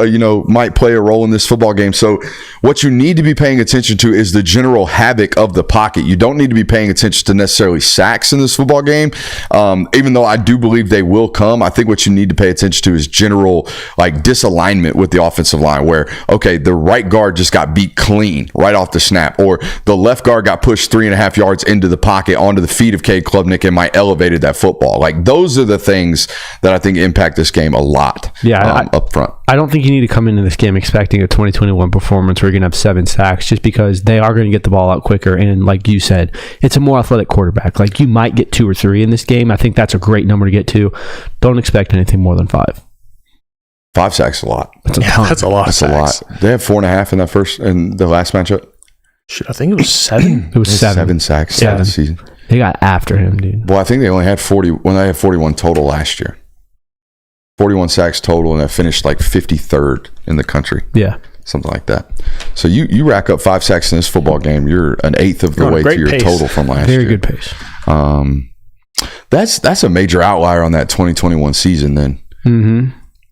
might play a role in this football game. So what you need to be paying attention to is the general havoc of the pocket. You don't need to be paying attention to necessarily sacks in this football game, even though I do believe they will come. I think what you need to pay attention to is general disalignment with the offensive line where, okay, the right guard just got beat clean right off the snap, or the left guard got pushed 3.5 yards into the pocket onto the feet of Cade Klubnik and might elevated that football. Those are the things that I think impact this game a lot. Up front. I don't think you need to come into this game expecting a 2021 performance where you're going to have 7 sacks, just because they are going to get the ball out quicker. And like you said, it's a more athletic quarterback. You might get 2 or 3 in this game. I think that's a great number to get to. Don't expect anything more than 5. 5 sacks is a lot. That's a lot. That's a lot. They had 4.5 in the last matchup. Shit, I think it was 7. It was 7 sacks this season. They got after him, dude. Well, I think they only had 40 when they had 41 total last year. 41 sacks total, and that finished 53rd in the country. Yeah. Something like that. So you rack up 5 sacks in this football game. You're an eighth of the way to your pace. total from last year. Very good pace. That's a major outlier on that 2021 season then. Mm-hmm.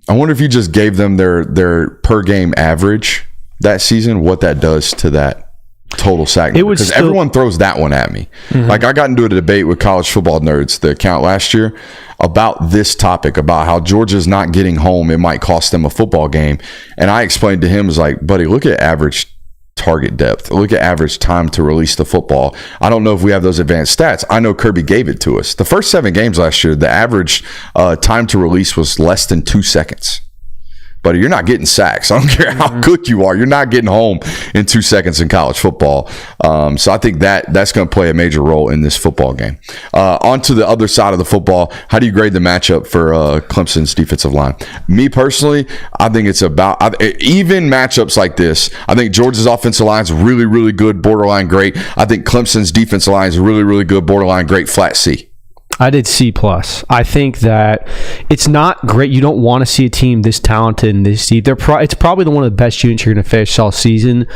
I wonder if you just gave them their per game average that season, what that does to that total sack number. Because everyone throws that one at me. Mm-hmm. Like I got into a debate with College Football Nerds, the account last year, about this topic, about how Georgia's not getting home. It might cost them a football game. And I explained to him, was like, buddy, look at average target depth. Look at average time to release the football. I don't know if we have those advanced stats. I know Kirby gave it to us. The first 7 games last year, the average time to release was less than 2 seconds. But you're not getting sacks. I don't care how good you are. You're not getting home in 2 seconds in college football. So I think that's going to play a major role in this football game. On to the other side of the football. How do you grade the matchup for Clemson's defensive line? Me personally, I think it's about even matchups like this. I think Georgia's offensive line is really, really good, borderline great. I think Clemson's defensive line is really, really good, borderline great, flat C. I did C+. I think that it's not great. You don't want to see a team this talented and this deep. It's probably one of the best units you're going to face all season.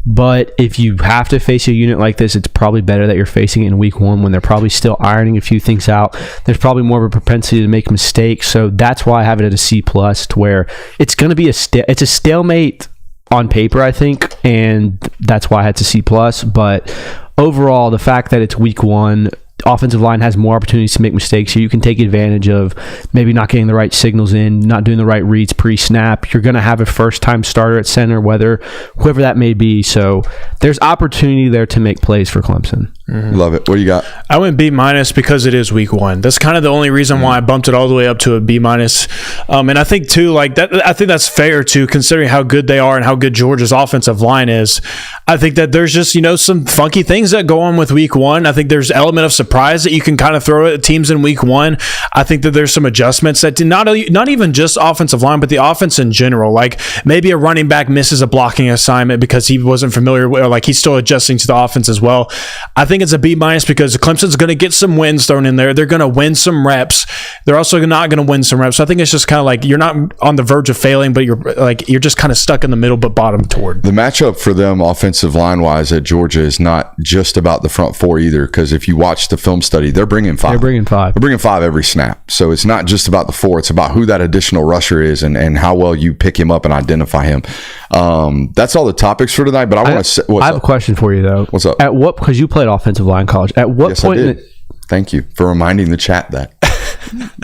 But if you have to face a unit like this, it's probably better that you're facing it in week 1 when they're probably still ironing a few things out. There's probably more of a propensity to make mistakes. So that's why I have it at a C+, to where it's going to be it's a stalemate on paper, I think, and that's why I had to C+. But overall, the fact that it's week 1, offensive line has more opportunities to make mistakes, so you can take advantage of maybe not getting the right signals in, not doing the right reads pre-snap. You're going to have a first-time starter at center, whoever that may be. So there's opportunity there to make plays for Clemson. Mm-hmm. Love it. What do you got? I went B- because it is week 1. That's kind of the only reason why I bumped it all the way up to a B-. And I think too, like that, I think that's fair too, considering how good they are and how good Georgia's offensive line is. I think that there's just, some funky things that go on with week 1. I think there's an element of surprise that you can kind of throw at teams in week 1. I think that there's some adjustments that not even just offensive line, but the offense in general. Like maybe a running back misses a blocking assignment because he wasn't familiar with, or like he's still adjusting to the offense as well. I think it's a B- because Clemson's going to get some wins thrown in there. They're going to win some reps. They're also not going to win some reps. So I think it's just kind of like you're not on the verge of failing, but you're just kind of stuck in the middle, but bottom toward. The matchup for them offensive line wise at Georgia is not just about the front 4 either, because if you watch the film study, they're bringing 5. They're bringing 5 every snap. So it's not just about the 4. It's about who that additional rusher is and how well you pick him up and identify him. That's all the topics for tonight, but I want to I have a question for you though. What's up? Because you played offensive line in college. At what Yes, point? I did. Thank you for reminding the chat that.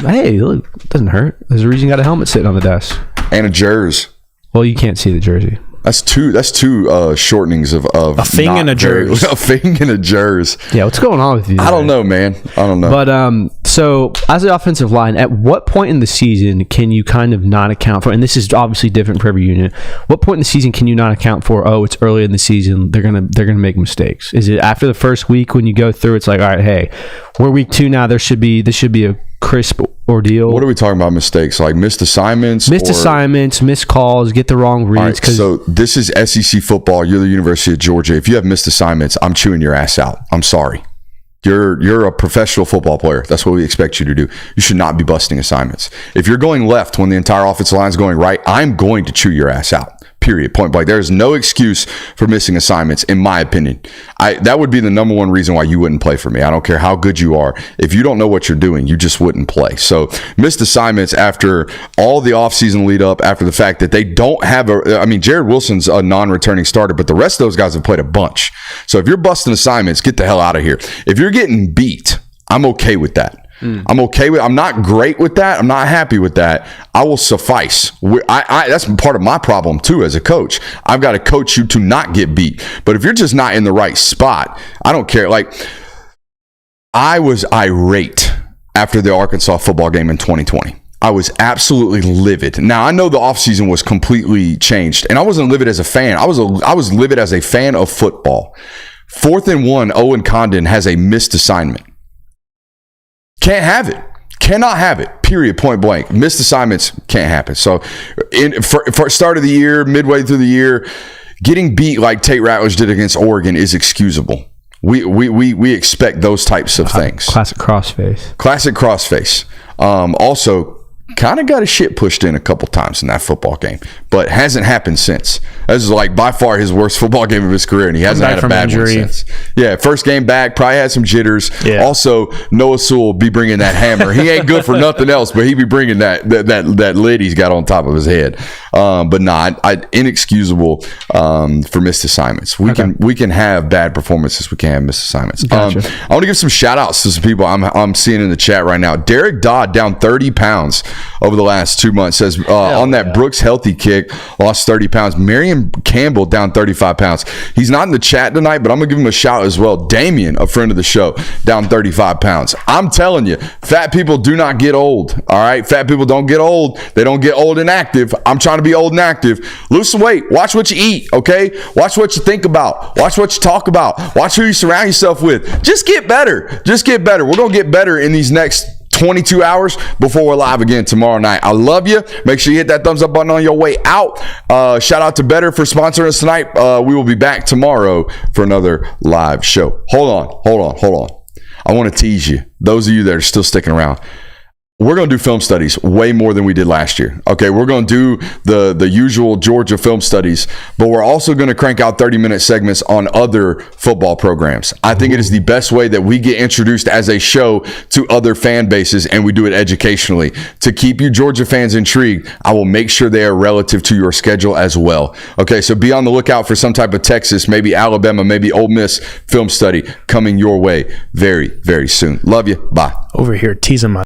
Hey, look, it doesn't hurt. There's a reason you got a helmet sitting on the desk. And a jersey. Well, you can't see the jersey. That's two shortenings of a thing and a jersey. A thing and a jersey. Yeah, what's going on with you? I don't know, man. I don't know. But so as the offensive line, at what point in the season can you kind of not account for? And this is obviously different for every unit. What point in the season can you not account for? Oh, it's early in the season. They're gonna make mistakes. Is it after the first week when you go through? It's like, all right, this we're week 2 now. This should be a crisp ordeal. What are we talking about? Mistakes like missed assignments, missed calls, get the wrong reads. All right, so this is SEC football. You're the University of Georgia. If you have missed assignments, I'm chewing your ass out. I'm sorry. You're a professional football player. That's what we expect you to do. You should not be busting assignments. If you're going left when the entire offensive line is going right, I'm going to chew your ass out. Period. Point blank. There is no excuse for missing assignments, in my opinion. That would be the number one reason why you wouldn't play for me. I don't care how good you are. If you don't know what you're doing, you just wouldn't play. So missed assignments after all the offseason lead up, after the fact that they don't have Jared Wilson's a non-returning starter, but the rest of those guys have played a bunch. So if you're busting assignments, get the hell out of here. If you're getting beat, I'm okay with that. I'm not great with that. I'm not happy with that. I will suffice. That's part of my problem too as a coach. I've got to coach you to not get beat. But if you're just not in the right spot, I don't care. Like, I was irate after the Arkansas football game in 2020. I was absolutely livid. Now, I know the offseason was completely changed, and I wasn't livid as a fan. I was livid as a fan of football. 4th and 1, Owen Condon has a missed assignment. Can't have it. Cannot have it. Period. Point blank. Missed assignments can't happen. So, for start of the year, midway through the year, getting beat like Tate Ratledge did against Oregon is excusable. We expect those types of things. Classic crossface. Also, kind of got his shit pushed in a couple times in that football game, but hasn't happened since. This is like by far his worst football game of his career, and he hasn't had a bad one since. Yeah, first game back, probably had some jitters. Yeah. Also, Noah Sewell be bringing that hammer. He ain't good for nothing else, but he be bringing that lid he's got on top of his head. But inexcusable for missed assignments. We can have bad performances. We can't have missed assignments. Gotcha. I want to give some shout outs to some people I'm seeing in the chat right now. Derek Dodd down 30 pounds over the last 2 months. Says on that Brooks healthy kick, lost 30 pounds. Marion Campbell down 35 pounds. He's not in the chat tonight, but I'm going to give him a shout as well. Damien, a friend of the show, down 35 pounds. I'm telling you, fat people do not get old. All right? Fat people don't get old. They don't get old and active. I'm trying to be old and active. Lose some weight. Watch what you eat, okay? Watch what you think about. Watch what you talk about. Watch who you surround yourself with. Just get better. Just get better. We're going to get better in these next 22 hours before we're live again tomorrow night. I love you. Make sure you hit that thumbs up button on your way out. Shout out to Better for sponsoring us tonight. We will be back tomorrow for another live show. Hold on. I want to tease you. Those of you that are still sticking around. We're going to do film studies way more than we did last year. Okay, we're going to do the usual Georgia film studies, but we're also going to crank out 30-minute segments on other football programs. I think it is the best way that we get introduced as a show to other fan bases, and we do it educationally. To keep you Georgia fans intrigued, I will make sure they are relative to your schedule as well. Okay, so be on the lookout for some type of Texas, maybe Alabama, maybe Ole Miss film study coming your way very, very soon. Love you. Bye. Over here teasing my